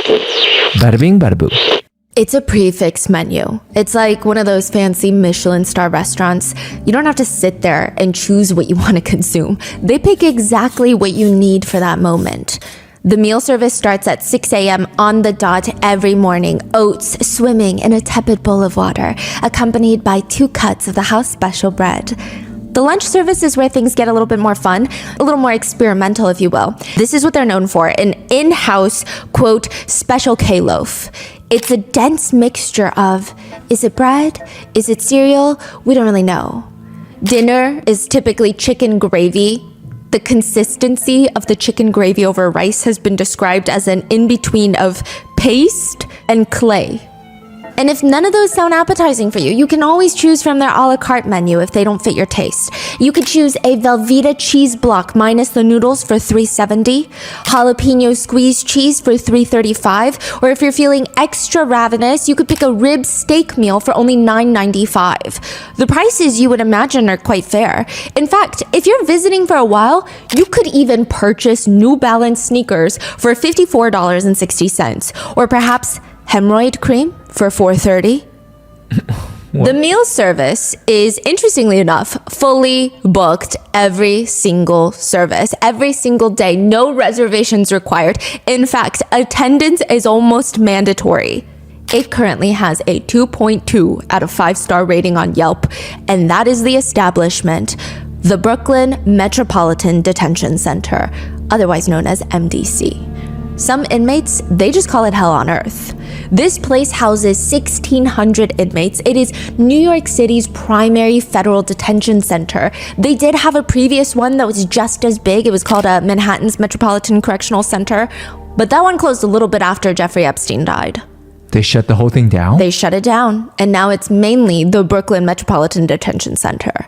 Bada bing, bada boo. It's a prefix menu. It's like one of those fancy Michelin star restaurants. You don't have to sit there and choose what you want to consume. They pick exactly what you need for that moment. The meal service starts at 6 a.m. on the dot every morning. Oats swimming in a tepid bowl of water, accompanied by 2 cuts of the house special bread. The lunch service is where things get a little bit more fun, a little more experimental, if you will. This is what they're known for, an in-house, quote, special K-loaf. It's a dense mixture of, is it bread? Is it cereal? We don't really know. Dinner is typically chicken gravy. The consistency of the chicken gravy over rice has been described as an in-between of paste and clay. And if none of those sound appetizing for you, you can always choose from their a la carte menu if they don't fit your taste. You could choose a Velveeta cheese block minus the noodles for $3.70, jalapeno squeeze cheese for $3.35, or if you're feeling extra ravenous, you could pick a rib steak meal for only $9.95. The prices you would imagine are quite fair. In fact, if you're visiting for a while, you could even purchase New Balance sneakers for $54.60, or perhaps hemorrhoid cream for $4.30. The meal service is, interestingly enough, fully booked every single service, every single day, no reservations required. In fact, attendance is almost mandatory. It currently has a 2.2 out of 5-star rating on Yelp, and that is the establishment, the Brooklyn Metropolitan Detention Center, otherwise known as MDC. Some inmates, they just call it hell on earth. This place houses 1,600 inmates. It is New York City's primary federal detention center. They did have a previous one that was just as big. It was called Manhattan's Metropolitan Correctional Center, but that one closed a little bit after Jeffrey Epstein died. They shut the whole thing down? They shut it down, and now it's mainly the Brooklyn Metropolitan Detention Center.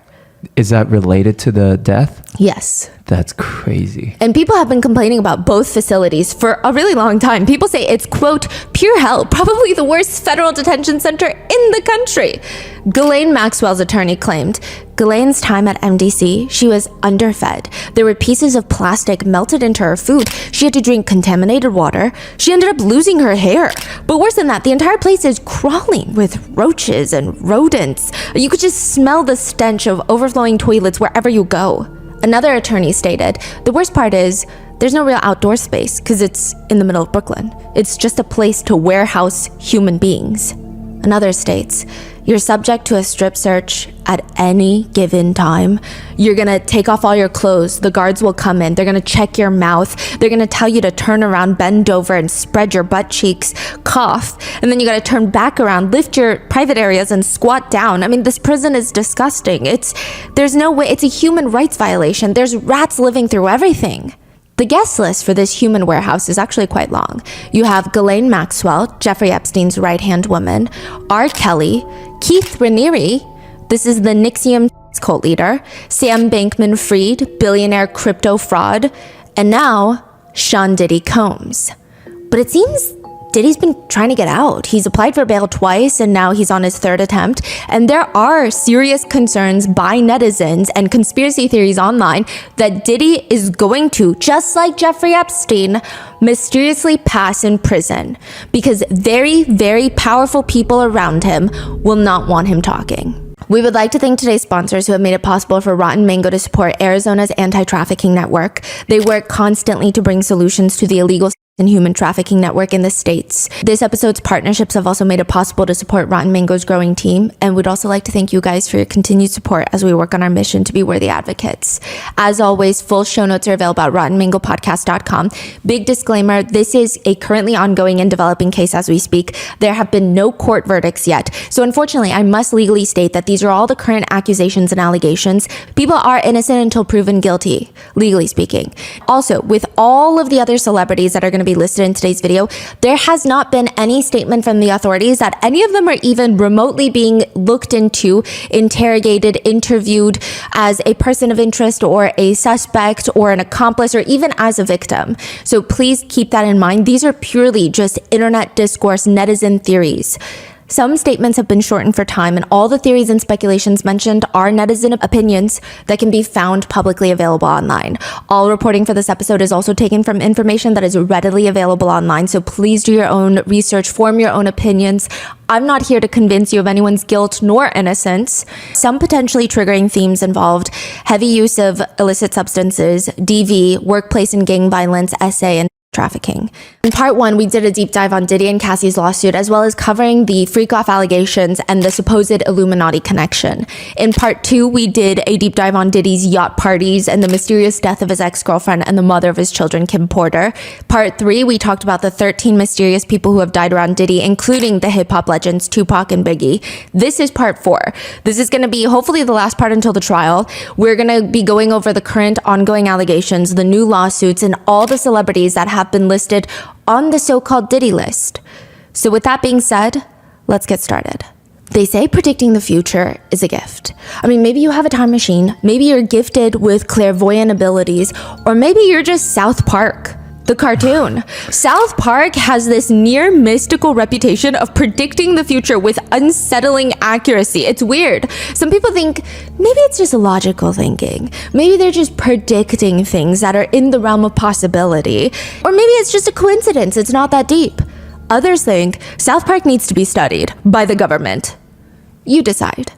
Is that related to the death? Yes. That's crazy. And people have been complaining about both facilities for a really long time. People say it's, quote, pure hell, probably the worst federal detention center in the country. Ghislaine Maxwell's attorney claimed Ghislaine's time at MDC, she was underfed. There were pieces of plastic melted into her food. She had to drink contaminated water. She ended up losing her hair. But worse than that, the entire place is crawling with roaches and rodents. You could just smell the stench of overflowing toilets wherever you go. Another attorney stated, the worst part is there's no real outdoor space because it's in the middle of Brooklyn. It's just a place to warehouse human beings. Another states, you're subject to a strip search at any given time. You're gonna take off all your clothes. The guards will come in. They're gonna check your mouth. They're gonna tell you to turn around, bend over, and spread your butt cheeks, cough. And then you gotta turn back around, lift your private areas, and squat down. I mean, this prison is disgusting. There's no way, it's a human rights violation. There's rats living through everything. The guest list for this human warehouse is actually quite long. You have Ghislaine Maxwell, Jeffrey Epstein's right-hand woman, R. Kelly, Keith Raniere, this is the NXIVM cult leader, Sam Bankman-Fried, billionaire crypto fraud, and now Sean Diddy Combs. But it seems Diddy's been trying to get out. He's applied for bail twice, and now he's on his 3rd attempt. And there are serious concerns by netizens and conspiracy theories online that Diddy is going to, just like Jeffrey Epstein, mysteriously pass in prison because very, very powerful people around him will not want him talking. We would like to thank today's sponsors who have made it possible for Rotten Mango to support Arizona's anti-trafficking network. They work constantly to bring solutions to the illegal and human trafficking network in the States. This episode's partnerships have also made it possible to support Rotten Mango's growing team, and we'd also like to thank you guys for your continued support as we work on our mission to be worthy advocates. As always, full show notes are available at rottenmangopodcast.com. Big disclaimer, this is a currently ongoing and developing case as we speak. There have been no court verdicts yet. So unfortunately, I must legally state that these are all the current accusations and allegations. People are innocent until proven guilty, legally speaking. Also, with all of the other celebrities that are going to be listed in today's video, there has not been any statement from the authorities that any of them are even remotely being looked into, interrogated, interviewed as a person of interest or a suspect or an accomplice or even as a victim. So please keep that in mind. These are purely just internet discourse, netizen theories. Some statements have been shortened for time, and all the theories and speculations mentioned are netizen opinions that can be found publicly available online. All reporting for this episode is also taken from information that is readily available online, so please do your own research, form your own opinions. I'm not here to convince you of anyone's guilt nor innocence. Some potentially triggering themes involved heavy use of illicit substances, DV, workplace and gang violence, SA, and trafficking. In part 1, we did a deep dive on Diddy and Cassie's lawsuit, as well as covering the freak-off allegations and the supposed Illuminati connection. In part 2, we did a deep dive on Diddy's yacht parties and the mysterious death of his ex-girlfriend and the mother of his children, Kim Porter. Part 3, we talked about the 13 mysterious people who have died around Diddy, including the hip-hop legends Tupac and Biggie. This is part 4. This is going to be hopefully the last part until the trial. We're going to be going over the current ongoing allegations, the new lawsuits, and all the celebrities that have been listed on the so-called Diddy list. So with that being said, let's get started. They say predicting the future is a gift. I mean, maybe you have a time machine, maybe you're gifted with clairvoyant abilities, or maybe you're just South Park, the cartoon. South Park has this near mystical reputation of predicting the future with unsettling accuracy. It's weird. Some people think maybe it's just logical thinking. Maybe they're just predicting things that are in the realm of possibility. Or maybe it's just a coincidence. It's not that deep. Others think South Park needs to be studied by the government. You decide.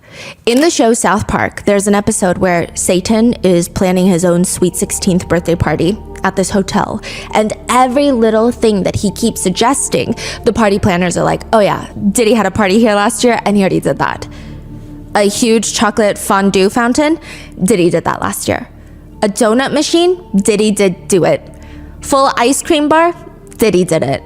In the show South Park, there's an episode where Satan is planning his own sweet 16th birthday party at this hotel, and every little thing that he keeps suggesting, the party planners are like, oh yeah, Diddy had a party here last year and he already did that. A huge chocolate fondue fountain, Diddy did that last year. A donut machine, Diddy did do it. Full ice cream bar, Diddy did it.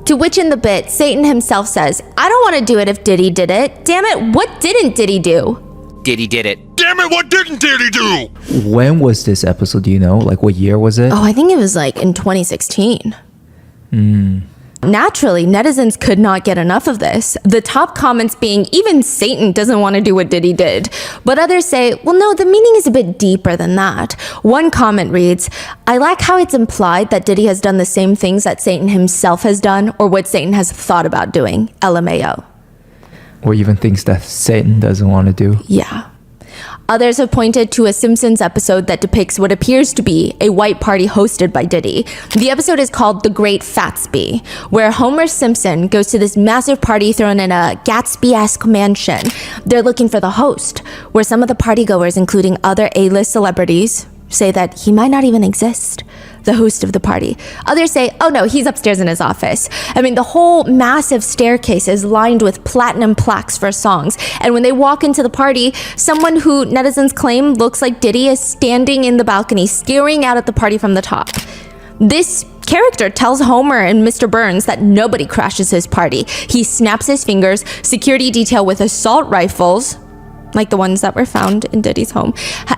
To which in the bit, Satan himself says, I don't want to do it if Diddy did it. Damn it, what didn't Diddy do? Diddy did it. Damn it, what didn't Diddy do? When was this episode? Do you know? Like, what year was it? Oh, I think it was like in 2016. Naturally, netizens could not get enough of this. The top comments being, even Satan doesn't want to do what Diddy did. But others say, well, no, the meaning is a bit deeper than that. One comment reads, I like how it's implied that Diddy has done the same things that Satan himself has done, or what Satan has thought about doing. LMAO. Or even things that Satan doesn't want to do. Yeah. Others have pointed to a Simpsons episode that depicts what appears to be a white party hosted by Diddy. The episode is called The Great Fatsby, where Homer Simpson goes to this massive party thrown in a Gatsby-esque mansion. They're looking for the host, where some of the partygoers, including other A-list celebrities, say that he might not even exist, the host of the party. Others say, oh no, he's upstairs in his office. I mean, the whole massive staircase is lined with platinum plaques for songs. And when they walk into the party, someone who netizens claim looks like Diddy is standing in the balcony, staring out at the party from the top. This character tells Homer and Mr. Burns that nobody crashes his party. He snaps his fingers, security detail with assault rifles, like the ones that were found in Diddy's home,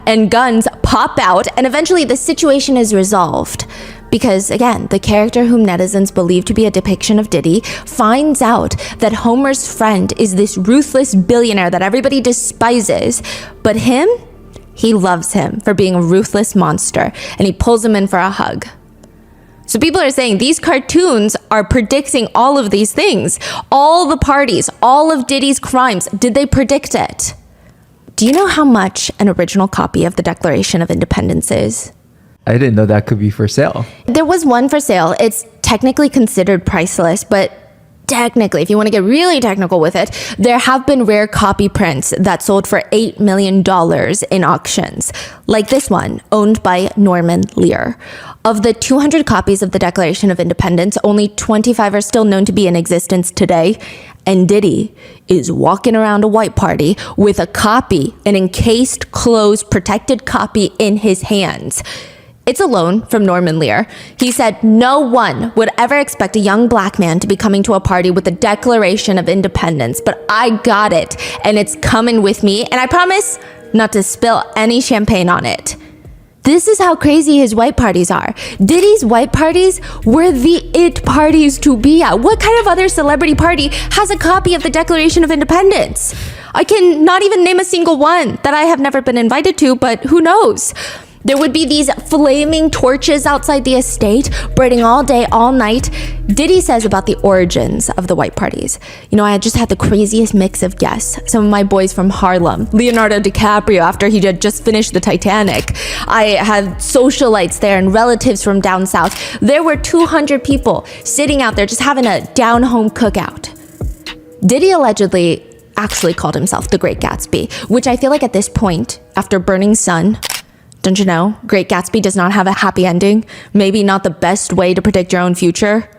and guns pop out, and eventually the situation is resolved. Because again, the character whom netizens believe to be a depiction of Diddy finds out that Homer's friend is this ruthless billionaire that everybody despises, but he loves him for being a ruthless monster, and he pulls him in for a hug. So people are saying these cartoons are predicting all of these things. All the parties, all of Diddy's crimes, did they predict it? Do you know how much an original copy of the Declaration of Independence is? I didn't know that could be for sale. There was one for sale. It's technically considered priceless, but technically, if you want to get really technical with it, there have been rare copy prints that sold for $8 million in auctions, like this one, owned by Norman Lear. Of the 200 copies of the Declaration of Independence, only 25 are still known to be in existence today, and Diddy is walking around a white party with a copy, an encased, closed, protected copy in his hands. It's a loan from Norman Lear. He said no one would ever expect a young black man to be coming to a party with the Declaration of Independence, but I got it, and it's coming with me, and I promise not to spill any champagne on it. This is how crazy his white parties are. Diddy's white parties were the it parties to be at. What kind of other celebrity party has a copy of the Declaration of Independence? I can not even name a single one that I have never been invited to, but who knows? There would be these flaming torches outside the estate, burning all day, all night. Diddy says about the origins of the white parties. I had just had the craziest mix of guests. Some of my boys from Harlem, Leonardo DiCaprio after he had just finished the Titanic. I had socialites there and relatives from down south. There were 200 people sitting out there just having a down-home cookout. Diddy allegedly actually called himself the Great Gatsby, which I feel like at this point, after Burning Sun, don't you know, Great Gatsby does not have a happy ending. Maybe not the best way to predict your own future.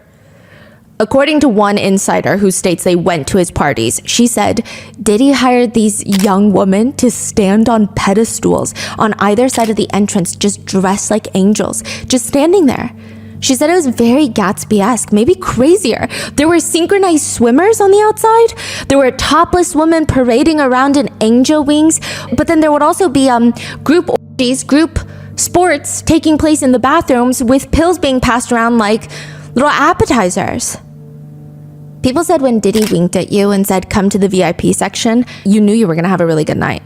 According to one insider who states they went to his parties, she said, Diddy hired these young women to stand on pedestals on either side of the entrance, just dressed like angels, just standing there. She said it was very Gatsby-esque, maybe crazier. There were synchronized swimmers on the outside. There were topless women parading around in angel wings. But then there would also be group orgies, group sports taking place in the bathrooms with pills being passed around like little appetizers. People said when Diddy winked at you and said, come to the VIP section, you knew you were going to have a really good night.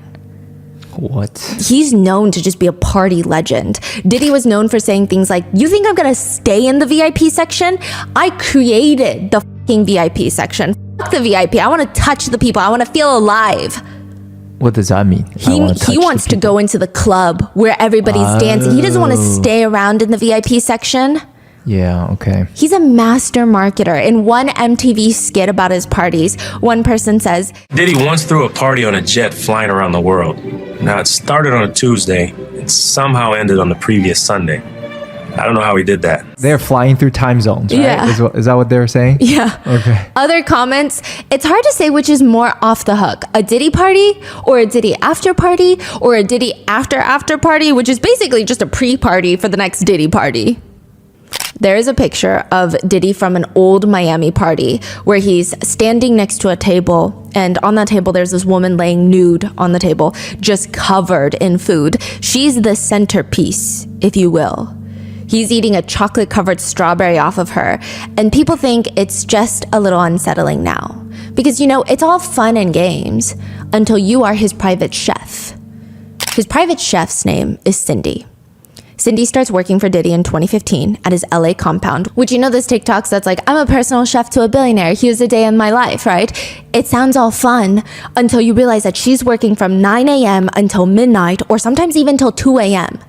What? He's known to just be a party legend. Diddy was known for saying things like, you think I'm gonna stay in the VIP section? I created the fucking VIP section. Fuck the VIP. I wanna touch the people. I wanna feel alive. What does that mean? He wants to go into the club where everybody's dancing. He doesn't want to stay around in the VIP section. Yeah, okay. He's a master marketer. In one MTV skit about his parties, one person says, Diddy once threw a party on a jet flying around the world. Now, it started on a Tuesday and somehow ended on the previous Sunday. I don't know how he did that. They're flying through time zones, right? Yeah. Is that what they were saying? Yeah. Okay. Other comments, it's hard to say which is more off the hook. A Diddy party or a Diddy after party or a Diddy after party, which is basically just a pre-party for the next Diddy party. There is a picture of Diddy from an old Miami party where he's standing next to a table, and on that table there's this woman laying nude on the table, just covered in food. She's the centerpiece, if you will. He's eating a chocolate-covered strawberry off of her, and people think it's just a little unsettling now. Because, it's all fun and games until you are his private chef. His private chef's name is Cindy. Cindy starts working for Diddy in 2015 at his LA compound, which this TikToks that's like, I'm a personal chef to a billionaire. Here's a day in my life, right? It sounds all fun until you realize that she's working from 9 a.m. until midnight or sometimes even till 2 a.m.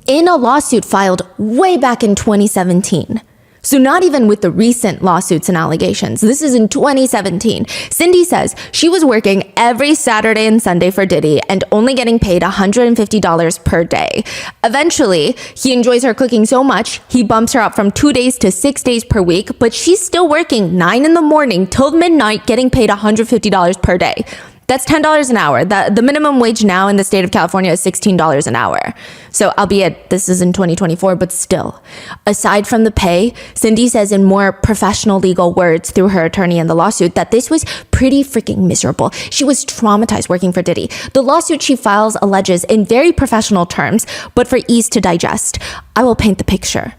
in a lawsuit filed way back in 2017. So not even with the recent lawsuits and allegations. This is in 2017. Cindy says she was working every Saturday and Sunday for Diddy and only getting paid $150 per day. Eventually, he enjoys her cooking so much, he bumps her up from 2 days to 6 days per week, but she's still working 9 in the morning till midnight, getting paid $150 per day. That's $10 an hour. The minimum wage now in the state of California is $16 an hour. So albeit this is in 2024, but still. Aside from the pay, Cindy says in more professional legal words through her attorney in the lawsuit that this was pretty freaking miserable. She was traumatized working for Diddy. The lawsuit she files alleges in very professional terms, but for ease to digest, I will paint the picture.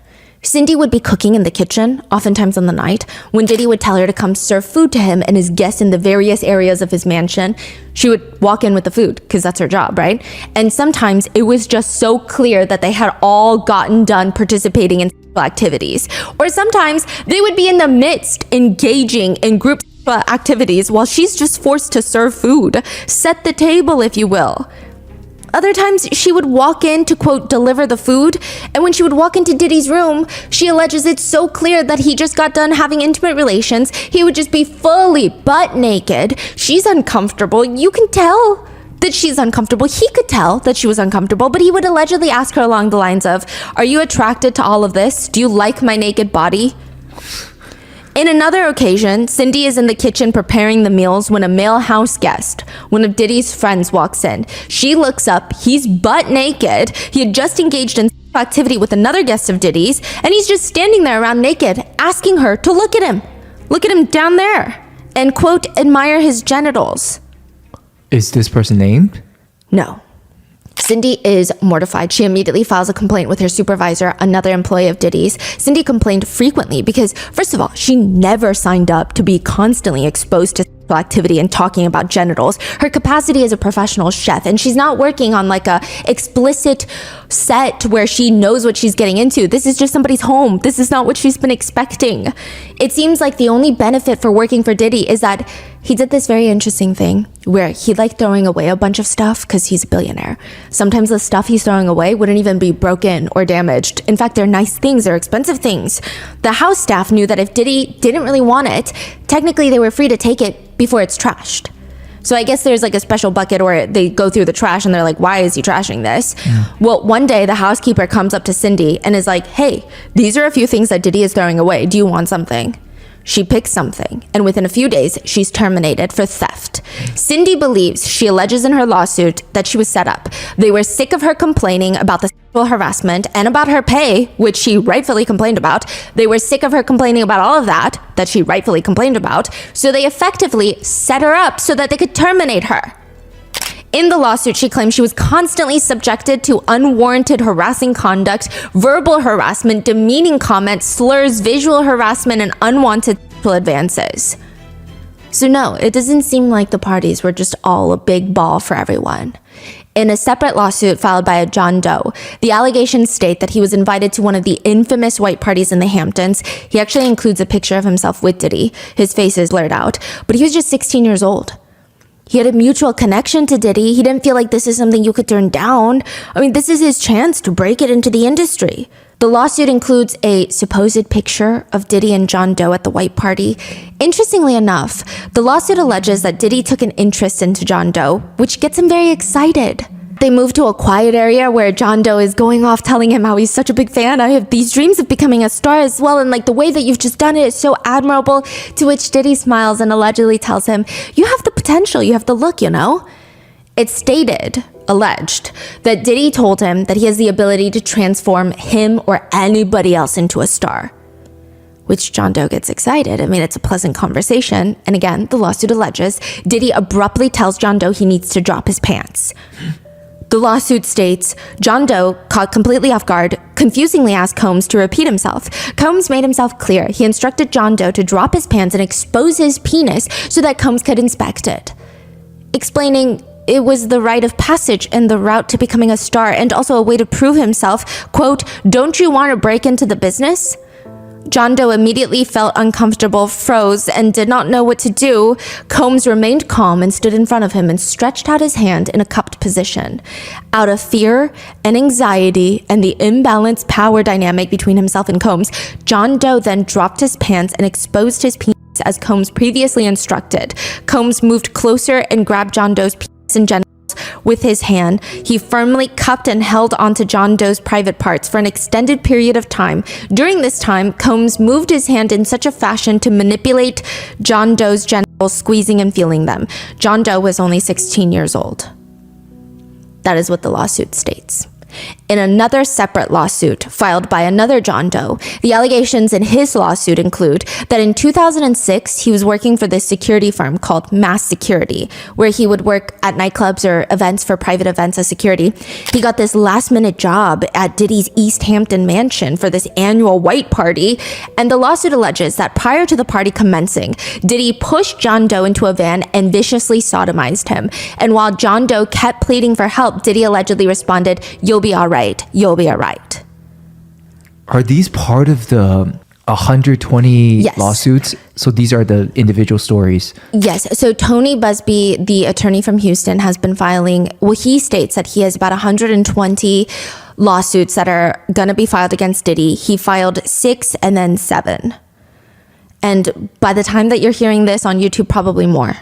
Cindy would be cooking in the kitchen, oftentimes on the night, when Diddy would tell her to come serve food to him and his guests in the various areas of his mansion. She would walk in with the food, because that's her job, right? And sometimes it was just so clear that they had all gotten done participating in sexual activities. Or sometimes they would be in the midst, engaging in group sexual activities while she's just forced to serve food. Set the table, if you will. Other times, she would walk in to, quote, deliver the food. And when she would walk into Diddy's room, she alleges it's so clear that he just got done having intimate relations. He would just be fully butt naked. She's uncomfortable. You can tell that she's uncomfortable. He could tell that she was uncomfortable, but he would allegedly ask her along the lines of, are you attracted to all of this? Do you like my naked body? In another occasion, Cindy is in the kitchen preparing the meals when a male house guest, one of Diddy's friends, walks in. She looks up, he's butt naked. He had just engaged in sexual activity with another guest of Diddy's, and he's just standing there around naked, asking her to look at him. Look at him down there, and, quote, admire his genitals. Is this person named? No. Cindy is mortified. She immediately files a complaint with her supervisor, another employee of Diddy's. Cindy complained frequently because, first of all, she never signed up to be constantly exposed to sexual activity and talking about genitals. Her capacity as a professional chef, and she's not working on like a explicit set where she knows what she's getting into. This is just somebody's home. This is not what she's been expecting. It seems like the only benefit for working for Diddy is that he did this very interesting thing where he liked throwing away a bunch of stuff because he's a billionaire. Sometimes the stuff he's throwing away wouldn't even be broken or damaged. In fact, they're nice things, they're expensive things. The house staff knew that if Diddy didn't really want it, technically they were free to take it before it's trashed. So I guess there's like a special bucket where they go through the trash and they're like, why is he trashing this? Well, one day the housekeeper comes up to Cindy and is like, hey, these are a few things that Diddy is throwing away. Do you want something? She picks something, and within a few days, she's terminated for theft. Cindy believes, she alleges in her lawsuit, that she was set up. They were sick of her complaining about the sexual harassment and about her pay, which she rightfully complained about. They were sick of her complaining about all of that she rightfully complained about, so they effectively set her up so that they could terminate her. In the lawsuit, she claims she was constantly subjected to unwarranted harassing conduct, verbal harassment, demeaning comments, slurs, visual harassment, and unwanted sexual advances. So no, it doesn't seem like the parties were just all a big ball for everyone. In a separate lawsuit filed by a John Doe, the allegations state that he was invited to one of the infamous white parties in the Hamptons. He actually includes a picture of himself with Diddy. His face is blurred out, but he was just 16 years old. He had a mutual connection to Diddy. He didn't feel like this is something you could turn down. I mean, this is his chance to break it into the industry. The lawsuit includes a supposed picture of Diddy and John Doe at the white party. Interestingly enough, the lawsuit alleges that Diddy took an interest into John Doe, which gets him very excited. They move to a quiet area where John Doe is going off telling him how he's such a big fan. I have these dreams of becoming a star as well, and like the way that you've just done it is so admirable. To which Diddy smiles and allegedly tells him, you have the potential, you have the look, you know? It's alleged, that Diddy told him that he has the ability to transform him or anybody else into a star. Which John Doe gets excited. I mean, it's a pleasant conversation. And again, the lawsuit alleges Diddy abruptly tells John Doe he needs to drop his pants. The lawsuit states, John Doe, caught completely off guard, confusingly asked Combs to repeat himself. Combs made himself clear. He instructed John Doe to drop his pants and expose his penis so that Combs could inspect it, explaining it was the rite of passage and the route to becoming a star, and also a way to prove himself. Quote, don't you want to break into the business? John Doe immediately felt uncomfortable, froze, and did not know what to do. Combs remained calm and stood in front of him and stretched out his hand in a cupped position. Out of fear and anxiety and the imbalanced power dynamic between himself and Combs, John Doe then dropped his pants and exposed his penis as Combs previously instructed. Combs moved closer and grabbed John Doe's penis and genitals with his hand. He firmly cupped and held onto John Doe's private parts for an extended period of time. During this time, Combs moved his hand in such a fashion to manipulate John Doe's genitals, squeezing and feeling them. John Doe was only 16 years old. That is what the lawsuit states. In another separate lawsuit filed by another John Doe, the allegations in his lawsuit include that in 2006, he was working for this security firm called Mass Security, where he would work at nightclubs or events for private events as security. He got this last-minute job at Diddy's East Hampton mansion for this annual white party, and the lawsuit alleges that prior to the party commencing, Diddy pushed John Doe into a van and viciously sodomized him. And while John Doe kept pleading for help, Diddy allegedly responded, "You'll be all right. You'll be all right." Are these part of the 120 Yes. lawsuits? So these are the individual stories. Yes. So Tony Busby, the attorney from Houston, has been filing, well, he states that he has about 120 lawsuits that are going to be filed against Diddy. He filed 6 and then 7. And by the time that you're hearing this on YouTube, probably more.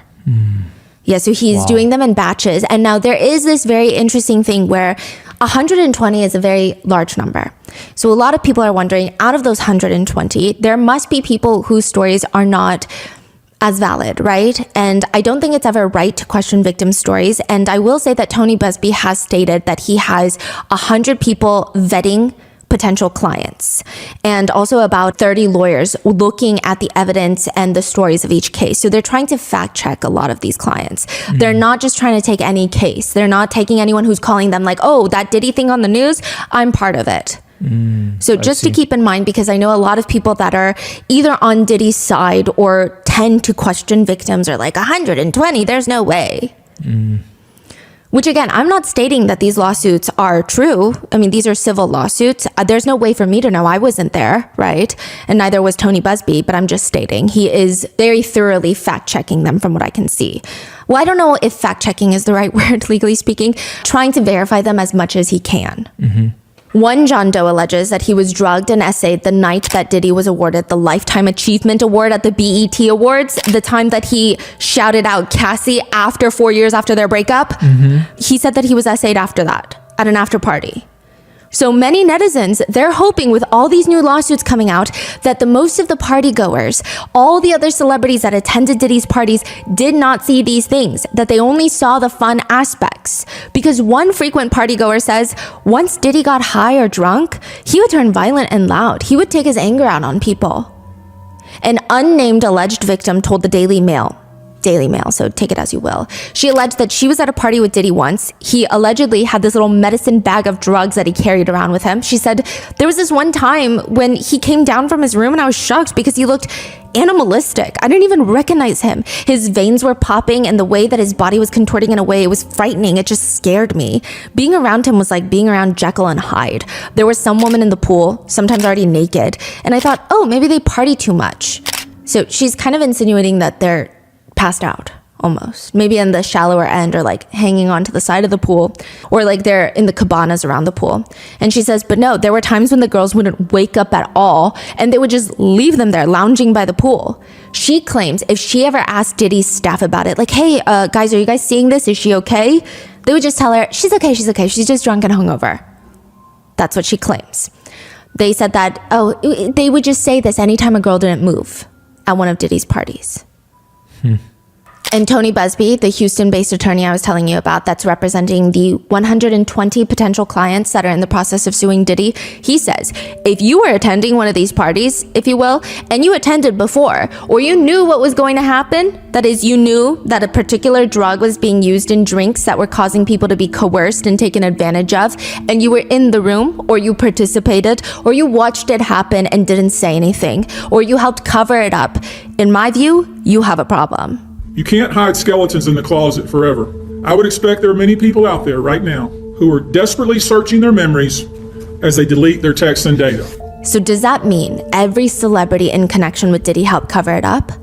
Yeah, so he's doing them in batches. And now there is this very interesting thing where 120 is a very large number. So a lot of people are wondering, out of those 120, there must be people whose stories are not as valid, right? And I don't think it's ever right to question victim stories. And I will say that Tony Busby has stated that he has 100 people vetting potential clients, and also about 30 lawyers looking at the evidence and the stories of each case. So they're trying to fact check a lot of these clients. They're not just trying to take any case. They're not taking anyone who's calling them like, oh, that Diddy thing on the news, I'm part of it. So just to keep in mind, because I know a lot of people that are either on Diddy's side or tend to question victims are like 120, there's no way. Which again, I'm not stating that these lawsuits are true. I mean, these are civil lawsuits. There's no way for me to know. I wasn't there, right? And neither was Tony Busby, but I'm just stating he is very thoroughly fact-checking them from what I can see. Well, I don't know if fact-checking is the right word, legally speaking, trying to verify them as much as he can. One John Doe alleges that he was drugged and essayed the night that Diddy was awarded the Lifetime Achievement Award at the BET Awards, the time that he shouted out Cassie after 4 years after their breakup. He said that he was essayed after that at an after party. So many netizens, they're hoping with all these new lawsuits coming out that the most of the party goers, all the other celebrities that attended Diddy's parties did not see these things, that they only saw the fun aspects. Because one frequent party goer says once Diddy got high or drunk, he would turn violent and loud. He would take his anger out on people. An unnamed alleged victim told the Daily Mail, so take it as you will. She alleged that she was at a party with Diddy once. He allegedly had this little medicine bag of drugs that he carried around with him. She said there was this one time when he came down from his room and I was shocked because he looked animalistic. I didn't even recognize him. His veins were popping and the way that his body was contorting in a way, it was frightening. It just scared me. Being around him was like being around Jekyll and Hyde. There was some woman in the pool, sometimes already naked, and I thought, oh, maybe they party too much. So she's kind of insinuating that they're passed out almost, maybe in the shallower end or like hanging onto the side of the pool, or like they're in the cabanas around the pool. And she says, but no, there were times when the girls wouldn't wake up at all and they would just leave them there lounging by the pool. She claims if she ever asked Diddy's staff about it, like, hey, guys, are you guys seeing this? Is she okay? They would just tell her, she's okay. She's just drunk and hungover. That's what she claims. They said that, they would just say this anytime a girl didn't move at one of Diddy's parties. And Tony Busby, the Houston-based attorney I was telling you about that's representing the 120 potential clients that are in the process of suing Diddy, he says, if you were attending one of these parties, if you will, and you attended before, or you knew what was going to happen, that is, you knew that a particular drug was being used in drinks that were causing people to be coerced and taken advantage of, and you were in the room, or you participated, or you watched it happen and didn't say anything, or you helped cover it up, in my view, you have a problem. You can't hide skeletons in the closet forever. I would expect there are many people out there right now who are desperately searching their memories as they delete their texts and data. So does that mean every celebrity in connection with Diddy helped cover it up?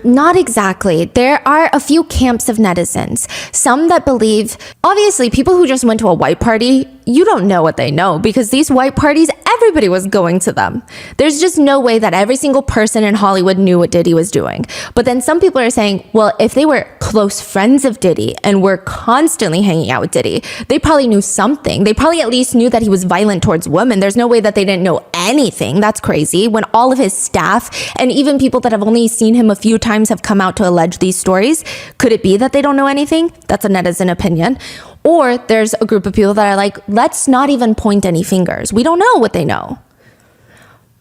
Not exactly. There are a few camps of netizens. Some that believe, obviously, people who just went to a white party, you don't know what they know because these white parties, everybody was going to them. There's just no way that every single person in Hollywood knew what Diddy was doing. But then some people are saying, well, if they were close friends of Diddy and were constantly hanging out with Diddy, they probably knew something. They probably at least knew that he was violent towards women. There's no way that they didn't know anything. That's crazy. When all of his staff and even people that have only seen him a few times have come out to allege these stories, could it be that they don't know anything? That's a netizen opinion. Or there's a group of people that are like, let's not even point any fingers. We don't know what they know.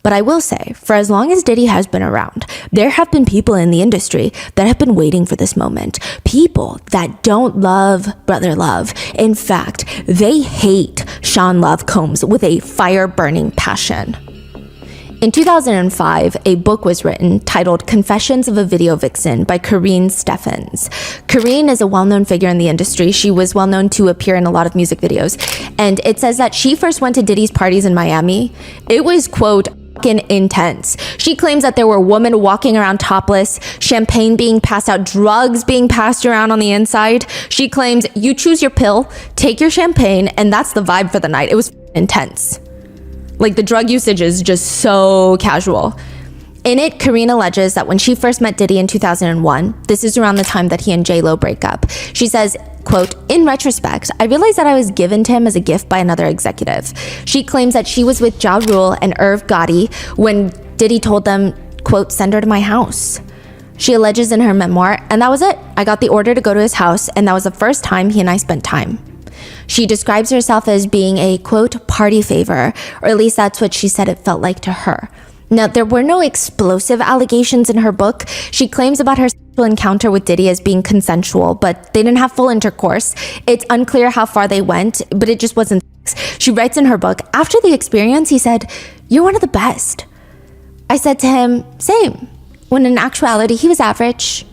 But I will say, for as long as Diddy has been around, there have been people in the industry that have been waiting for this moment. People that don't love Brother Love. In fact, they hate Sean Love Combs with a fire-burning passion. In 2005, a book was written titled Confessions of a Video Vixen by Kareen Steffens. Kareen is a well-known figure in the industry. She was well-known to appear in a lot of music videos. And it says that she first went to Diddy's parties in Miami. It was, quote, intense. She claims that there were women walking around topless, champagne being passed out, drugs being passed around on the inside. She claims you choose your pill, take your champagne, and that's the vibe for the night. It was intense. Like, the drug usage is just so casual. In it, Kareen alleges that when she first met Diddy in 2001, this is around the time that he and J-Lo break up. She says, quote, in retrospect, I realized that I was given to him as a gift by another executive. She claims that she was with Ja Rule and Irv Gotti when Diddy told them, quote, send her to my house. She alleges in her memoir, and that was it. I got the order to go to his house, and that was the first time he and I spent time. She describes herself as being a, quote, party favor, or at least that's what she said it felt like to her. Now, there were no explosive allegations in her book. She claims about her sexual encounter with Diddy as being consensual, but they didn't have full intercourse. It's unclear how far they went, but it just wasn't sex. She writes in her book, after the experience, he said, "You're one of the best." I said to him, same, when in actuality, he was average.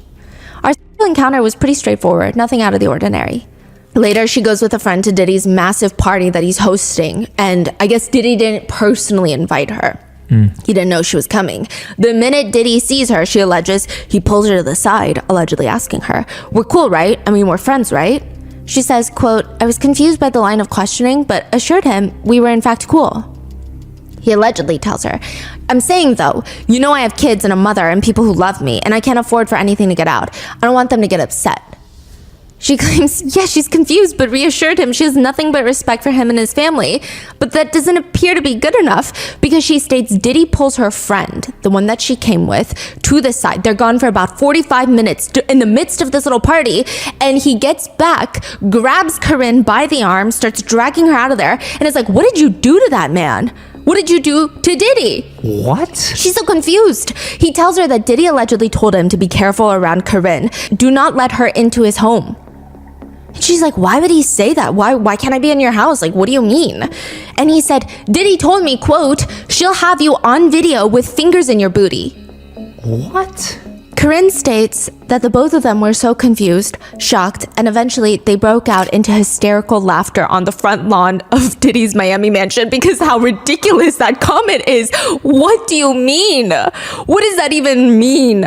Our sexual encounter was pretty straightforward, nothing out of the ordinary. Later, she goes with a friend to Diddy's massive party that he's hosting, and I guess Diddy didn't personally invite her. He didn't know she was coming. The minute Diddy sees her, she alleges, he pulls her to the side, allegedly asking her, "We're cool, right? I mean, we're friends, right?" She says, quote, "I was confused by the line of questioning, but assured him we were in fact cool." He allegedly tells her, "I'm saying though, you know I have kids and a mother and people who love me, and I can't afford for anything to get out. I don't want them to get upset." She claims, yeah, she's confused, but reassured him she has nothing but respect for him and his family. But that doesn't appear to be good enough, because she states Diddy pulls her friend, the one that she came with, to the side. They're gone for about 45 minutes in the midst of this little party, and he gets back, grabs Corinne by the arm, starts dragging her out of there, and is like, "What did you do to that man? What did you do to Diddy?" What? She's so confused. He tells her that Diddy allegedly told him to be careful around Corinne. Do not let her into his home. And she's like, "Why would he say that? Why can't I be in your house? Like, what do you mean?" And he said, "Diddy told me, quote, she'll have you on video with fingers in your booty." What? Corinne states that the both of them were so confused, shocked, and eventually they broke out into hysterical laughter on the front lawn of Diddy's Miami mansion because how ridiculous that comment is. What do you mean? What does that even mean?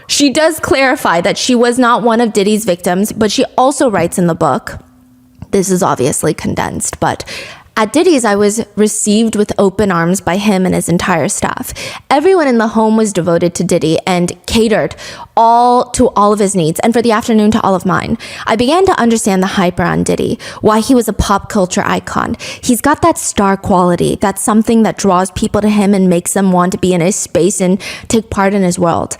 She does clarify that she was not one of Diddy's victims, but she also writes in the book, this is obviously condensed, but at Diddy's, I was received with open arms by him and his entire staff. Everyone in the home was devoted to Diddy and catered to all of his needs, and for the afternoon to all of mine. I began to understand the hype around Diddy, why he was a pop culture icon. He's got that star quality. That's something that draws people to him and makes them want to be in his space and take part in his world.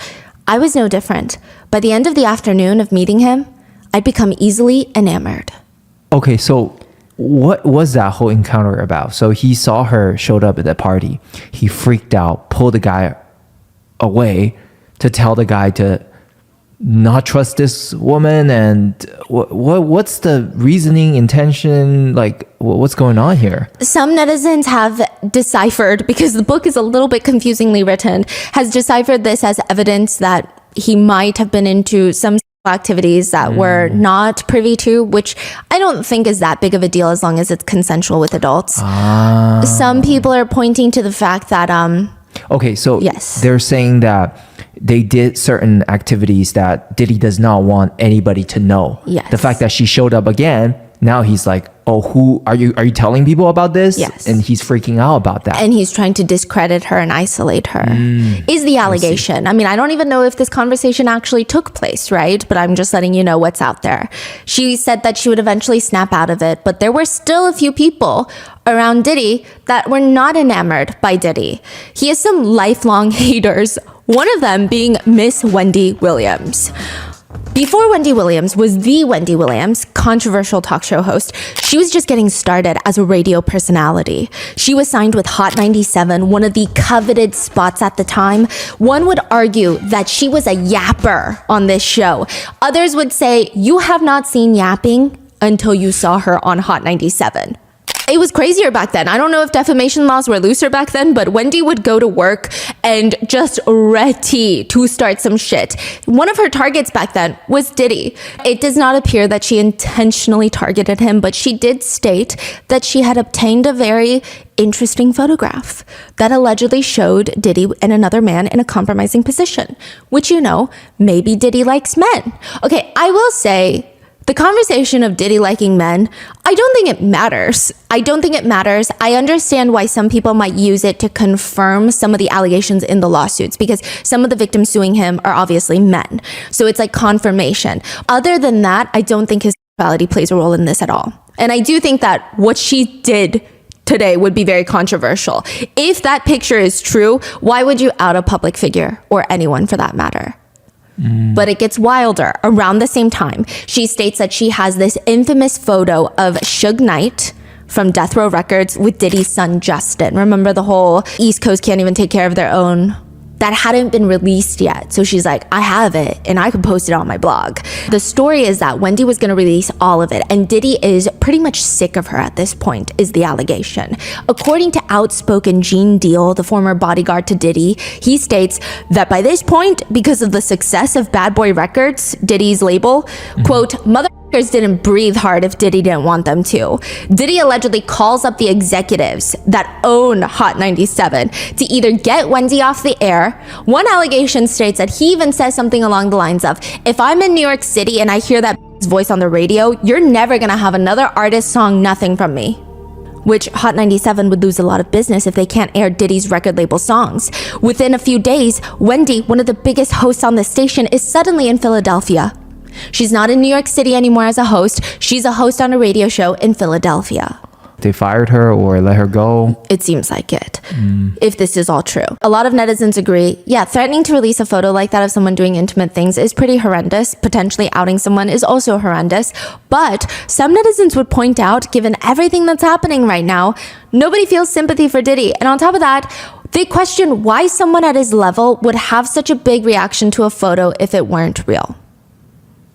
I was no different. By the end of the afternoon of meeting him, I'd become easily enamored. Okay, so what was that whole encounter about? So he saw her, showed up at the party. He freaked out, pulled the guy away to tell the guy to not trust this woman. And what's the reasoning, intention? Like, what's going on here? Some netizens have deciphered, because the book is a little bit confusingly written, has deciphered this as evidence that he might have been into some activities that we're not privy to, which I don't think is that big of a deal as long as it's consensual with adults. Some people are pointing to the fact that okay, so yes, they're saying that they did certain activities that Diddy does not want anybody to know. Yes. The fact that she showed up again, now he's like, "Oh, who are you telling people about this?" Yes. And he's freaking out about that. and he's trying to discredit her and isolate her, is the allegation. I mean, I don't even know if this conversation actually took place, right? But I'm just letting you know what's out there. She said that she would eventually snap out of it, but there were still a few people around Diddy that were not enamored by Diddy. He has some lifelong haters, one of them being Miss Wendy Williams. Before Wendy Williams was the Wendy Williams, controversial talk show host, she was just getting started as a radio personality. She was signed with Hot 97, one of the coveted spots at the time. One would argue that she was a yapper on this show. Others would say, you have not seen yapping until you saw her on Hot 97. It was crazier back then. I don't know if defamation laws were looser back then, but Wendy would go to work and just ready to start some shit. One of her targets back then was Diddy. It does not appear that she intentionally targeted him, but she did state that she had obtained a very interesting photograph that allegedly showed Diddy and another man in a compromising position, which, you know, maybe Diddy likes men. Okay, I will say, the conversation of Diddy liking men, I don't think it matters. I understand why some people might use it to confirm some of the allegations in the lawsuits, because some of the victims suing him are obviously men. So it's like confirmation. Other than that, I don't think his sexuality plays a role in this at all. And I do think that what she did today would be very controversial. If that picture is true, why would you out a public figure, or anyone for that matter? But it gets wilder. Around the same time, she states that she has this infamous photo of Suge Knight from Death Row Records with Diddy's son, Justin. Remember the whole East Coast can't even take care of their own? That hadn't been released yet. So she's like, I have it and I could post it on my blog. The story is that Wendy was gonna release all of it, and Diddy is pretty much sick of her at this point, is the allegation. According to outspoken Gene Deal, the former bodyguard to Diddy, he states that by this point, because of the success of Bad Boy Records, Diddy's label, quote, motherfuckers didn't breathe hard if Diddy didn't want them to. Diddy allegedly calls up the executives that own Hot 97 to either get Wendy off the air. One allegation states that he even says something along the lines of, if I'm in New York City and I hear that voice on the radio, you're never gonna have another artist song nothing from me. Which Hot 97 would lose a lot of business if they can't air Diddy's record label songs. Within a few days, Wendy, one of the biggest hosts on the station, is suddenly in Philadelphia. She's not in New York City anymore as a host. She's a host on a radio show in Philadelphia. They fired her or let her go? It seems like it, if this is all true. A lot of netizens agree, yeah, threatening to release a photo like that of someone doing intimate things is pretty horrendous. Potentially outing someone is also horrendous. But some netizens would point out, given everything that's happening right now, nobody feels sympathy for Diddy. And on top of that, they question why someone at his level would have such a big reaction to a photo if it weren't real.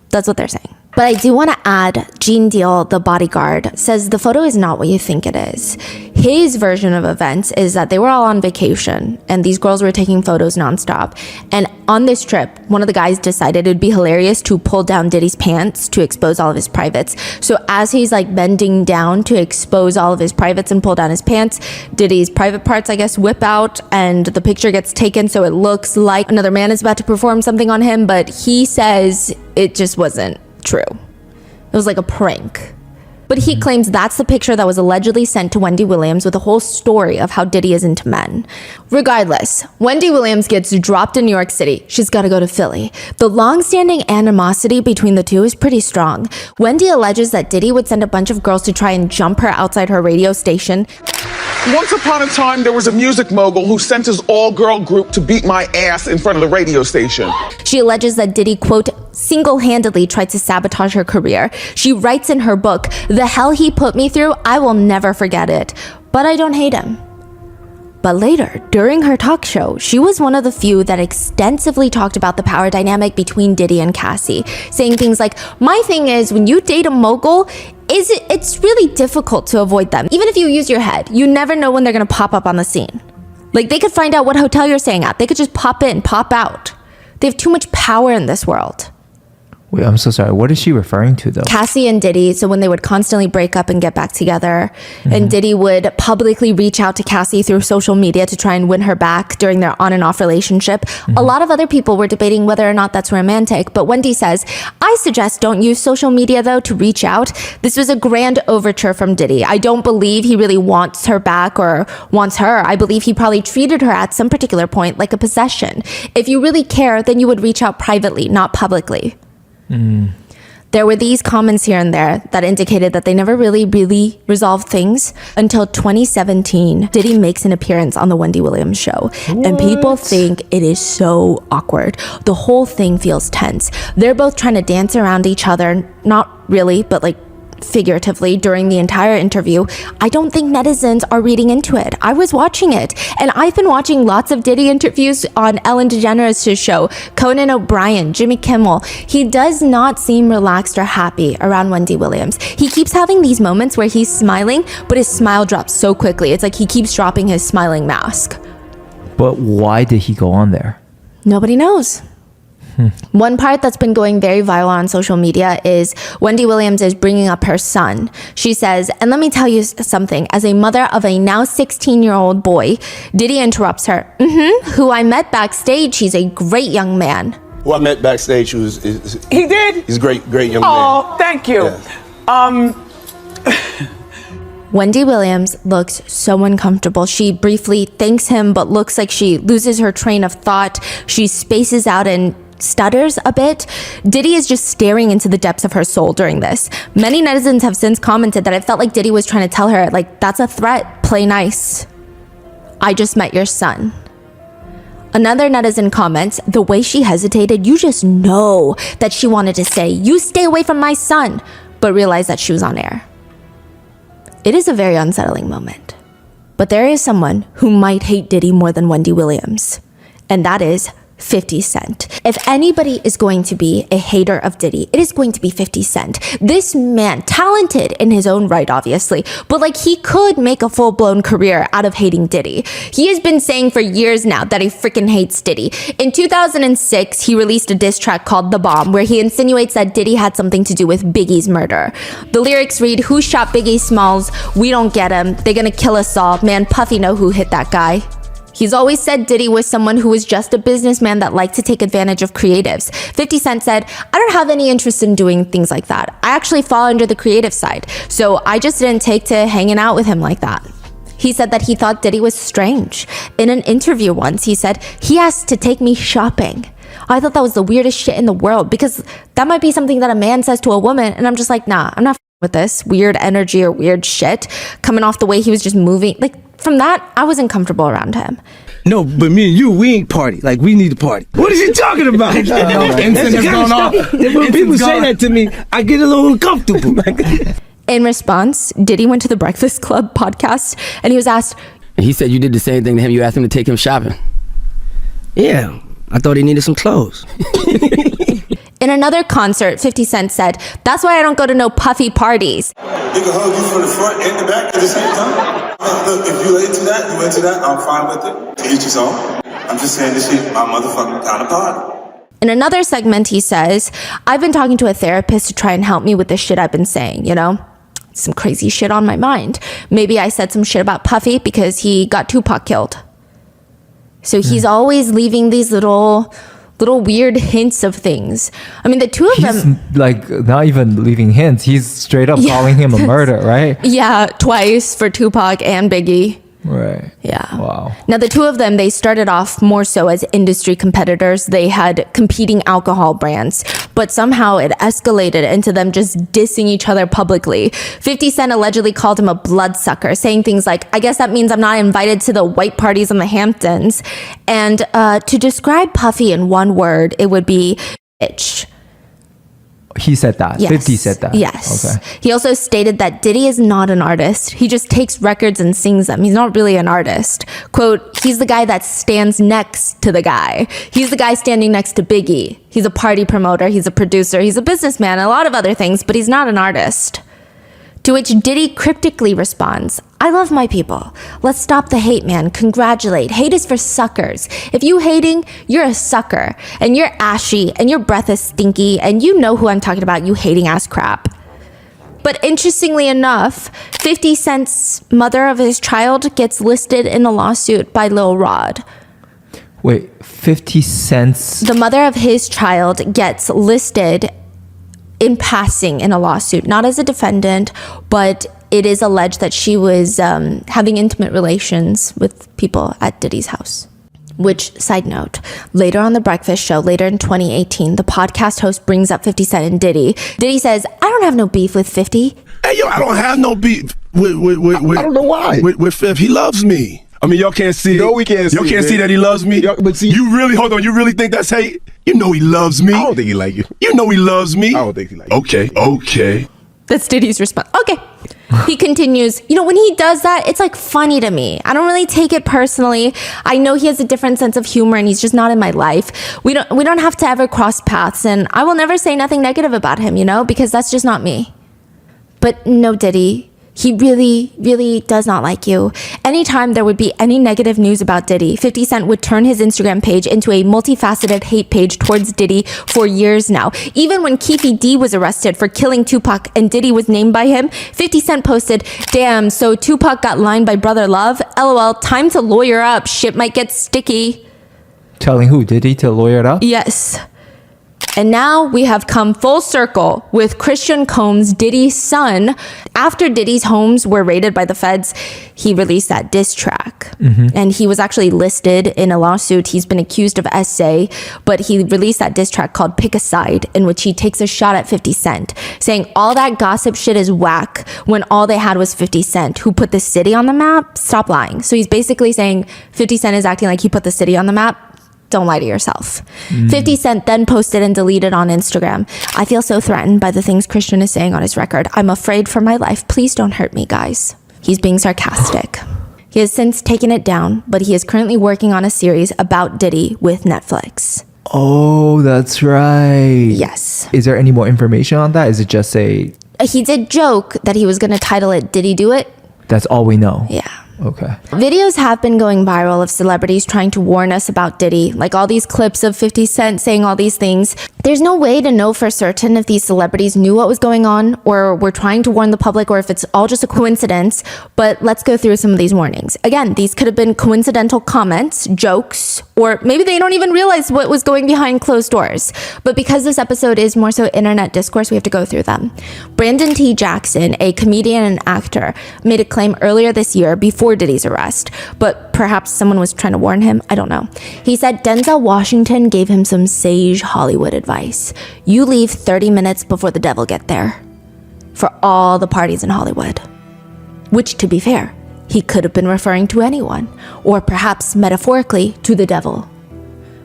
That's what they're saying. But I do want to add, Gene Deal, the bodyguard, says the photo is not what you think it is. His version of events is that they were all on vacation and these girls were taking photos nonstop. And on this trip, one of the guys decided it'd be hilarious to pull down Diddy's pants to expose all of his privates. So as he's like bending down to expose all of his privates and pull down his pants, Diddy's private parts, I guess, whip out and the picture gets taken so it looks like another man is about to perform something on him, but he says it just wasn't true. It was like a prank. But he claims that's the picture that was allegedly sent to Wendy Williams with a whole story of how Diddy is into men. Regardless, Wendy Williams gets dropped in New York City. She's got to go to Philly. The long-standing animosity between the two is pretty strong. Wendy alleges that Diddy would send a bunch of girls to try and jump her outside her radio station. Once upon a time, there was a music mogul who sent his all-girl group to beat my ass in front of the radio station. She alleges that Diddy, quote, single-handedly tried to sabotage her career. She writes in her book, "The hell he put me through, I will never forget it. But I don't hate him." But later, during her talk show, she was one of the few that extensively talked about the power dynamic between Diddy and Cassie, saying things like, my thing is, when you date a mogul, it's really difficult to avoid them. Even if you use your head, you never know when they're gonna pop up on the scene. Like, they could find out what hotel you're staying at. They could just pop in, pop out. They have too much power in this world. Wait, I'm so sorry. What is she referring to, though? Cassie and Diddy, so when they would constantly break up and get back together, and Diddy would publicly reach out to Cassie through social media to try and win her back during their on and off relationship. A lot of other people were debating whether or not that's romantic, but Wendy says, I suggest don't use social media, though, to reach out. This was a grand overture from Diddy. I don't believe he really wants her back or wants her. I believe he probably treated her at some particular point like a possession. If you really care, then you would reach out privately, not publicly. There were these comments here and there that indicated that they never really resolved things until 2017. Diddy makes an appearance on the Wendy Williams show. What? And people think it is so awkward. The whole thing feels tense. They're both trying to dance around each other. Not really, but like figuratively during the entire interview. I don't think netizens are reading into it. I was watching it, and I've been watching lots of Diddy interviews on Ellen DeGeneres' show, Conan O'Brien, Jimmy Kimmel. He does not seem relaxed or happy around Wendy Williams. He keeps having these moments where he's smiling, but his smile drops so quickly. It's like he keeps dropping his smiling mask. But why did he go on there? Nobody knows. One part that's been going very viral on social media is Wendy Williams is bringing up her son. She says, and let me tell you something, as a mother of a now 16-year-old boy, Diddy interrupts her, who I met backstage. He's a great young man. Who I met backstage, he did? He's a great young man. Oh, thank you. Yeah. Wendy Williams looks so uncomfortable. She briefly thanks him, but looks like she loses her train of thought. She spaces out and stutters a bit. Diddy is just staring into the depths of her soul during this. Many netizens have since commented that it felt like Diddy was trying to tell her, like, that's a threat, play nice. I just met your son. Another netizen comments, the way she hesitated, you just know that she wanted to say, you stay away from my son, but realized that she was on air. It is a very unsettling moment. But there is someone who might hate Diddy more than Wendy Williams, and that is 50 Cent. If anybody is going to be a hater of Diddy, it is going to be 50 Cent. This man, talented in his own right, obviously, but like he could make a full-blown career out of hating Diddy. He has been saying for years now that he freaking hates Diddy. In 2006, he released a diss track called The Bomb, where he insinuates that Diddy had something to do with Biggie's murder. The lyrics read, who shot Biggie Smalls? We don't get him. They're gonna kill us all. Man, Puffy know who hit that guy. He's always said Diddy was someone who was just a businessman that liked to take advantage of creatives. 50 Cent said, I don't have any interest in doing things like that. I actually fall under the creative side, so I just didn't take to hanging out with him like that. He said that he thought Diddy was strange. In an interview once, he said, he has to take me shopping. I thought that was the weirdest shit in the world, because that might be something that a man says to a woman, and I'm just like, nah, I'm not with this weird energy or weird shit coming off the way he was just moving. Like, from that, I wasn't comfortable around him. No, but me and you, we ain't party. Like, we need to party. What is he talking about? Incense going off. When people say that to me, I get a little uncomfortable. In response, Diddy went to the Breakfast Club podcast, and he was asked, he said you did the same thing to him. You asked him to take him shopping. Yeah, I thought he needed some clothes. in another concert, 50 Cent said, that's why I don't go to no puffy parties. He can hug you from the front and the back at the same time. Look, if you into that, I'm fine with it. To each his own. I'm just saying this shit my motherfucking counterpart. In another segment, he says, I've been talking to a therapist to try and help me with the shit I've been saying, you know? Some crazy shit on my mind. Maybe I said some shit about Puffy because he got Tupac killed. So he's always leaving these little weird hints of things. I mean, the two of them... like, not even leaving hints. He's straight up calling him a murder, right? Yeah, twice for Tupac and Biggie. Right. Yeah. Wow. Now, the two of them, they started off more so as industry competitors. They had competing alcohol brands, but somehow it escalated into them just dissing each other publicly. 50 Cent allegedly called him a bloodsucker, saying things like, I guess that means I'm not invited to the white parties in the Hamptons. And to describe Puffy in one word, it would be bitch. He said that. Yes. 50 said that. Yes. Okay. He also stated that Diddy is not an artist. He just takes records and sings them. He's not really an artist. Quote, he's the guy that stands next to the guy. He's the guy standing next to Biggie. He's a party promoter. He's a producer. He's a businessman, a lot of other things, but he's not an artist. To which Diddy cryptically responds, I love my people. Let's stop the hate, man. Congratulate. Hate is for suckers. If you hating, you're a sucker. And you're ashy. And your breath is stinky. And you know who I'm talking about, you hating ass crap. But interestingly enough, 50 Cent's mother of his child gets listed in a lawsuit by Lil Rod. Wait, 50 cents? The mother of his child gets listed in passing in a lawsuit, not as a defendant, but it is alleged that she was having intimate relations with people at Diddy's house. Which, side note, later on The Breakfast Show, later in 2018, the podcast host brings up 50 Cent and Diddy. Diddy says, I don't have no beef with 50. Hey, yo, I don't have no beef with I don't know why. With 50. He loves me. I mean, y'all can't see. No, we can't see. Y'all can't see that he loves me. But see, you really, hold on, you really think that's hate? You know he loves me. I don't think he like you. You know he loves me. I don't think he like you. Okay. That's Diddy's response. Okay. He continues, you know, when he does that, it's like funny to me. I don't really take it personally. I know he has a different sense of humor and he's just not in my life. We don't have to ever cross paths, and I will never say nothing negative about him, you know, because that's just not me. But no, Diddy, he really, really does not like you. Anytime there would be any negative news about Diddy, 50 Cent would turn his Instagram page into a multifaceted hate page towards Diddy for years now. Even when Keefe D was arrested for killing Tupac and Diddy was named by him, 50 Cent posted, damn, so Tupac got lined by Brother Love? LOL, time to lawyer up. Shit might get sticky. Telling who? Diddy to lawyer it up? Yes. And now we have come full circle with Christian Combs, Diddy's son. After Diddy's homes were raided by the feds, he released that diss track. And he was actually listed in a lawsuit. He's been accused of SA, but he released that diss track called Pick a Side, in which he takes a shot at 50 Cent, saying all that gossip shit is whack when all they had was 50 Cent, who put the city on the map. Stop lying. So he's basically saying 50 Cent is acting like he put the city on the map. Don't lie to yourself. 50 Cent then posted and deleted on Instagram. I feel so threatened by the things Christian is saying on his record. I'm afraid for my life. Please don't hurt me, guys. He's being sarcastic. He has since taken it down, but he is currently working on a series about Diddy with Netflix. Oh, that's right. Yes. Is there any more information on that? Is it just a... He did joke that he was going to title it Did He Do It? That's all we know? Yeah. Okay. Videos have been going viral of celebrities trying to warn us about Diddy, like all these clips of 50 Cent saying all these things. There's no way to know for certain if these celebrities knew what was going on or were trying to warn the public or if it's all just a coincidence, but let's go through some of these warnings. Again, these could have been coincidental comments, jokes, or maybe they don't even realize what was going behind closed doors. But because this episode is more so internet discourse, we have to go through them. Brandon T. Jackson, a comedian and actor, made a claim earlier this year before Diddy's arrest, but perhaps someone was trying to warn him. I don't know. He said Denzel Washington gave him some sage Hollywood advice. You leave 30 minutes before the devil get there. For all the parties in Hollywood. Which, to be fair, he could have been referring to anyone, or perhaps metaphorically to the devil.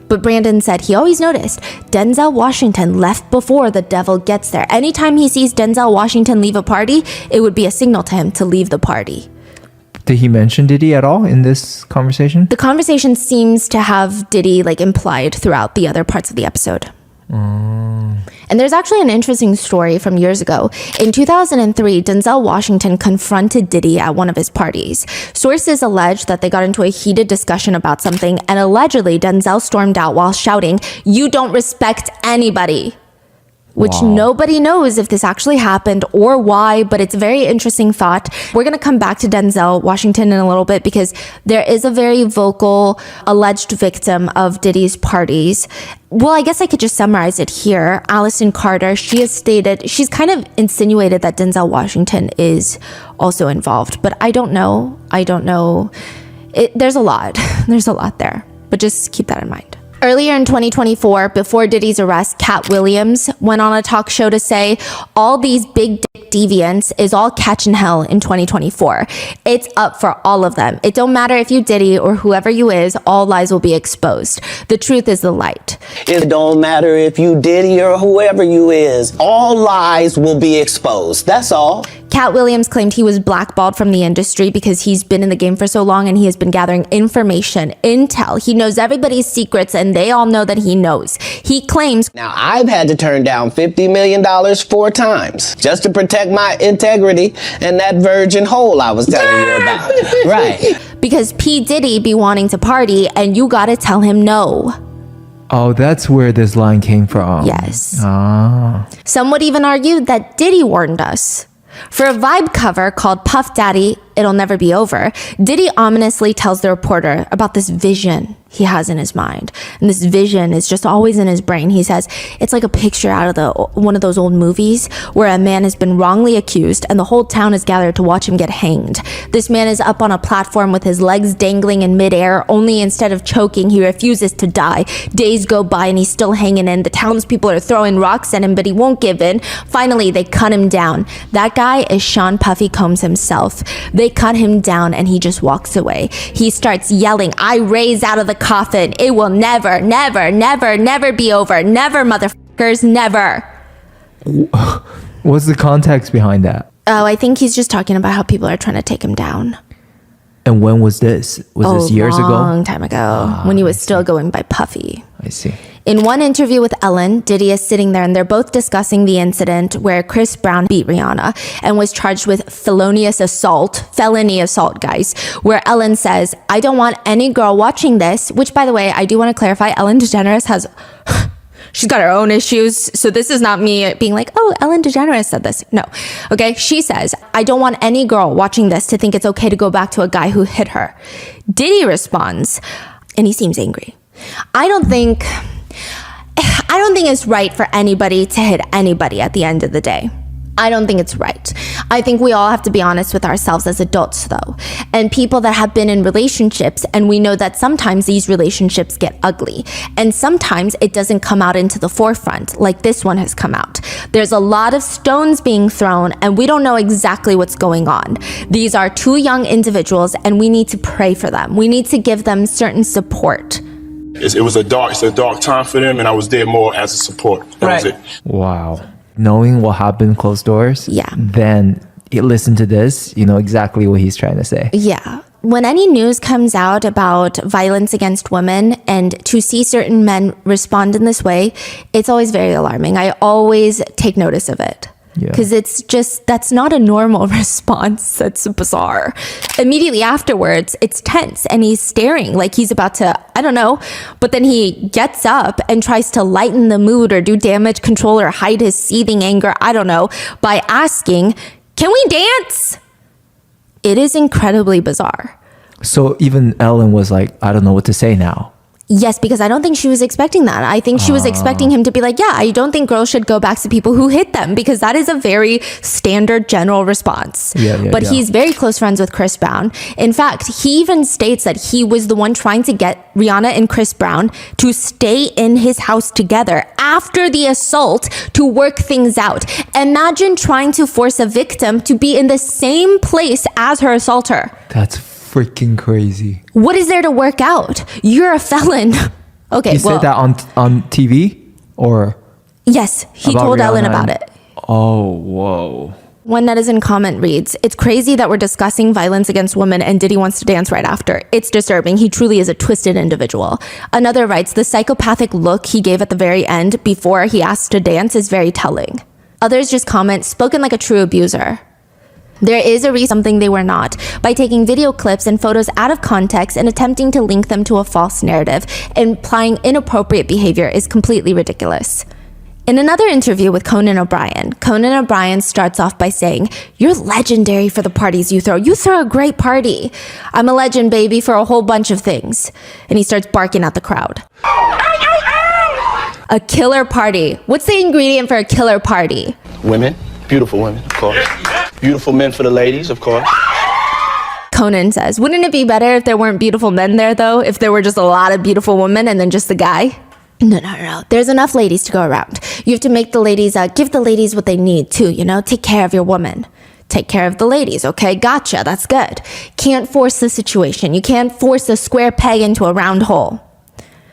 But Brandon said he always noticed Denzel Washington left before the devil gets there. Anytime he sees Denzel Washington leave a party, it would be a signal to him to leave the party. Did he mention Diddy at all in this conversation? The conversation seems to have Diddy like implied throughout the other parts of the episode. And there's actually an interesting story from years ago. In 2003, Denzel Washington confronted Diddy at one of his parties. Sources allege that they got into a heated discussion about something, and allegedly Denzel stormed out while shouting, "You don't respect anybody." Which nobody knows if this actually happened or why, but it's a very interesting thought. We're going to come back to Denzel Washington in a little bit because there is a very vocal alleged victim of Diddy's parties. Well, I guess I could just summarize it here. Allison Carter, she has stated, she's kind of insinuated that Denzel Washington is also involved, but I don't know. There's a lot. There's a lot there, but just keep that in mind. Earlier in 2024, before Diddy's arrest, Cat Williams went on a talk show to say all these big dick deviants is all catching hell in 2024. It's up for all of them. It don't matter if you Diddy or whoever you is, all lies will be exposed. The truth is the light. It don't matter if you Diddy or whoever you is, all lies will be exposed. That's all. Cat Williams claimed he was blackballed from the industry because he's been in the game for so long and he has been gathering information, intel. He knows everybody's secrets and they all know that he knows. He claims, now I've had to turn down $50 million 4 times just to protect my integrity and that virgin hole I was telling you about. Right. Because P. Diddy be wanting to party and you gotta tell him no. Oh, that's where this line came from. Yes. Ah. Some would even argue that Diddy warned us. For a Vibe cover called Puff Daddy, It'll Never Be Over, Diddy ominously tells the reporter about this vision he has in his mind. And this vision is just always in his brain. He says it's like a picture out of one of those old movies where a man has been wrongly accused and the whole town is gathered to watch him get hanged. This man is up on a platform with his legs dangling in midair, only instead of choking, he refuses to die. Days go by and he's still hanging in. The townspeople are throwing rocks at him, but he won't give in. Finally, they cut him down. That guy is Sean Puffy Combs himself. They cut him down and he just walks away. He starts yelling, I raise out of the coffin. It will never, never, never, never be over. Never, motherfuckers, never. What's the context behind that? Oh, I think he's just talking about how people are trying to take him down. And when was this? Was this years ago? A long time ago, when he was still going by Puffy. I see. In one interview with Ellen, Diddy is sitting there and they're both discussing the incident where Chris Brown beat Rihanna and was charged with felony assault, guys, where Ellen says, I don't want any girl watching this, which, by the way, I do want to clarify, Ellen DeGeneres has... She's got her own issues, so this is not me being like, oh, Ellen DeGeneres said this. No. Okay, she says, I don't want any girl watching this to think it's okay to go back to a guy who hit her. Diddy responds, and he seems angry. I don't think it's right for anybody to hit anybody at the end of the day. I don't think it's right. I think we all have to be honest with ourselves as adults, though. And people that have been in relationships, and we know that sometimes these relationships get ugly. And sometimes it doesn't come out into the forefront, like this one has come out. There's a lot of stones being thrown, and we don't know exactly what's going on. These are 2 young individuals, and we need to pray for them. We need to give them certain support. It was it's a dark time for them, and I was there more as a support. That was it. Wow. Knowing what happened closed doors, then you listen to this, you know exactly what he's trying to say. Yeah. When any news comes out about violence against women and to see certain men respond in this way, it's always very alarming. I always take notice of it. Because it's just, that's not a normal response. That's bizarre. Immediately afterwards, it's tense and he's staring like he's about to, I don't know, but then he gets up and tries to lighten the mood or do damage control or hide his seething anger, I don't know, by asking, "Can we dance?" It is incredibly bizarre. So even Ellen was like, I don't know what to say now. Yes, because I don't think she was expecting that. I think she was expecting him to be like, yeah, I don't think girls should go back to people who hit them, because that is a very standard general response. But he's very close friends with Chris Brown. In fact, he even states that he was the one trying to get Rihanna and Chris Brown to stay in his house together after the assault to work things out. Imagine trying to force a victim to be in the same place as her assaulter. That's freaking crazy. What is there to work out? You're a felon. Okay, he said that on TV, or? Yes, he told Ellen about it. Oh, whoa. One netizen comment reads, "It's crazy that we're discussing violence against women and Diddy wants to dance right after. It's disturbing. He truly is a twisted individual." Another writes, "The psychopathic look he gave at the very end before he asked to dance is very telling." Others just comment, "Spoken like a true abuser." There is a reason something they were not, by taking video clips and photos out of context and attempting to link them to a false narrative. Implying inappropriate behavior is completely ridiculous. In another interview with Conan O'Brien starts off by saying, "You're legendary for the parties you throw. You throw a great party. I'm a legend, baby, for a whole bunch of things." And he starts barking at the crowd. A killer party. What's the ingredient for a killer party? Women, beautiful women, of course. Beautiful men for the ladies, of course. Conan says, "Wouldn't it be better if there weren't beautiful men there, though? If there were just a lot of beautiful women and then just the guy?" No. There's enough ladies to go around. You have to make the ladies, give the ladies what they need too, you know? Take care of your woman. Take care of the ladies, okay? Gotcha, that's good. Can't force the situation. You can't force a square peg into a round hole.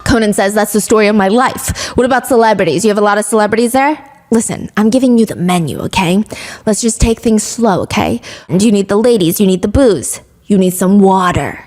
Conan says, "That's the story of my life. What about celebrities? You have a lot of celebrities there? Listen, I'm giving you the menu, okay? Let's just take things slow, okay? And you need the ladies, you need the booze, you need some water.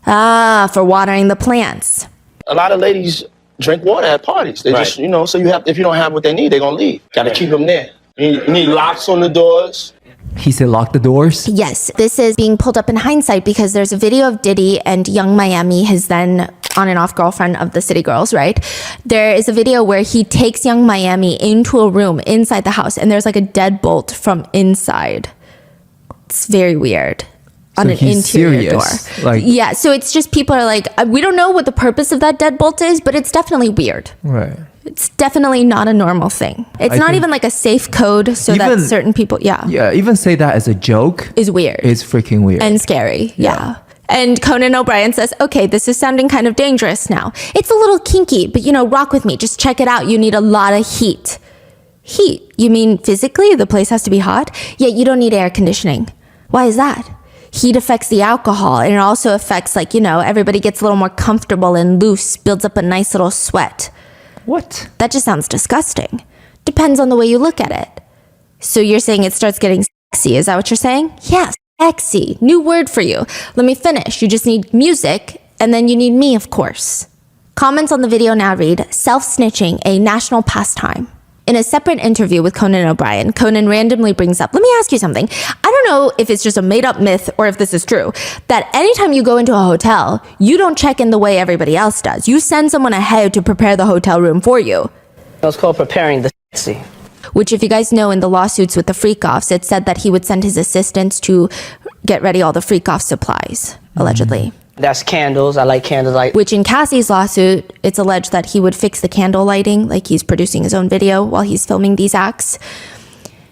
For watering the plants." A lot of ladies drink water at parties. They just, so if you don't have what they need, they're gonna leave. Gotta keep them there. You need locks on the doors. He said lock the doors? Yes, this is being pulled up in hindsight because there's a video of Diddy and Young Miami, his then on and off girlfriend of the City Girls, right? There is a video where he takes Young Miami into a room inside the house and there's like a deadbolt from inside. It's very weird. On an interior door. Yeah, so it's just people are like, we don't know what the purpose of that deadbolt is, but it's definitely weird. Right. It's definitely not a normal thing. It's not even like a safe code so that certain people, Yeah, even say that as a joke is weird. It's freaking weird. And scary, yeah. And Conan O'Brien says, "Okay, this is sounding kind of dangerous now. It's a little kinky, but rock with me. Just check it out. You need a lot of heat." Heat? You mean physically? The place has to be hot? Yeah, you don't need air conditioning. Why is that? Heat affects the alcohol, and it also affects, everybody gets a little more comfortable and loose, builds up a nice little sweat. What? That just sounds disgusting. Depends on the way you look at it. So you're saying it starts getting sexy, is that what you're saying? Yes, sexy. New word for you. Let me finish. You just need music, and then you need me, of course. Comments on the video now read, "Self-snitching, a national pastime." In a separate interview with Conan O'Brien, Conan randomly brings up, let me ask you something. I don't know if it's just a made-up myth or if this is true, that anytime you go into a hotel, you don't check in the way everybody else does. You send someone ahead to prepare the hotel room for you. It's called preparing the sexy. Which, if you guys know, in the lawsuits with the freak-offs, it said that he would send his assistants to get ready all the freak-off supplies, allegedly. That's candles. I like candles. Which in Cassie's lawsuit, it's alleged that he would fix the candle lighting, like he's producing his own video while he's filming these acts.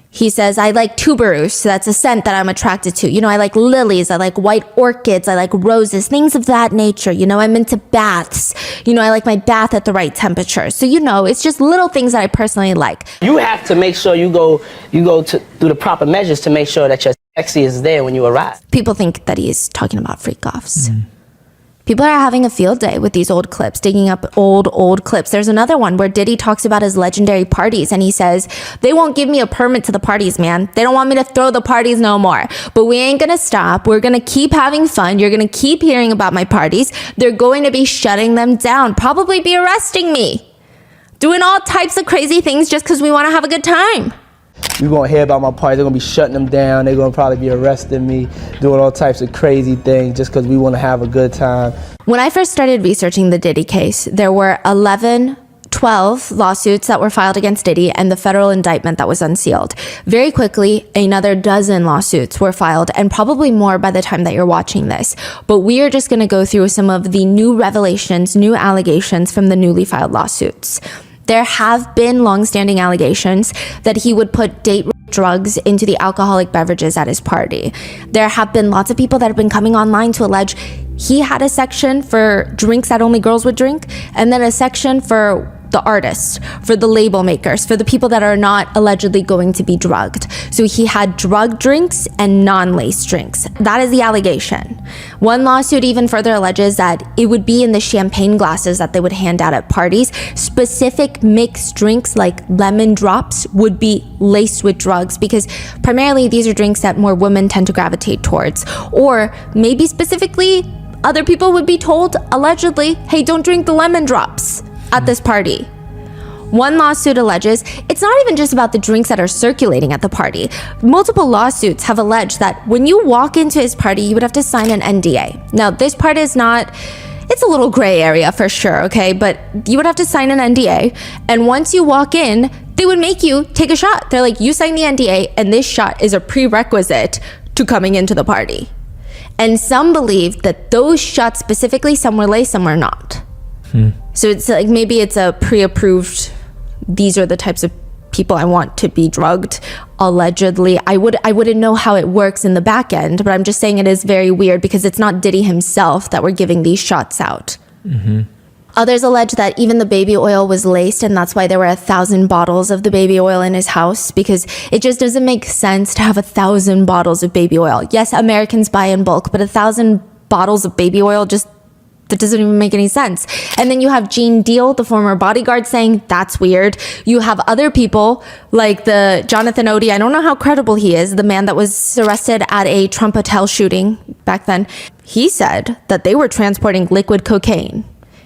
He says, "I like tuberose, that's a scent that I'm attracted to. I like lilies, I like white orchids, I like roses, things of that nature. I'm into baths. I like my bath at the right temperature." So, it's just little things that I personally like. You have to make sure you go through the proper measures to make sure that your sexy is there when you arrive. People think that he is talking about freak-offs. People are having a field day with these old clips, digging up old clips. There's another one where Diddy talks about his legendary parties and he says, they won't give me a permit to the parties, man. They don't want me to throw the parties no more. But we ain't gonna stop. We're gonna keep having fun. You're gonna keep hearing about my parties. They're going to be shutting them down, probably be arresting me. Doing all types of crazy things just because we want to have a good time. You're gonna hear about my party. They're gonna be shutting them down. They're gonna probably be arresting me, doing all types of crazy things just because we want to have a good time. When I first started researching the Diddy case, there were 12 lawsuits that were filed against Diddy and the federal indictment that was unsealed. Very quickly, another dozen lawsuits were filed, and probably more by the time that you're watching this. But we are just going to go through some of the new revelations, new allegations from the newly filed lawsuits. There have been longstanding allegations that he would put date drugs into the alcoholic beverages at his party. There have been lots of people that have been coming online to allege he had a section for drinks that only girls would drink, and then a section for the artists, for the label makers, for the people that are not allegedly going to be drugged. So he had drug drinks and non-laced drinks. That is the allegation. One lawsuit even further alleges that it would be in the champagne glasses that they would hand out at parties. Specific mixed drinks like lemon drops would be laced with drugs because primarily these are drinks that more women tend to gravitate towards. Or maybe specifically, other people would be told, allegedly, hey, don't drink the lemon drops at this party. One lawsuit alleges it's not even just about the drinks that are circulating at the party. Multiple lawsuits have alleged that when you walk into his party, you would have to sign an NDA. Now, this part is not, it's a little gray area for sure, okay? But you would have to sign an NDA. And once you walk in, they would make you take a shot. They're like, you sign the NDA, and this shot is a prerequisite to coming into the party. And some believe that those shots specifically, some were laced, some were not. So it's like maybe it's a pre-approved, these are the types of people I want to be drugged, allegedly. I wouldn't know how it works in the back end, but I'm just saying it is very weird because it's not Diddy himself that we're giving these shots out. Others allege that even the baby oil was laced, and that's why there were 1,000 bottles of the baby oil in his house, because it just doesn't make sense to have 1,000 bottles of baby oil. Yes, Americans buy in bulk, but 1,000 bottles of baby oil just, that doesn't even make any sense. And then you have Gene Deal, the former bodyguard, saying that's weird. You have other people like the Jonathan Odie. I don't know how credible he is, the man that was arrested at a Trump hotel shooting back then. He said that they were transporting liquid cocaine.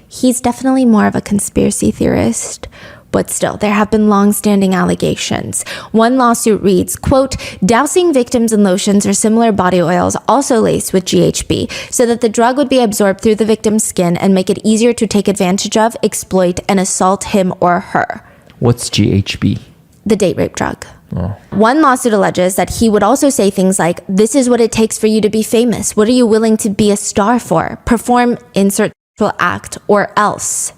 He's definitely more of a conspiracy theorist. But still, there have been long-standing allegations. One lawsuit reads, quote, dousing victims in lotions or similar body oils also laced with GHB so that the drug would be absorbed through the victim's skin and make it easier to take advantage of, exploit, and assault him or her. What's GHB? The date rape drug. One lawsuit alleges that he would also say things like, this is what it takes for you to be famous. What are you willing to be a star for? Perform insert sexual act or else.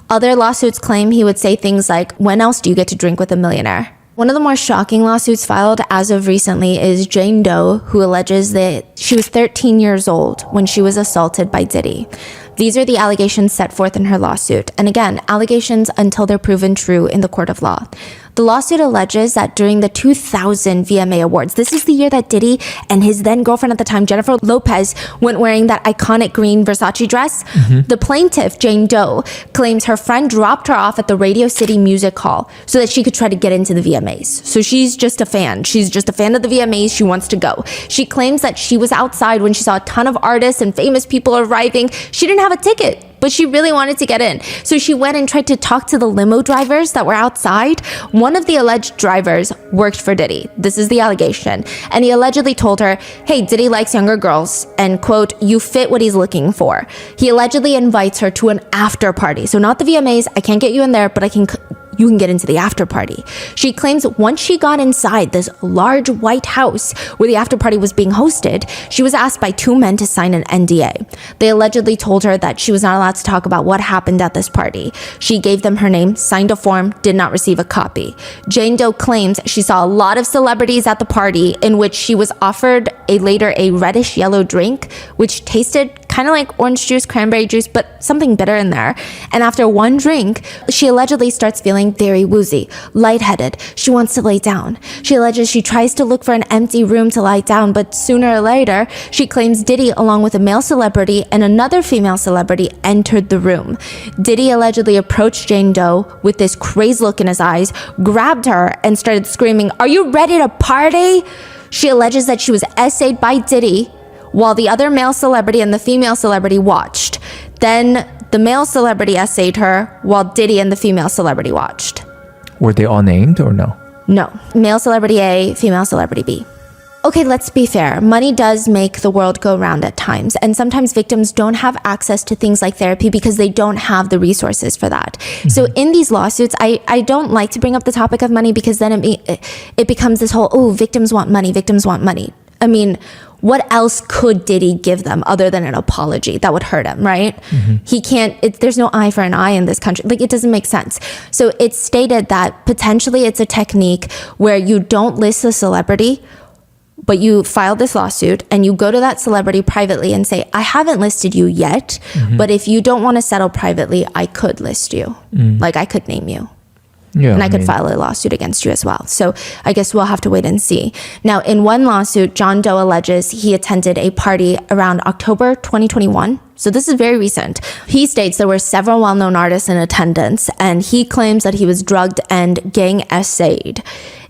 Other lawsuits claim he would say things like, when else do you get to drink with a millionaire? One of the more shocking lawsuits filed as of recently is Jane Doe, who alleges that she was 13 years old when she was assaulted by Diddy. These are the allegations set forth in her lawsuit. And again, allegations until they're proven true in the court of law. The lawsuit alleges that during the 2000 VMA Awards, this is the year that Diddy and his then girlfriend at the time, Jennifer Lopez, went wearing that iconic green Versace dress. The plaintiff, Jane Doe, claims her friend dropped her off at the Radio City Music Hall so that she could try to get into the VMAs. So she's just a fan. She's just a fan of the VMAs. She wants to go. She claims that she was outside when she saw a ton of artists and famous people arriving. She didn't have a ticket, but she really wanted to get in. So she went and tried to talk to the limo drivers that were outside. One of the alleged drivers worked for Diddy. This is the allegation. And he allegedly told her, hey, Diddy likes younger girls, and quote, you fit what he's looking for. He allegedly invites her to an after party. So not the VMAs, I can't get you in there, but you can get into the after party. She claims once she got inside this large white house where the after party was being hosted, she was asked by two men to sign an NDA. They allegedly told her that she was not allowed to talk about what happened at this party. She gave them her name, signed a form, did not receive a copy. Jane Doe claims she saw a lot of celebrities at the party in which she was offered later a reddish yellow drink, which tasted kind of like orange juice, cranberry juice, but something bitter in there. And after one drink, she allegedly starts feeling very woozy, lightheaded. She wants to lay down. She alleges she tries to look for an empty room to lie down, but sooner or later, she claims Diddy, along with a male celebrity and another female celebrity, entered the room. Diddy allegedly approached Jane Doe with this crazed look in his eyes, grabbed her, and started screaming, "Are you ready to party?" She alleges that she was essayed by Diddy while the other male celebrity and the female celebrity watched. Then the male celebrity essayed her while Diddy and the female celebrity watched. Were they all named or no? No. Male celebrity A, female celebrity B. Okay, let's be fair. Money does make the world go round at times, and sometimes victims don't have access to things like therapy because they don't have the resources for that. Mm-hmm. So in these lawsuits, I don't like to bring up the topic of money because then it becomes this whole, oh, victims want money, victims want money. I mean, what else could Diddy give them other than an apology that would hurt him, right? Mm-hmm. He can't, there's no eye for an eye in this country. Like, it doesn't make sense. So it's stated that potentially it's a technique where you don't list the celebrity, but you file this lawsuit and you go to that celebrity privately and say, I haven't listed you yet, but if you don't want to settle privately, I could list you. Like, I could name you. Yeah, and I could file a lawsuit against you as well. So I guess we'll have to wait and see. Now, in one lawsuit, John Doe alleges he attended a party around October 2021. So this is very recent. He states there were several well-known artists in attendance, and he claims that he was drugged and gang essayed.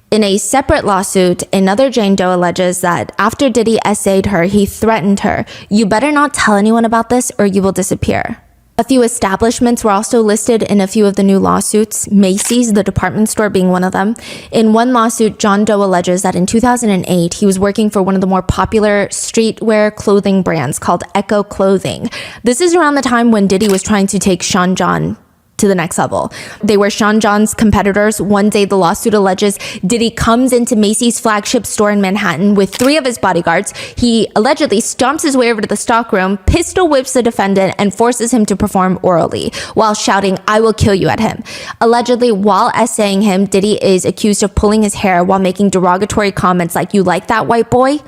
In a separate lawsuit, another Jane Doe alleges that after Diddy essayed her, he threatened her, "You better not tell anyone about this or you will disappear." A few establishments were also listed in a few of the new lawsuits, Macy's, the department store, being one of them. In one lawsuit, John Doe alleges that in 2008, he was working for one of the more popular streetwear clothing brands called Echo Clothing. This is around the time when Diddy was trying to take Sean John to the next level. They were Sean John's competitors. One day, the lawsuit alleges Diddy comes into Macy's flagship store in Manhattan with 3 of his bodyguards. He allegedly stomps his way over to the stockroom, pistol whips the defendant, and forces him to perform orally while shouting, "I will kill you" at him. Allegedly, while essaying him, Diddy is accused of pulling his hair while making derogatory comments like, "You like that, white boy?"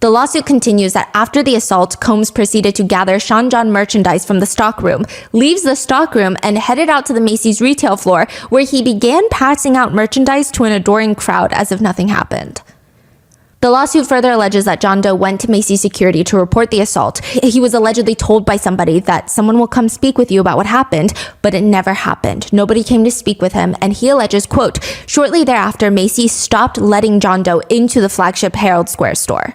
The lawsuit continues that after the assault, Combs proceeded to gather Sean John merchandise from the stockroom, leaves the stockroom, and headed out to the Macy's retail floor, where he began passing out merchandise to an adoring crowd as if nothing happened. The lawsuit further alleges that John Doe went to Macy's security to report the assault. He was allegedly told by somebody that someone will come speak with you about what happened, but it never happened. Nobody came to speak with him, and he alleges, quote, "Shortly thereafter, Macy's stopped letting John Doe into the flagship Herald Square store."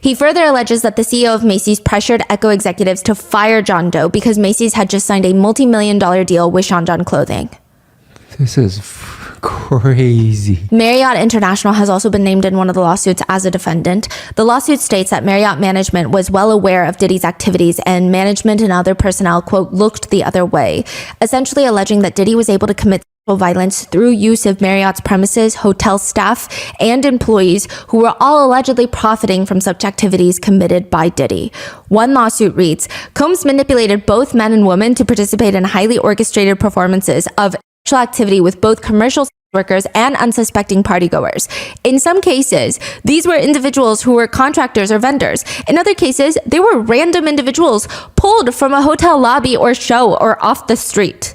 He further alleges that the CEO of Macy's pressured Echo executives to fire John Doe because Macy's had just signed a multi-million-dollar deal with Sean John Clothing. This is crazy. Marriott International has also been named in one of the lawsuits as a defendant. The lawsuit states that Marriott management was well aware of Diddy's activities, and management and other personnel, quote, looked the other way, essentially alleging that Diddy was able to commit violence through use of Marriott's premises, hotel staff, and employees who were all allegedly profiting from such activities committed by Diddy. One lawsuit reads, Combs manipulated both men and women to participate in highly orchestrated performances of sexual activity with both commercial workers and unsuspecting partygoers. In some cases, these were individuals who were contractors or vendors. In other cases, they were random individuals pulled from a hotel lobby or show or off the street.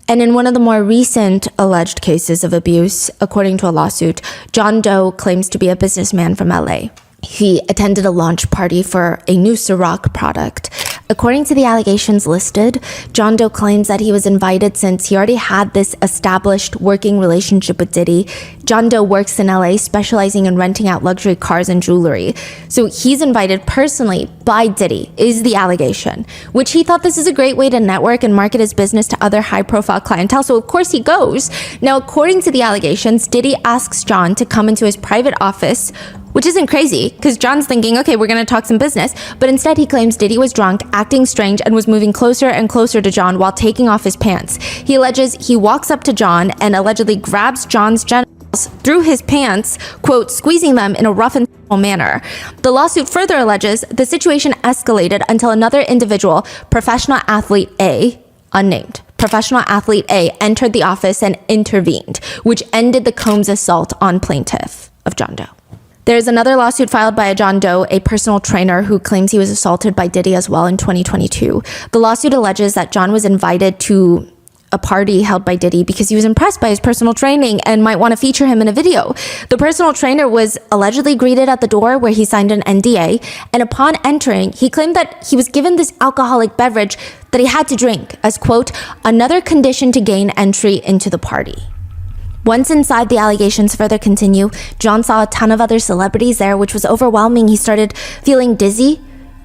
And in one of the more recent alleged cases of abuse, according to a lawsuit, John Doe claims to be a businessman from LA. He attended a launch party for a new Ciroc product. According to the allegations listed, John Doe claims that he was invited since he already had this established working relationship with Diddy. John Doe works in LA, specializing in renting out luxury cars and jewelry. So he's invited personally by Diddy, is the allegation, which he thought this is a great way to network and market his business to other high-profile clientele. So of course he goes. Now, according to the allegations, Diddy asks John to come into his private office, which isn't crazy, because John's thinking, okay, we're gonna talk some business, but instead he claims Diddy was drunk, acting strange, and was moving closer and closer to John while taking off his pants. He alleges he walks up to John and allegedly grabs John's genitals through his pants, quote, squeezing them in a rough and manner. The lawsuit further alleges the situation escalated until another individual, professional athlete A, unnamed, professional athlete A, entered the office and intervened, which ended the Combs assault on plaintiff of John Doe. There's another lawsuit filed by a John Doe, a personal trainer who claims he was assaulted by Diddy as well in 2022. The lawsuit alleges that John was invited to a party held by Diddy because he was impressed by his personal training and might want to feature him in a video. The personal trainer was allegedly greeted at the door where he signed an NDA, and upon entering, he claimed that he was given this alcoholic beverage that he had to drink as, quote, another condition to gain entry into the party. Once inside, the allegations further continue. John saw a ton of other celebrities there, which was overwhelming. He started feeling dizzy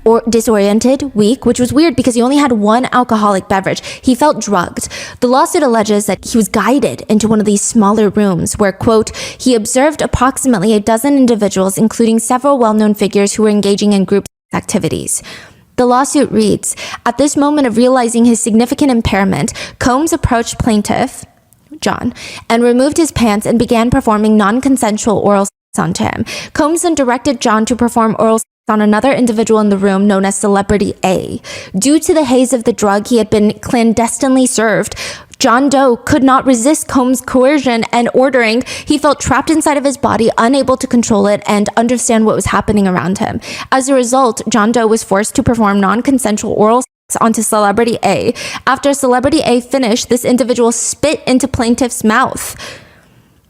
or disoriented, weak, which was weird because he only had one alcoholic beverage. He felt drugged. The lawsuit alleges that he was guided into one of these smaller rooms where, quote, he observed approximately a dozen individuals, including several well-known figures who were engaging in group activities. The lawsuit reads, at this moment of realizing his significant impairment, Combs approached plaintiff, John, and removed his pants and began performing non-consensual oral sex onto him. Combs then directed John to perform oral sex on another individual in the room known as Celebrity A. Due to the haze of the drug he had been clandestinely served, John Doe could not resist Combs' coercion and ordering. He felt trapped inside of his body, unable to control it and understand what was happening around him. As a result, John Doe was forced to perform non-consensual oral sex onto Celebrity A. After Celebrity A finished, this individual spit into plaintiff's mouth.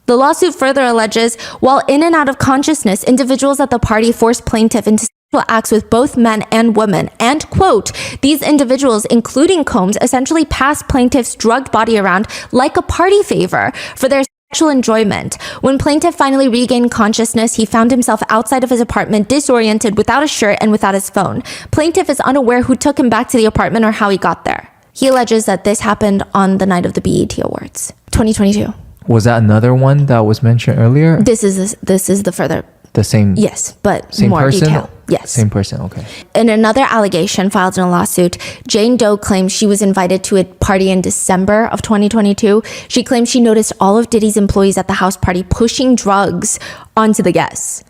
The lawsuit further alleges, while in and out of consciousness, individuals at the party forced plaintiff into sexual acts with both men and women. And, quote, these individuals, including Combs, essentially passed plaintiff's drugged body around like a party favor for their sexual enjoyment. When plaintiff finally regained consciousness, he found himself outside of his apartment, disoriented, without a shirt and without his phone. Plaintiff is unaware who took him back to the apartment or how he got there. He alleges that this happened on the night of the BET Awards, 2022. Was that another one that was mentioned earlier? This is the further. The same. Yes, but same more person? detail. Yes. Same person. Okay. In another allegation filed in a lawsuit, Jane Doe claims she was invited to a party in December of 2022. She claims she noticed all of Diddy's employees at the house party pushing drugs onto the guests,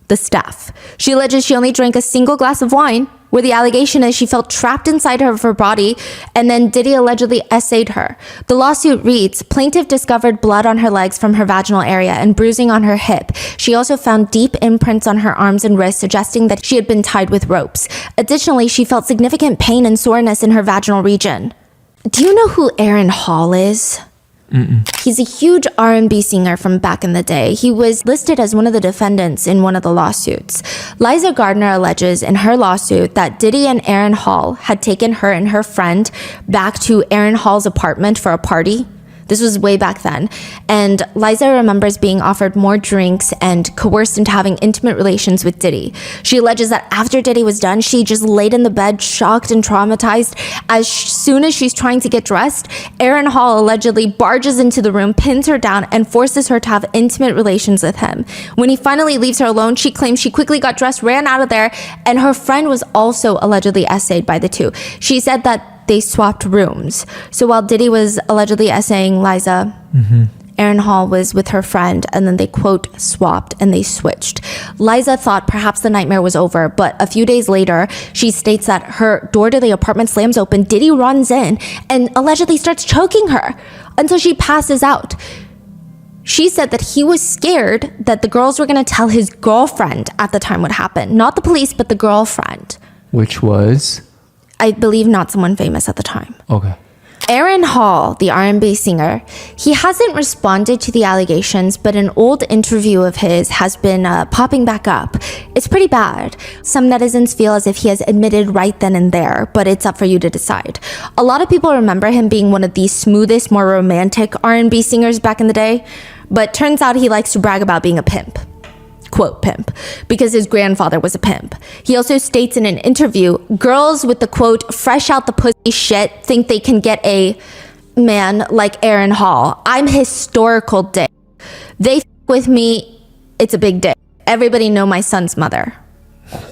the staff. She alleges she only drank a single glass of wine, where the allegation is she felt trapped inside of her body, and then Diddy allegedly essayed her. The lawsuit reads, plaintiff discovered blood on her legs from her vaginal area and bruising on her hip. She also found deep imprints on her arms and wrists, suggesting that she had been tied with ropes. Additionally, she felt significant pain and soreness in her vaginal region. Do you know who Aaron Hall is? He's a huge R&B singer from back in the day. He was listed as one of the defendants in one of the lawsuits. Liza Gardner alleges in her lawsuit that Diddy and Aaron Hall had taken her and her friend back to Aaron Hall's apartment for a party. This was way back then. And Liza remembers being offered more drinks and coerced into having intimate relations with Diddy. She alleges that after Diddy was done, she just laid in the bed, shocked and traumatized. As soon as she's trying to get dressed, Aaron Hall allegedly barges into the room, pins her down, and forces her to have intimate relations with him. When he finally leaves her alone, she claims she quickly got dressed, ran out of there, and her friend was also allegedly essayed by the two. She said that they swapped rooms. So while Diddy was allegedly essaying Liza, Aaron Hall was with her friend, and then they, quote, swapped and they switched. Liza thought perhaps the nightmare was over, but a few days later, she states that her door to the apartment slams open, Diddy runs in and allegedly starts choking her until she passes out. She said that he was scared that the girls were going to tell his girlfriend at the time what happened. Not the police, but the girlfriend. Which was? I believe not someone famous at the time. Okay. Aaron Hall, the R&B singer, he hasn't responded to the allegations, but an old interview of his has been popping back up. It's pretty bad. Some netizens feel as if he has admitted right then and there, but it's up for you to decide. A lot of people remember him being one of the smoothest, more romantic R&B singers back in the day, but turns out he likes to brag about being a pimp. Quote, pimp, because his grandfather was a pimp. He also states in an interview, girls with the, quote, fresh out the pussy shit think they can get a man like Aaron Hall. I'm historical dick. They f with me, it's a big dick. Everybody know my son's mother.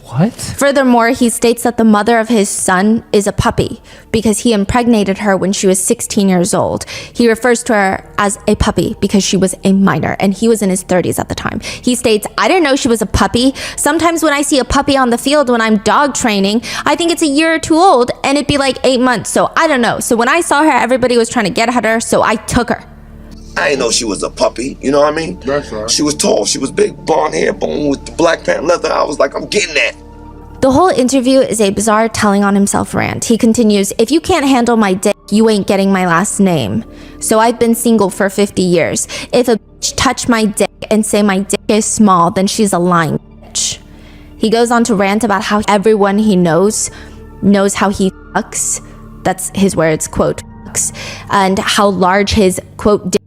What? Furthermore, he states that the mother of his son is a puppy because he impregnated her when she was 16 years old. He refers to her as a puppy because she was a minor and he was in his 30s at the time. He states, I didn't know she was a puppy. Sometimes when I see a puppy on the field when I'm dog training, I think it's a year or two old and it'd be like 8 months. So I don't know. So when I saw her, everybody was trying to get at her. So I took her. I didn't know she was a puppy, you know what I mean? That's right. She was tall, she was big, blonde hair, bone with the black pant leather. I was like, I'm getting that. The whole interview is a bizarre telling on himself rant. He continues, if you can't handle my dick, you ain't getting my last name. So I've been single for 50 years. If a bitch touch my dick and say my dick is small, then she's a lying bitch. He goes on to rant about how everyone he knows how he fucks. That's his words, quote, fucks, and how large his, quote, dick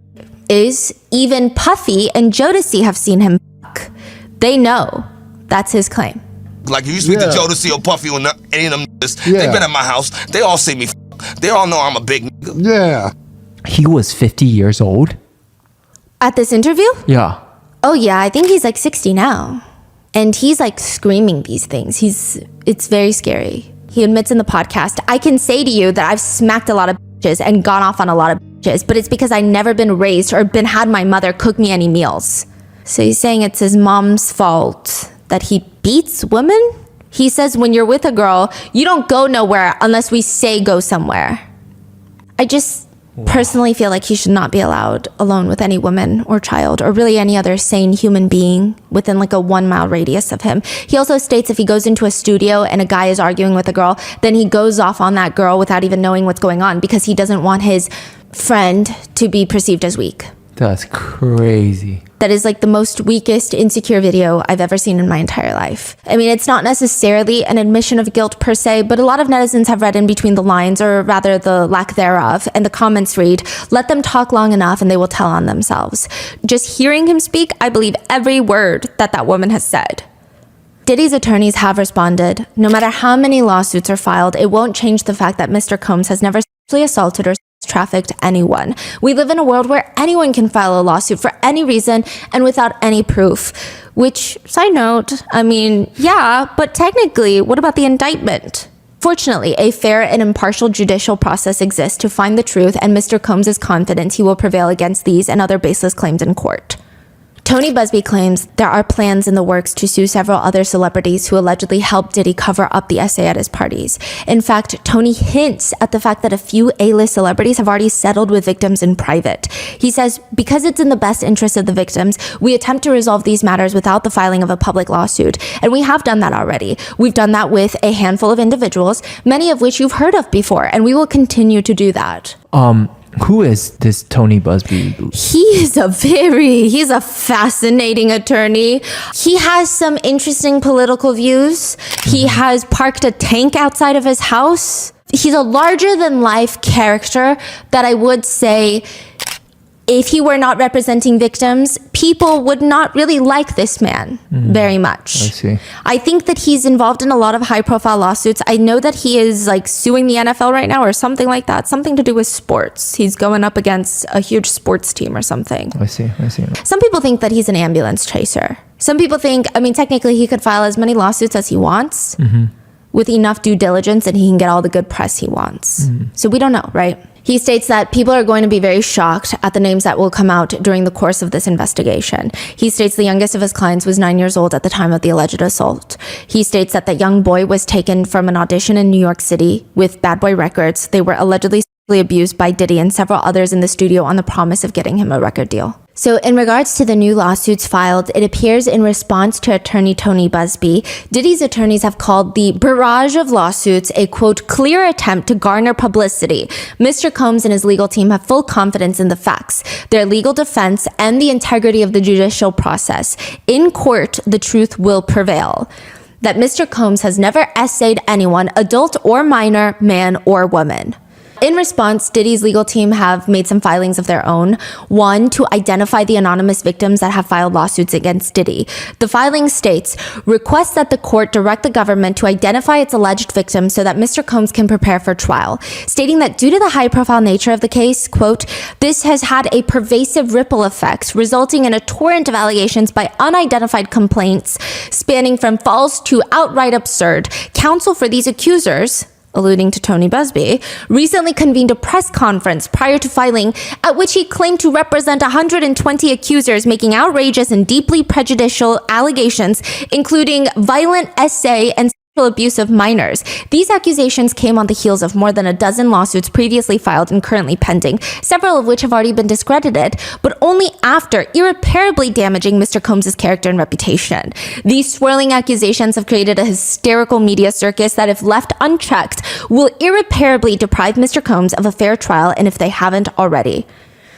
is. Even Puffy and Jodeci have seen him fuck. They know. That's his claim. Like, you speak to Jodeci or Puffy or any of them niggas, they been at my house, they all see me fuck. They all know I'm a big nigga. Yeah. He was 50 years old? At this interview? Yeah. Oh yeah, I think he's like 60 now. And he's like screaming these things. It's very scary. He admits in the podcast, I can say to you that I've smacked a lot of bitches and gone off on a lot of bitches, but it's because I've never been raised or had my mother cook me any meals. So he's saying it's his mom's fault that he beats women? He says when you're with a girl, you don't go nowhere unless we say go somewhere. I just personally feel like he should not be allowed alone with any woman or child or really any other sane human being within like a 1 mile radius of him. He also states if he goes into a studio and a guy is arguing with a girl, then he goes off on that girl without even knowing what's going on because he doesn't want his friend to be perceived as weak. That's crazy. That is like the most weakest, insecure video I've ever seen in my entire life. I mean, it's not necessarily an admission of guilt per se, but a lot of netizens have read in between the lines, or rather the lack thereof, and the comments read, let them talk long enough and they will tell on themselves. Just hearing him speak, I believe every word that woman has said. Diddy's attorneys have responded. No matter how many lawsuits are filed, it won't change the fact that Mr. Combs has never sexually assaulted or trafficked anyone. We live in a world where anyone can file a lawsuit for any reason and without any proof. Which, side note, I mean, yeah, but technically, what about the indictment? Fortunately, a fair and impartial judicial process exists to find the truth, and Mr. Combs is confident he will prevail against these and other baseless claims in court. Tony Busby claims there are plans in the works to sue several other celebrities who allegedly helped Diddy cover up the essay at his parties. In fact, Tony hints at the fact that a few A-list celebrities have already settled with victims in private. He says, because it's in the best interest of the victims, we attempt to resolve these matters without the filing of a public lawsuit. And we have done that already. We've done that with a handful of individuals, many of which you've heard of before, and we will continue to do that. Who is this Tony Busby? He's a fascinating attorney. He has some interesting political views. He has parked a tank outside of his house. He's a larger than life character that I would say, if he were not representing victims, people would not really like this man very much. I see. I think that he's involved in a lot of high profile lawsuits. I know that he is like suing the NFL right now or something like that. Something to do with sports. He's going up against a huge sports team or something. I see. Some people think that he's an ambulance chaser. Some people think, I mean, technically he could file as many lawsuits as he wants with enough due diligence and he can get all the good press he wants. So we don't know, right? He states that people are going to be very shocked at the names that will come out during the course of this investigation. He states the youngest of his clients was 9 years old at the time of the alleged assault. He states that the young boy was taken from an audition in New York City with Bad Boy Records. They were allegedly sexually abused by Diddy and several others in the studio on the promise of getting him a record deal. So in regards to the new lawsuits filed, it appears in response to attorney Tony Busby, Diddy's attorneys have called the barrage of lawsuits a, quote, clear attempt to garner publicity. Mr. Combs and his legal team have full confidence in the facts, their legal defense, and the integrity of the judicial process. In court, the truth will prevail. That Mr. Combs has never essayed anyone, adult or minor, man or woman. In response, Diddy's legal team have made some filings of their own. One, to identify the anonymous victims that have filed lawsuits against Diddy. The filing states, request that the court direct the government to identify its alleged victims so that Mr. Combs can prepare for trial, stating that due to the high-profile nature of the case, quote, this has had a pervasive ripple effect, resulting in a torrent of allegations by unidentified complaints spanning from false to outright absurd. Counsel for these accusers, alluding to Tony Busby, recently convened a press conference prior to filing at which he claimed to represent 120 accusers making outrageous and deeply prejudicial allegations, including violent essay and abuse of minors. These accusations came on the heels of more than a dozen lawsuits previously filed and currently pending, several of which have already been discredited, but only after irreparably damaging Mr. Combs' character and reputation. These swirling accusations have created a hysterical media circus that, if left unchecked, will irreparably deprive Mr. Combs of a fair trial, and if they haven't already.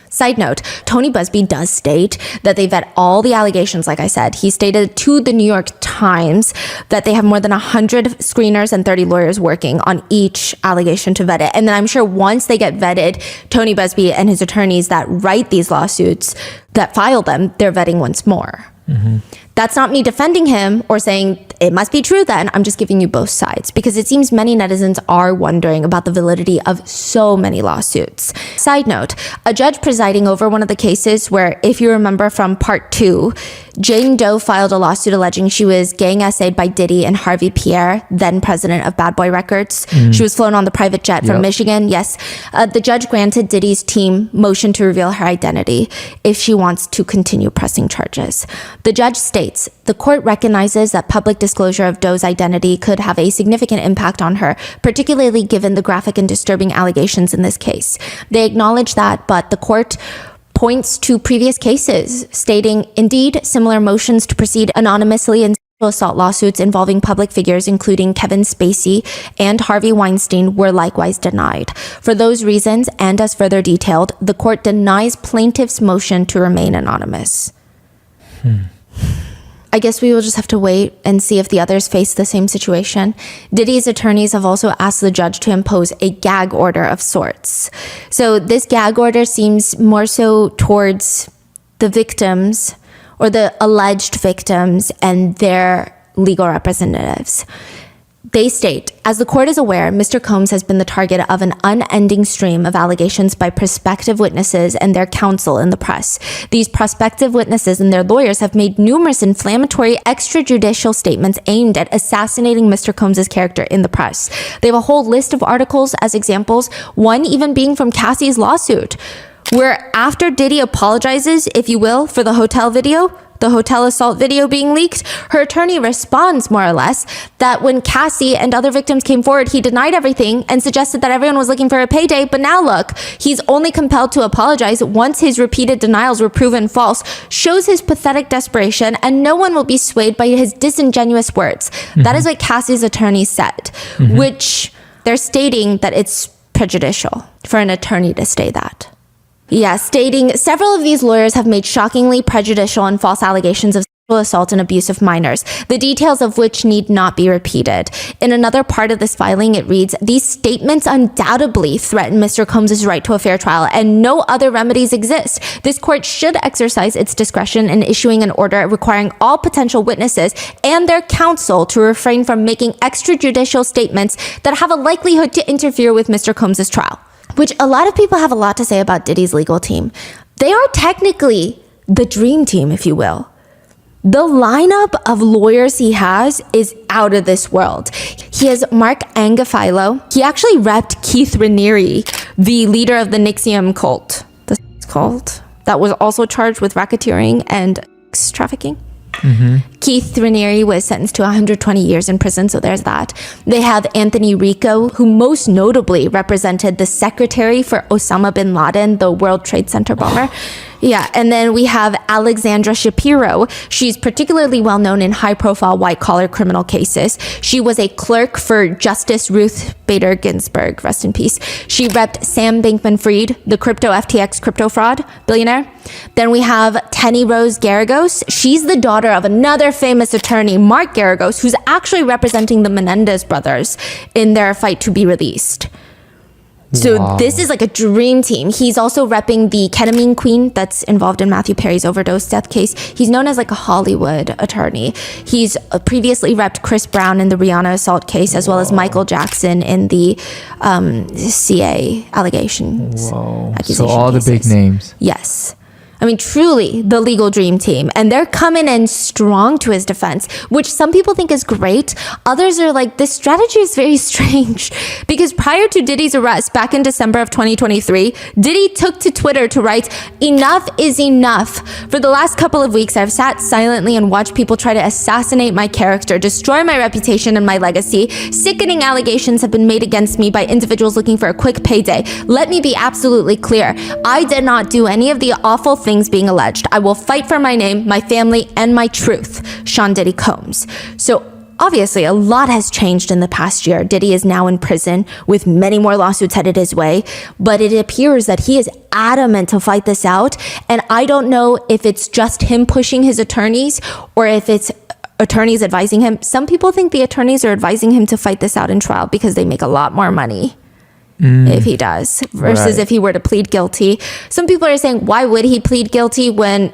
Side note, Tony Busby does state that they vet all the allegations, like I said. He stated to the New York Times that they have more than 100 screeners and 30 lawyers working on each allegation to vet it. And then I'm sure once they get vetted, Tony Busby and his attorneys that write these lawsuits, that file them, they're vetting once more. Mm-hmm. That's not me defending him or saying it must be true then. I'm just giving you both sides because it seems many netizens are wondering about the validity of so many lawsuits. Side note, a judge presiding over one of the cases where, if you remember from part 2, Jane Doe filed a lawsuit alleging she was gang essayed by Diddy and Harvey Pierre, then president of Bad Boy Records. She was flown on the private jet from Michigan. Yes. The judge granted Diddy's team motion to reveal her identity if she wants to continue pressing charges. The judge states, the court recognizes that public disclosure of Doe's identity could have a significant impact on her, particularly given the graphic and disturbing allegations in this case. They acknowledge that, but the court points to previous cases, stating, indeed, similar motions to proceed anonymously in sexual assault lawsuits involving public figures, including Kevin Spacey and Harvey Weinstein, were likewise denied. For those reasons, and as further detailed, the court denies plaintiff's motion to remain anonymous. I guess we will just have to wait and see if the others face the same situation. Diddy's attorneys have also asked the judge to impose a gag order of sorts. So this gag order seems more so towards the victims or the alleged victims and their legal representatives. They state, as the court is aware, Mr. Combs has been the target of an unending stream of allegations by prospective witnesses and their counsel in the press. These prospective witnesses and their lawyers have made numerous inflammatory extrajudicial statements aimed at assassinating Mr. Combs' character in the press. They have a whole list of articles as examples, one even being from Cassie's lawsuit, where after Diddy apologizes, if you will, for the hotel video, the hotel assault video being leaked, her attorney responds more or less that when Cassie and other victims came forward, he denied everything and suggested that everyone was looking for a payday. But now look, he's only compelled to apologize once his repeated denials were proven false, shows his pathetic desperation, and no one will be swayed by his disingenuous words. Mm-hmm. That is what Cassie's attorney said, which they're stating that it's prejudicial for an attorney to say that. Yeah, stating several of these lawyers have made shockingly prejudicial and false allegations of sexual assault and abuse of minors, the details of which need not be repeated. In another part of this filing, it reads, these statements undoubtedly threaten Mr. Combs' right to a fair trial, and no other remedies exist. This court should exercise its discretion in issuing an order requiring all potential witnesses and their counsel to refrain from making extrajudicial statements that have a likelihood to interfere with Mr. Combs' trial. Which a lot of people have a lot to say about Diddy's legal team. They are technically the dream team, if you will. The lineup of lawyers he has is out of this world. He has Mark Angafilo. He actually repped Keith Raniere, the leader of the NXIVM cult. The cult that was also charged with racketeering and sex trafficking. Keith Raniere was sentenced to 120 years in prison, so there's that. They have Anthony Rico, who most notably represented the secretary for Osama bin Laden, the World Trade Center bomber. Yeah, and then we have Alexandra Shapiro. She's particularly well known in high-profile white-collar criminal cases. She was a clerk for Justice Ruth Bader Ginsburg, rest in peace. She repped Sam Bankman-Fried, the crypto FTX crypto fraud billionaire. Then we have Tenny Rose Garagos. She's the daughter of another famous attorney, Mark Garagos, who's actually representing the Menendez brothers in their fight to be released. So this is like a dream team. He's also repping the ketamine queen that's involved in Matthew Perry's overdose death case. He's known as like a Hollywood attorney. He's previously repped Chris Brown in the Rihanna assault case, as well as Michael Jackson in the CA allegations. So all the big names. Yes. I mean, truly the legal dream team. And they're coming in strong to his defense, which some people think is great. Others are like, this strategy is very strange. Because prior to Diddy's arrest back in December of 2023, Diddy took to Twitter to write, "Enough is enough. For the last couple of weeks, I've sat silently and watched people try to assassinate my character, destroy my reputation and my legacy. Sickening allegations have been made against me by individuals looking for a quick payday. Let me be absolutely clear. I did not do any of the awful things being alleged. I will fight for my name, my family, and my truth." Sean Diddy Combs. So obviously, a lot has changed in the past year. Diddy is now in prison with many more lawsuits headed his way, but it appears that he is adamant to fight this out. And I don't know if it's just him pushing his attorneys or if it's attorneys advising him. Some people think the attorneys are advising him to fight this out in trial because they make a lot more money. If he does versus if he were to plead guilty. Some people are saying, why would he plead guilty when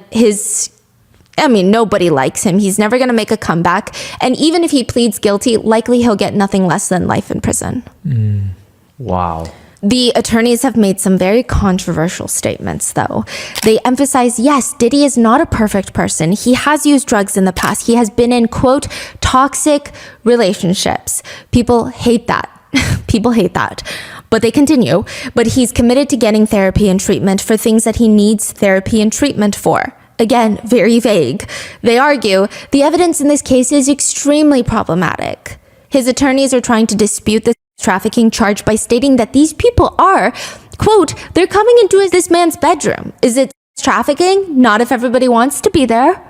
nobody likes him. He's never going to make a comeback. And even if he pleads guilty, likely he'll get nothing less than life in prison. Wow. The attorneys have made some very controversial statements, though. They emphasize, yes, Diddy is not a perfect person. He has used drugs in the past. He has been in, quote, toxic relationships. People hate that. People hate that. But they continue. But he's committed to getting therapy and treatment for things that he needs therapy and treatment for. Again, very vague. They argue the evidence in this case is extremely problematic. His attorneys are trying to dispute the trafficking charge by stating that these people are, quote, they're coming into this man's bedroom. Is it trafficking? Not if everybody wants to be there.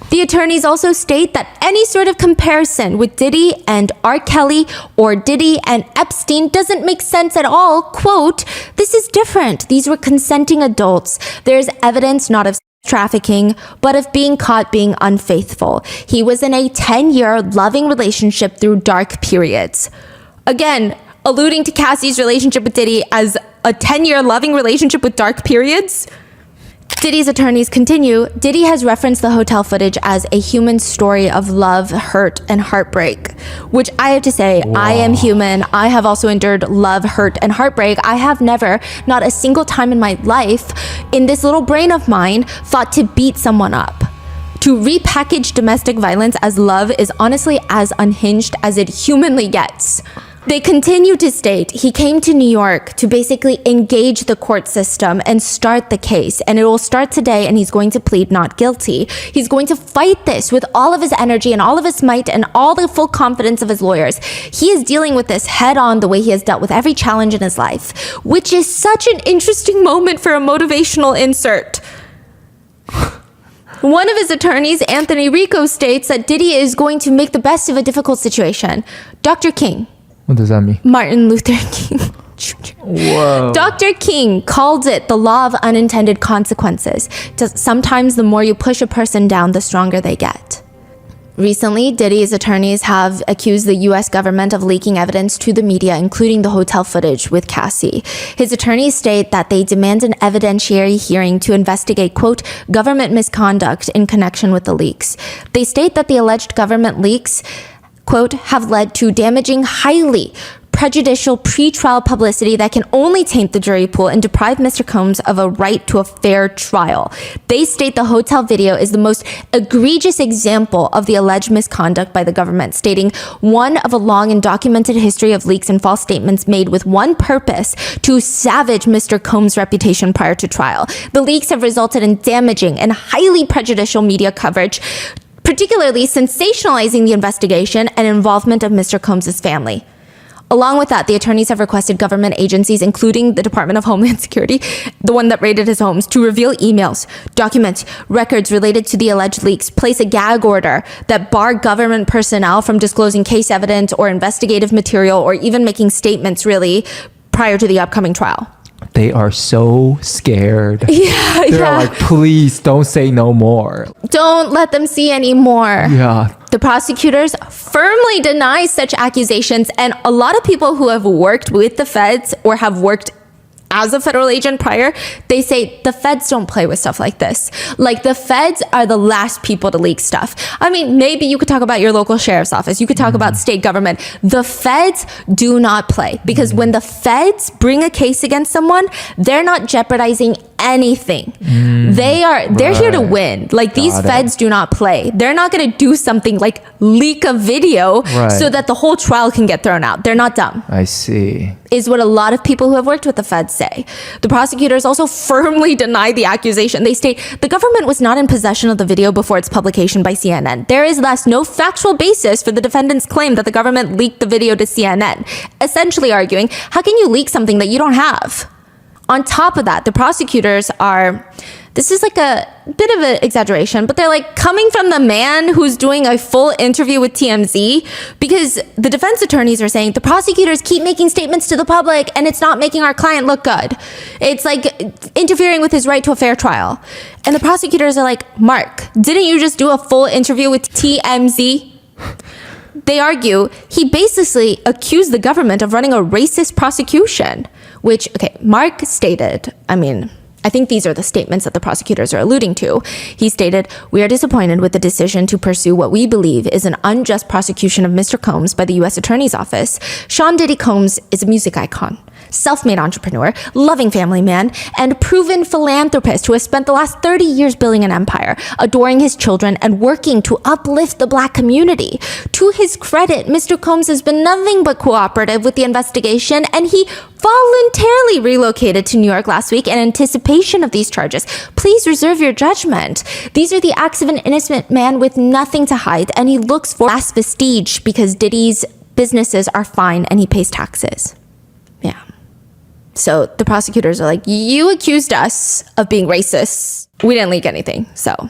The attorneys also state that any sort of comparison with Diddy and R. Kelly or Diddy and Epstein doesn't make sense at all. Quote, this is different. These were consenting adults. There's evidence not of trafficking, but of being caught being unfaithful. He was in a 10-year loving relationship through dark periods. Again, alluding to Cassie's relationship with Diddy as a 10-year loving relationship with dark periods. Diddy's attorneys continue, Diddy has referenced the hotel footage as a human story of love, hurt, and heartbreak, which I have to say, wow. I am human. I have also endured love, hurt, and heartbreak. I have never, not a single time in my life, in this little brain of mine, thought to beat someone up. To repackage domestic violence as love is honestly as unhinged as it humanly gets. They continue to state he came to New York to basically engage the court system and start the case. And it will start today, and he's going to plead not guilty. He's going to fight this with all of his energy and all of his might and all the full confidence of his lawyers. He is dealing with this head on the way he has dealt with every challenge in his life, which is such an interesting moment for a motivational insert. One of his attorneys, Anthony Rico, states that Diddy is going to make the best of a difficult situation. Dr. King. What does that mean? Martin Luther King Jr. Whoa. Dr. King called it the law of unintended consequences. Sometimes the more you push a person down, the stronger they get. Recently, Diddy's attorneys have accused the U.S. government of leaking evidence to the media, including the hotel footage with Cassie. His attorneys state that they demand an evidentiary hearing to investigate, quote, government misconduct in connection with the leaks. They state that the alleged government leaks, quote, have led to damaging, highly prejudicial pretrial publicity that can only taint the jury pool and deprive Mr. Combs of a right to a fair trial. They state the hotel video is the most egregious example of the alleged misconduct by the government, stating one of a long and documented history of leaks and false statements made with one purpose: to savage Mr. Combs' reputation prior to trial. The leaks have resulted in damaging and highly prejudicial media coverage, particularly sensationalizing the investigation and involvement of Mr. Combs' family. Along with that, the attorneys have requested government agencies, including the Department of Homeland Security, the one that raided his homes, to reveal emails, documents, records related to the alleged leaks, place a gag order that bar government personnel from disclosing case evidence or investigative material or even making statements, really, prior to the upcoming trial. They are so scared. They're like, please don't say no more. Don't let them see anymore. Yeah. The prosecutors firmly deny such accusations, and a lot of people who have worked with the feds or have worked as a federal agent prior, they say the feds don't play with stuff like this. Like, the feds are the last people to leak stuff. I mean, maybe you could talk about your local sheriff's office. You could talk about state government. The feds do not play, because when the feds bring a case against someone, they're not jeopardizing anything. They're here to win. Like, these feds do not play. They're not going to do something like leak a video so that the whole trial can get thrown out. They're not dumb. I see. Is what a lot of people who have worked with the feds say. The prosecutors also firmly deny the accusation. They state the government was not in possession of the video before its publication by CNN. There is thus no factual basis for the defendant's claim that the government leaked the video to CNN, essentially arguing, how can you leak something that you don't have? On top of that, the prosecutors are, this is like a bit of an exaggeration, but they're like coming from the man who's doing a full interview with TMZ, because the defense attorneys are saying the prosecutors keep making statements to the public and it's not making our client look good. It's like interfering with his right to a fair trial. And the prosecutors are like, Mark, didn't you just do a full interview with TMZ? They argue he basically accused the government of running a racist prosecution, which, okay, Mark stated, I think these are the statements that the prosecutors are alluding to. He stated, we are disappointed with the decision to pursue what we believe is an unjust prosecution of Mr. Combs by the U.S. Attorney's Office. Sean Diddy Combs is a music icon, self-made entrepreneur, loving family man, and proven philanthropist who has spent the last 30 years building an empire, adoring his children, and working to uplift the Black community. To his credit, Mr. Combs has been nothing but cooperative with the investigation, and he voluntarily relocated to New York last week in anticipation of these charges. Please reserve your judgment. These are the acts of an innocent man with nothing to hide, and he looks for last vestige because Diddy's businesses are fine and he pays taxes. Yeah. So the prosecutors are like, you accused us of being racist. We didn't leak anything. So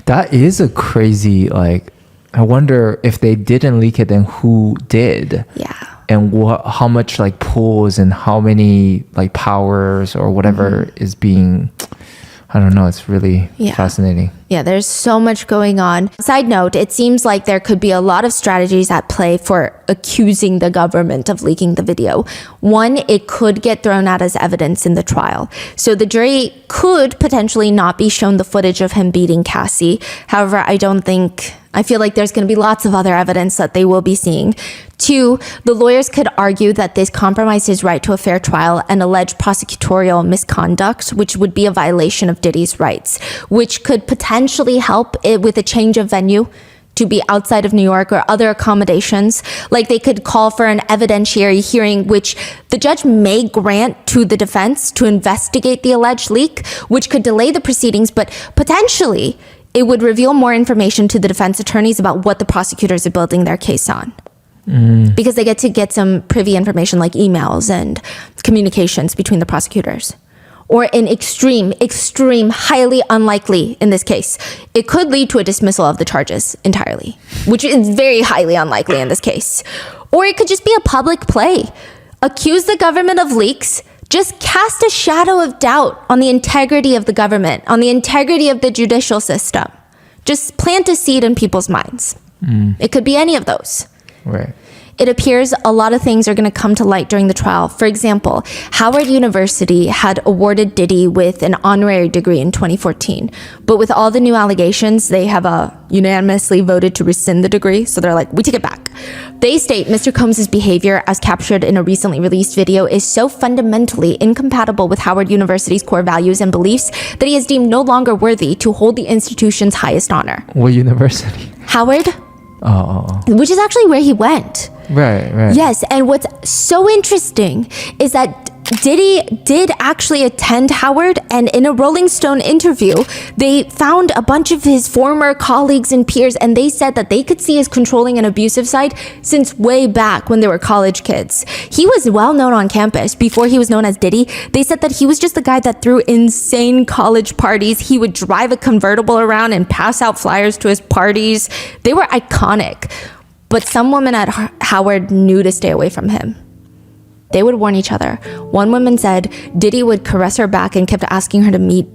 that is a crazy, like, I wonder if they didn't leak it, then who did? Yeah. And how much like pools and how many like powers or whatever is being, I don't know. It's really fascinating. Yeah, there's so much going on. Side note, it seems like there could be a lot of strategies at play for accusing the government of leaking the video. One, it could get thrown out as evidence in the trial. So the jury could potentially not be shown the footage of him beating Cassie. However, I feel like there's going to be lots of other evidence that they will be seeing. Two, the lawyers could argue that this compromised his right to a fair trial and alleged prosecutorial misconduct, which would be a violation of Diddy's rights, which could potentially help it with a change of venue to be outside of New York or other accommodations. Like they could call for an evidentiary hearing, which the judge may grant to the defense to investigate the alleged leak, which could delay the proceedings, but potentially it would reveal more information to the defense attorneys about what the prosecutors are building their case on. Because they get to get some privy information like emails and communications between the prosecutors. Or in extreme, highly unlikely in this case, it could lead to a dismissal of the charges entirely, which is very highly unlikely in this case. Or it could just be a public play. Accuse the government of leaks, just cast a shadow of doubt on the integrity of the government, on the integrity of the judicial system. Just plant a seed in people's minds. It could be any of those. Right. It appears a lot of things are going to come to light during the trial. For example, Howard University had awarded Diddy with an honorary degree in 2014. But with all the new allegations, they have unanimously voted to rescind the degree. So they're like, we take it back. They state Mr. Combs' behavior, as captured in a recently released video, is so fundamentally incompatible with Howard University's core values and beliefs that he is deemed no longer worthy to hold the institution's highest honor. What university? Howard. Which is actually where he went. Right. Yes, and what's so interesting is that Diddy did actually attend Howard, and in a Rolling Stone interview, they found a bunch of his former colleagues and peers, and they said that they could see his controlling and abusive side since way back when they were college kids. He was well known on campus before he was known as Diddy. They said that he was just the guy that threw insane college parties. He would drive a convertible around and pass out flyers to his parties. They were iconic. But some women at Howard knew to stay away from him. They would warn each other. One woman said Diddy would caress her back and kept asking her to meet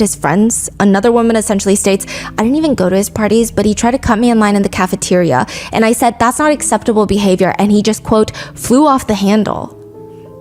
his friends. Another woman essentially states, I didn't even go to his parties, but he tried to cut me in line in the cafeteria. And I said, that's not acceptable behavior. And he just, quote, flew off the handle.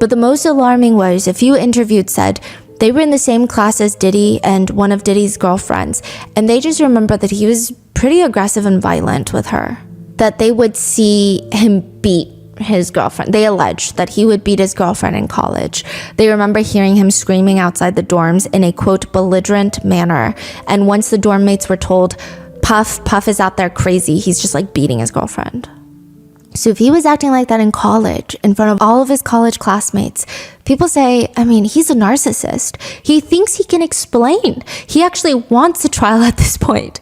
But the most alarming was a few interviewed said they were in the same class as Diddy and one of Diddy's girlfriends, and they just remember that he was pretty aggressive and violent with her. That they would see him beat his girlfriend. They allege that he would beat his girlfriend in college. They remember hearing him screaming outside the dorms in a, quote, belligerent manner. And once the dorm mates were told, Puff is out there crazy, he's just like beating his girlfriend. So if he was acting like that in college, in front of all of his college classmates, people say, I mean, he's a narcissist. He thinks he can explain. He actually wants a trial at this point.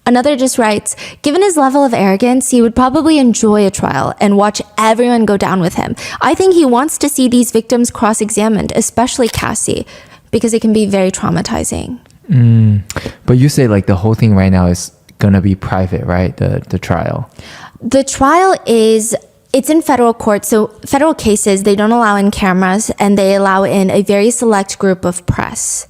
Another just writes, given his level of arrogance, he would probably enjoy a trial and watch everyone go down with him. I think he wants to see these victims cross-examined, especially Cassie, because it can be very traumatizing. But you say like the whole thing right now is gonna be private, right? The trial. The trial it's in federal court. So federal cases, they don't allow in cameras, and they allow in a very select group of press.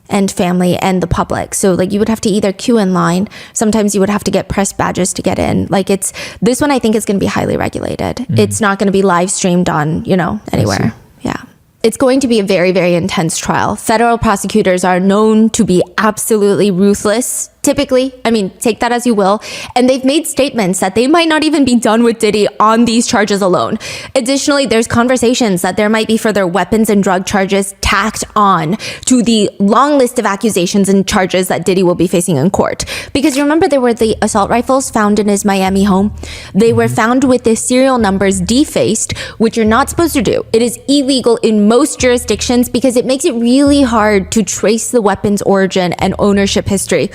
And family and the public. So like you would have to either queue in line. Sometimes you would have to get press badges to get in. Like this one I think is going to be highly regulated. It's not going to be live streamed on, anywhere. Yeah. It's going to be a very, very intense trial. Federal prosecutors are known to be absolutely ruthless. Typically, I mean, take that as you will. And they've made statements that they might not even be done with Diddy on these charges alone. Additionally, there's conversations that there might be further weapons and drug charges tacked on to the long list of accusations and charges that Diddy will be facing in court. Because you remember there were the assault rifles found in his Miami home? They were found with the serial numbers defaced, which you're not supposed to do. It is illegal in most jurisdictions because it makes it really hard to trace the weapon's origin and ownership history,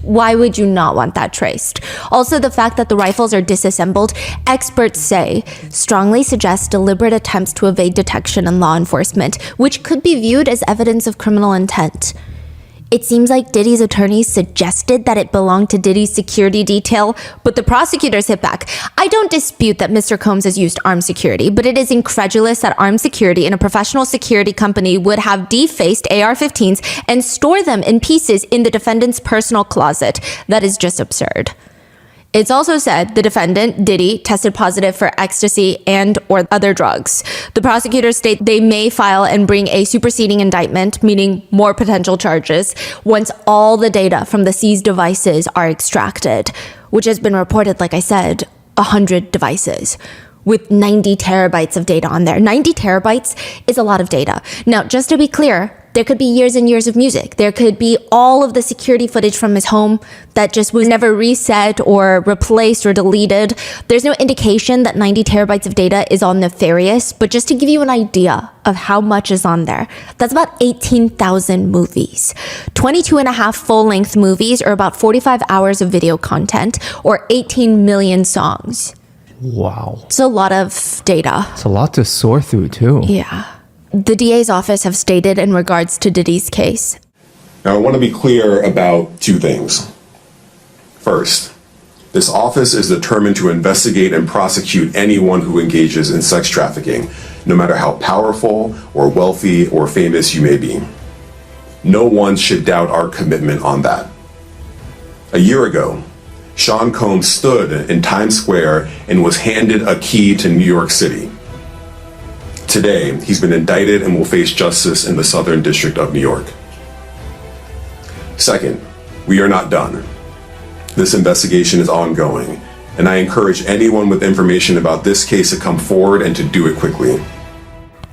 why would you not want that traced? Also, the fact that the rifles are disassembled, experts say, strongly suggests deliberate attempts to evade detection and law enforcement, which could be viewed as evidence of criminal intent. It seems like Diddy's attorneys suggested that it belonged to Diddy's security detail, but the prosecutors hit back. I don't dispute that Mr. Combs has used armed security, but it is incredulous that armed security in a professional security company would have defaced AR-15s and store them in pieces in the defendant's personal closet. That is just absurd. It's also said the defendant, Diddy, tested positive for ecstasy and or other drugs. The prosecutors state they may file and bring a superseding indictment, meaning more potential charges, once all the data from the seized devices are extracted, which has been reported, like I said, 100 devices with 90 terabytes of data on there. 90 terabytes is a lot of data. Now, just to be clear, there could be years and years of music. There could be all of the security footage from his home that just was never reset or replaced or deleted. There's no indication that 90 terabytes of data is all nefarious, but just to give you an idea of how much is on there, that's about 18,000 movies. 22 and a half full-length movies, or about 45 hours of video content, or 18 million songs. Wow. It's a lot of data. It's a lot to sort through too. Yeah. The DA's office have stated in regards to Diddy's case. Now, I want to be clear about two things. First, this office is determined to investigate and prosecute anyone who engages in sex trafficking, no matter how powerful or wealthy or famous you may be. No one should doubt our commitment on that. A year ago, Sean Combs stood in Times Square and was handed a key to New York City. Today, he's been indicted and will face justice in the Southern District of New York. Second, we are not done. This investigation is ongoing, and I encourage anyone with information about this case to come forward and to do it quickly.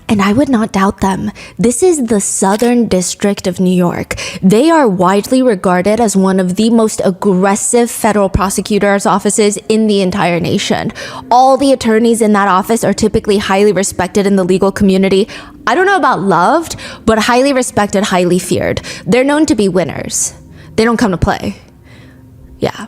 And I would not doubt them. This is the Southern District of New York. They are widely regarded as one of the most aggressive federal prosecutors' offices in the entire nation. All the attorneys in that office are typically highly respected in the legal community. I don't know about loved, but highly respected, highly feared. They're known to be winners. They don't come to play. Yeah.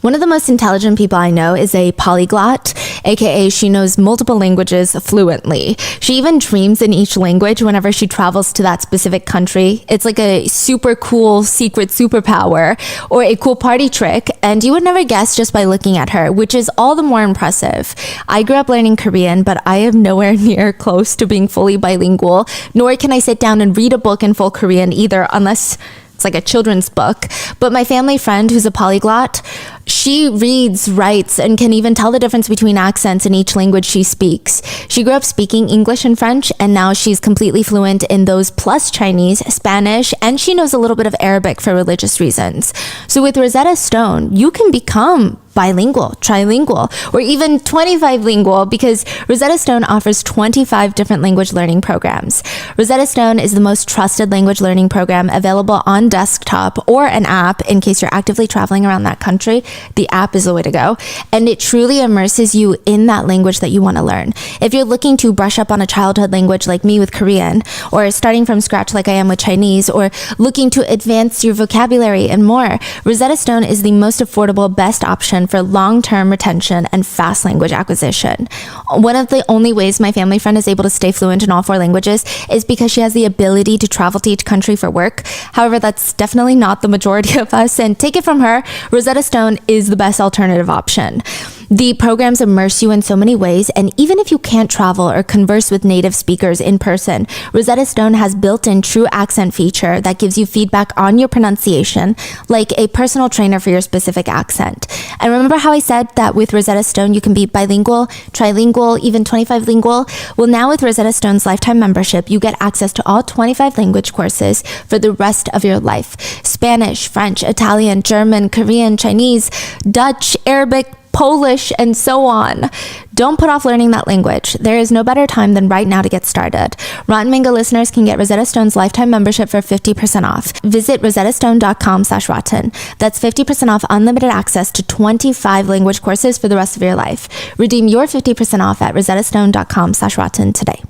One of the most intelligent people I know is a polyglot, aka she knows multiple languages fluently. She even dreams in each language whenever she travels to that specific country. It's like a super cool secret superpower or a cool party trick, and you would never guess just by looking at her, which is all the more impressive. I grew up learning Korean, but I am nowhere near close to being fully bilingual, nor can I sit down and read a book in full Korean either, unless it's like a children's book. But my family friend who's a polyglot, She reads, writes, and can even tell the difference between accents in each language she speaks. She grew up speaking English and French, and now she's completely fluent in those plus Chinese, Spanish, and she knows a little bit of Arabic for religious reasons. So with Rosetta Stone, you can become bilingual, trilingual, or even 25 lingual because Rosetta Stone offers 25 different language learning programs. Rosetta Stone is the most trusted language learning program available on desktop or an app in case you're actively traveling around that country. The app is the way to go, and it truly immerses you in that language that you want to learn. If you're looking to brush up on a childhood language like me with Korean, or starting from scratch like I am with Chinese, or looking to advance your vocabulary and more, Rosetta Stone is the most affordable, best option for long-term retention and fast language acquisition. One of the only ways my family friend is able to stay fluent in all 4 languages is because she has the ability to travel to each country for work. However, that's definitely not the majority of us, and take it from her, Rosetta Stone is the best alternative option. The programs immerse you in so many ways, and even if you can't travel or converse with native speakers in person, Rosetta Stone has built-in true accent feature that gives you feedback on your pronunciation, like a personal trainer for your specific accent. And remember how I said that with Rosetta Stone you can be bilingual, trilingual, even 25 lingual? Well, now with Rosetta Stone's lifetime membership, you get access to all 25 language courses for the rest of your life. Spanish, French, Italian, German, Korean, Chinese, Dutch, Arabic, Polish, and so on. Don't put off learning that language. There is no better time than right now to get started. Rotten Mango listeners can get Rosetta Stone's lifetime membership for 50% off. Visit rosettastone.com/rotten. That's 50% off unlimited access to 25 language courses for the rest of your life. Redeem your 50% off at rosettastone.com/rotten today.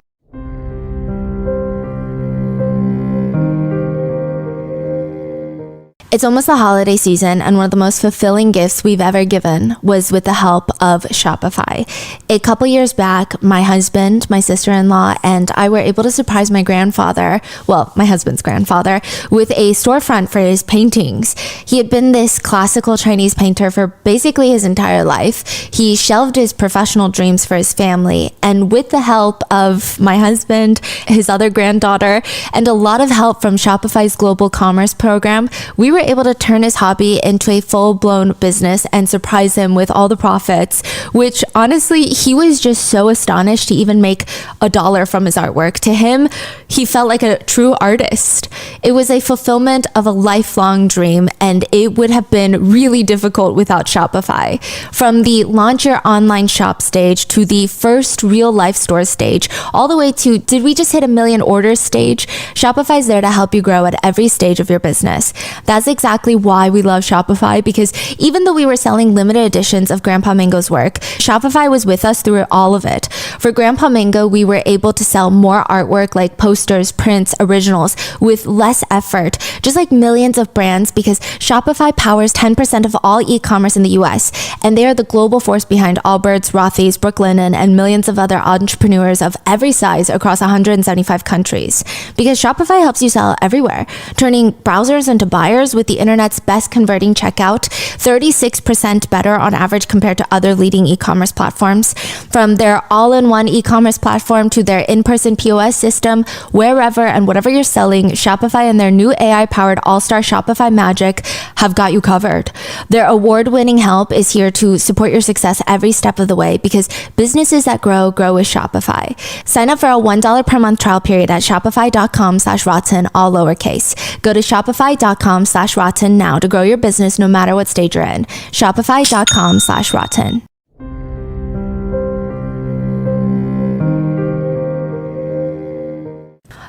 It's almost the holiday season, and one of the most fulfilling gifts we've ever given was with the help of Shopify. A couple years back, my husband, my sister-in-law, and I were able to surprise my grandfather, well, my husband's grandfather, with a storefront for his paintings. He had been this classical Chinese painter for basically his entire life. He shelved his professional dreams for his family, and with the help of my husband, his other granddaughter, and a lot of help from Shopify's global commerce program, we were able to turn his hobby into a full-blown business and surprise him with all the profits, which honestly, he was just so astonished to even make $1 from his artwork. To him, he felt like a true artist. It was a fulfillment of a lifelong dream, and it would have been really difficult without Shopify. From the launch your online shop stage to the first real life store stage, all the way to did we just hit 1 million orders stage, Shopify is there to help you grow at every stage of your business. That's exactly why we love Shopify, because even though we were selling limited editions of Grandpa Mango's work, Shopify was with us through all of it. For Grandpa Mango, we were able to sell more artwork like posters, prints, originals with less effort, just like millions of brands, because Shopify powers 10% of all e-commerce in the US, and they are the global force behind Allbirds, Rothy's, Brooklinen, and millions of other entrepreneurs of every size across 175 countries. Because Shopify helps you sell everywhere, turning browsers into buyers with the internet's best converting checkout, 36% better on average compared to other leading e-commerce platforms. From their all-in-one e-commerce platform to their in-person POS system, wherever and whatever you're selling, Shopify and their new AI-powered All-Star Shopify Magic have got you covered. Their award-winning help is here to support your success every step of the way, because businesses that grow with Shopify. Sign up for a $1 per month trial period at shopify.com/rotten, all lowercase. Go to shopify.com/rotten now to grow your business no matter what stage you're in. Shopify.com/rotten.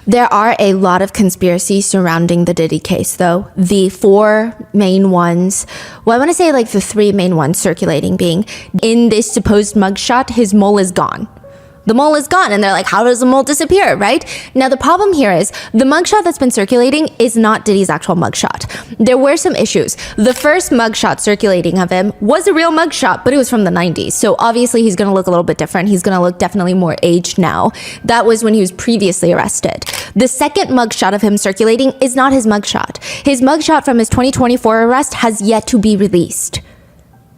There are a lot of conspiracies surrounding the Diddy case, though. The 4 main ones, well, I want to say like the 3 main ones circulating being, in this supposed mugshot, his mole is gone. The mole is gone, and they're like, how does the mole disappear, right? Now, the problem here is the mugshot that's been circulating is not Diddy's actual mugshot. There were some issues. The first mugshot circulating of him was a real mugshot, but it was from the 90s. So obviously he's going to look a little bit different. He's going to look definitely more aged now. That was when he was previously arrested. The second mugshot of him circulating is not his mugshot. His mugshot from his 2024 arrest has yet to be released.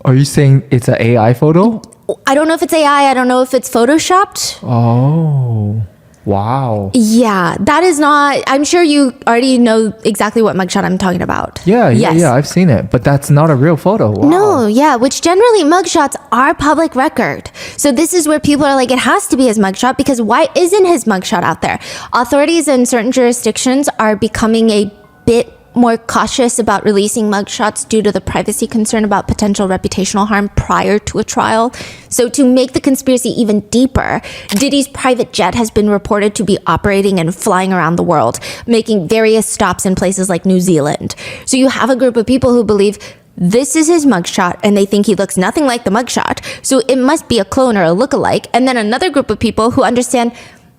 Are you saying it's an AI photo? I don't know if it's AI. I don't know if it's photoshopped. Oh. Wow. Yeah, that is not, I'm sure you already know exactly what mugshot I'm talking about. Yeah, Yes. I've seen it, but that's not a real photo. Wow. No, yeah, which generally mugshots are public record. So this is where people are like, it has to be his mugshot, because why isn't his mugshot out there? Authorities in certain jurisdictions are becoming a bit more cautious about releasing mugshots due to the privacy concern about potential reputational harm prior to a trial. So to make the conspiracy even deeper, Diddy's private jet has been reported to be operating and flying around the world, making various stops in places like New Zealand. So you have a group of people who believe this is his mugshot, and they think he looks nothing like the mugshot, so it must be a clone or a lookalike. And then another group of people who understand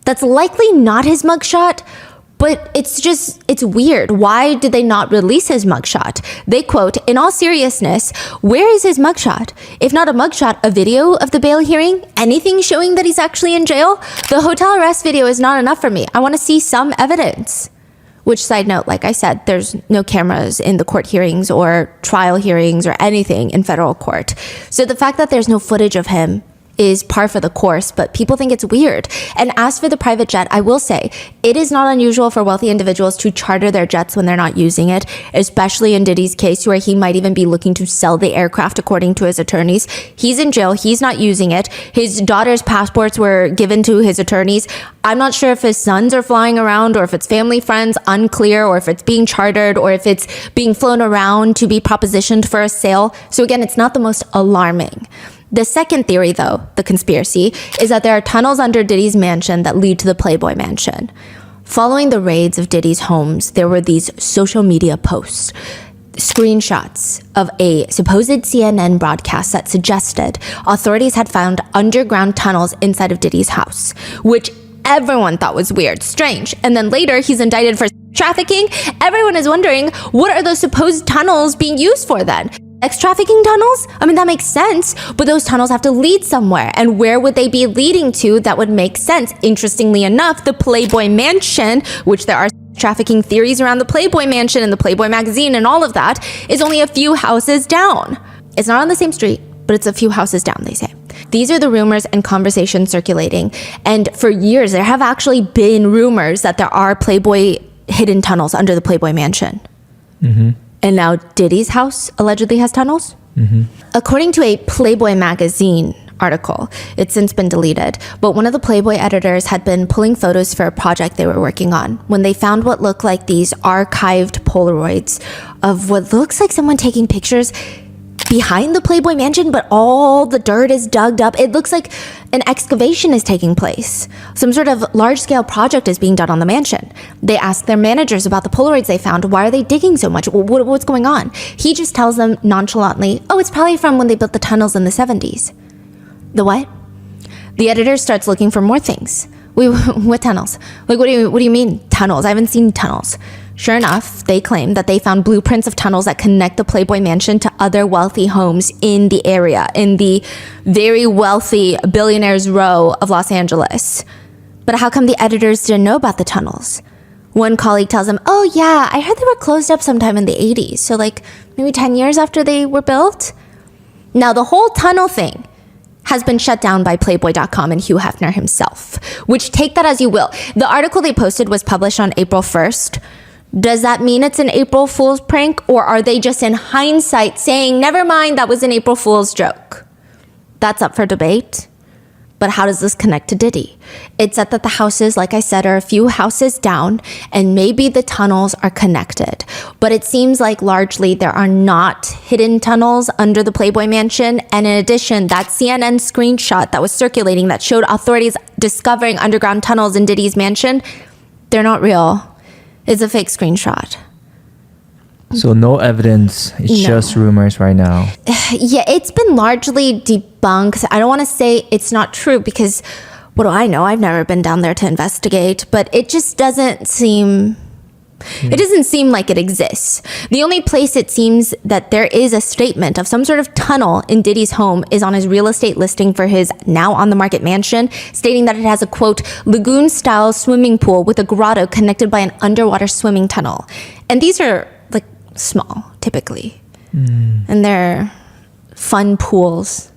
that's likely not his mugshot, but it's weird. Why did they not release his mugshot? They quote, "In all seriousness, where is his mugshot? If not a mugshot, a video of the bail hearing? Anything showing that he's actually in jail? The hotel arrest video is not enough for me. I want to see some evidence." Which, side note, like I said, there's no cameras in the court hearings or trial hearings or anything in federal court. So the fact that there's no footage of him is par for the course, but people think it's weird. And as for the private jet, I will say, it is not unusual for wealthy individuals to charter their jets when they're not using it, especially in Diddy's case, where he might even be looking to sell the aircraft according to his attorneys. He's in jail, he's not using it. His daughter's passports were given to his attorneys. I'm not sure if his sons are flying around or if it's family friends, unclear, or if it's being chartered or if it's being flown around to be propositioned for a sale. So again, it's not the most alarming. The second theory, though, the conspiracy, is that there are tunnels under Diddy's mansion that lead to the Playboy Mansion. Following the raids of Diddy's homes, there were these social media posts, screenshots of a supposed CNN broadcast that suggested authorities had found underground tunnels inside of Diddy's house, which everyone thought was weird, strange. And then later, he's indicted for trafficking. Everyone is wondering, what are those supposed tunnels being used for then? Sex trafficking tunnels? I mean, that makes sense, but those tunnels have to lead somewhere. And where would they be leading to that would make sense? Interestingly enough, the Playboy Mansion, which there are trafficking theories around the Playboy Mansion and the Playboy magazine and all of that, is only a few houses down. It's not on the same street, but it's a few houses down, they say. These are the rumors and conversations circulating. And for years, there have actually been rumors that there are Playboy hidden tunnels under the Playboy Mansion. Mm-hmm. And now Diddy's house allegedly has tunnels? Mm-hmm. According to a Playboy magazine article, it's since been deleted, but one of the Playboy editors had been pulling photos for a project they were working on when they found what looked like these archived Polaroids of what looks like someone taking pictures behind the Playboy Mansion, but all the dirt is dug up. It looks like an excavation is taking place. Some sort of large-scale project is being done on the mansion. They ask their managers about the Polaroids they found. Why are they digging so much? What's going on? He just tells them nonchalantly, oh, it's probably from when they built the tunnels in the 70s. The what? The editor starts looking for more things. Wait, what tunnels? Like, what do you mean tunnels? I haven't seen tunnels. Sure enough, they claim that they found blueprints of tunnels that connect the Playboy Mansion to other wealthy homes in the area, in the very wealthy billionaires' row of Los Angeles. But how come the editors didn't know about the tunnels? One colleague tells them, oh yeah, I heard they were closed up sometime in the 80s, so like maybe 10 years after they were built? Now the whole tunnel thing has been shut down by Playboy.com and Hugh Hefner himself, which take that as you will. The article they posted was published on April 1st. Does that mean it's an April Fool's prank, or are they just in hindsight saying, never mind, that was an April Fool's joke? That's up for debate. But how does this connect to Diddy? It's said that the houses, like I said, are a few houses down, and maybe the tunnels are connected. But it seems like largely there are not hidden tunnels under the Playboy Mansion. And in addition, that CNN screenshot that was circulating that showed authorities discovering underground tunnels in Diddy's mansion, they're not real. It's a fake screenshot. So no evidence. It's just rumors right now. Yeah, it's been largely debunked. I don't want to say it's not true because what do I know? I've never been down there to investigate, but it just doesn't seem... It doesn't seem like it exists. The only place it seems that there is a statement of some sort of tunnel in Diddy's home is on his real estate listing for his now on the market mansion, stating that it has a, quote, lagoon-style swimming pool with a grotto connected by an underwater swimming tunnel. And these are, like, small, typically. And they're fun pools.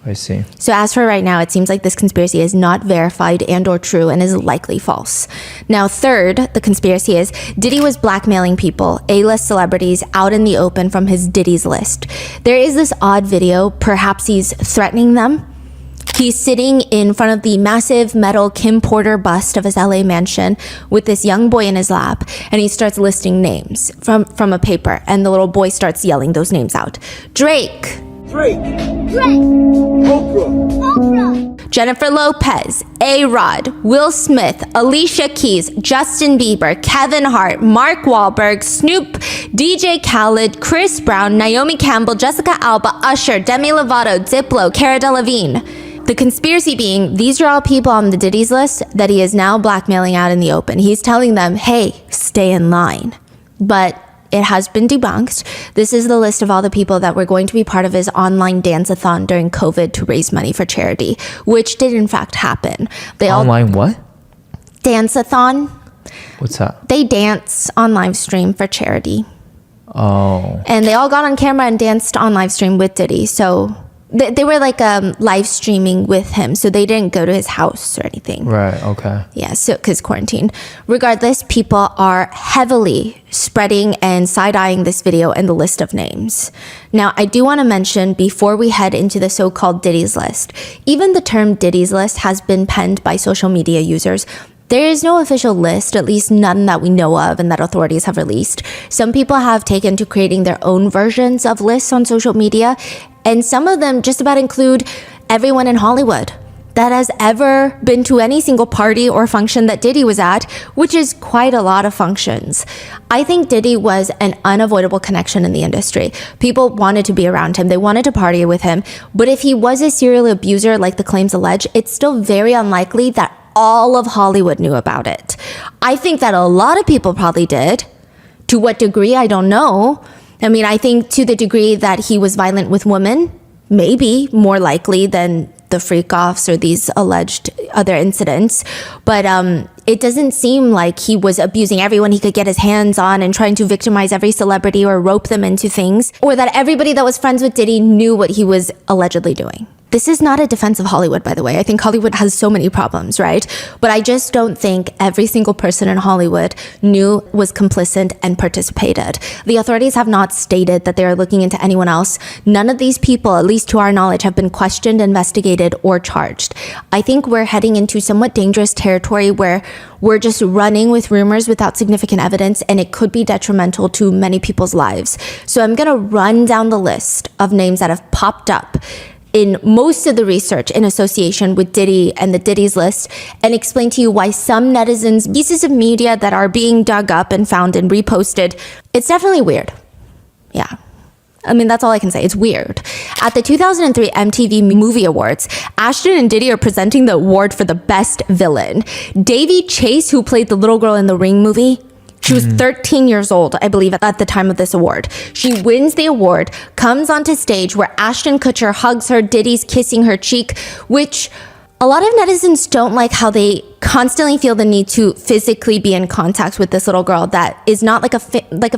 I see. So as for right now, it seems like this conspiracy is not verified and or true and is likely false. Now, third, the conspiracy is Diddy was blackmailing people, A-list celebrities, out in the open from his Diddy's list. There is this odd video, perhaps he's threatening them. He's sitting in front of the massive metal Kim Porter bust of his LA mansion with this young boy in his lap, and he starts listing names from a paper, and the little boy starts yelling those names out. Drake. Oprah. Jennifer Lopez, A-Rod, Will Smith, Alicia Keys, Justin Bieber, Kevin Hart, Mark Wahlberg, Snoop, DJ Khaled, Chris Brown, Naomi Campbell, Jessica Alba, Usher, Demi Lovato, Diplo, Cara Delevingne. The conspiracy being, these are all people on the Diddy's list that he is now blackmailing out in the open. He's telling them, hey, stay in line. But it has been debunked. This is the list of all the people that were going to be part of his online dance-a-thon during COVID to raise money for charity, which did in fact happen. Online what? Dance-a-thon. What's that? They dance on live stream for charity. Oh. And they all got on camera and danced on live stream with Diddy. So they were like live streaming with him. So they didn't go to his house or anything. Right, okay. Yeah, so because quarantine. Regardless, people are heavily spreading and side-eyeing this video and the list of names. Now, I do want to mention before we head into the so-called Diddy's list, even the term Diddy's list has been penned by social media users. There is no official list, at least none that we know of and that authorities have released. Some people have taken to creating their own versions of lists on social media, and some of them just about include everyone in Hollywood that has ever been to any single party or function that Diddy was at, which is quite a lot of functions. I think Diddy was an unavoidable connection in the industry. People wanted to be around him. They wanted to party with him. But if he was a serial abuser, like the claims allege, it's still very unlikely that all of Hollywood knew about it. I think that a lot of people probably did. To what degree, I don't know. I mean, I think to the degree that he was violent with women, maybe more likely than the freak-offs or these alleged other incidents. But it doesn't seem like he was abusing everyone he could get his hands on and trying to victimize every celebrity or rope them into things, or that everybody that was friends with Diddy knew what he was allegedly doing. This is not a defense of Hollywood, by the way. I think Hollywood has so many problems, right? But I just don't think every single person in Hollywood knew, was complicit, and participated. The authorities have not stated that they are looking into anyone else. None of these people, at least to our knowledge, have been questioned, investigated, or charged. I think we're heading into somewhat dangerous territory where we're just running with rumors without significant evidence, and it could be detrimental to many people's lives. So I'm going to run down the list of names that have popped up in most of the research in association with Diddy and the Diddy's list, and explain to you why some netizens, pieces of media that are being dug up and found and reposted, it's definitely weird. Yeah. I mean, that's all I can say. It's weird. At the 2003 MTV Movie Awards, Ashton and Diddy are presenting the award for the best villain. Davy Chase, who played the little girl in the Ring movie, she was 13 years old, I believe, at the time of this award. She wins the award, comes onto stage where Ashton Kutcher hugs her, Diddy's kissing her cheek, which a lot of netizens don't like how they constantly feel the need to physically be in contact with this little girl that is not like a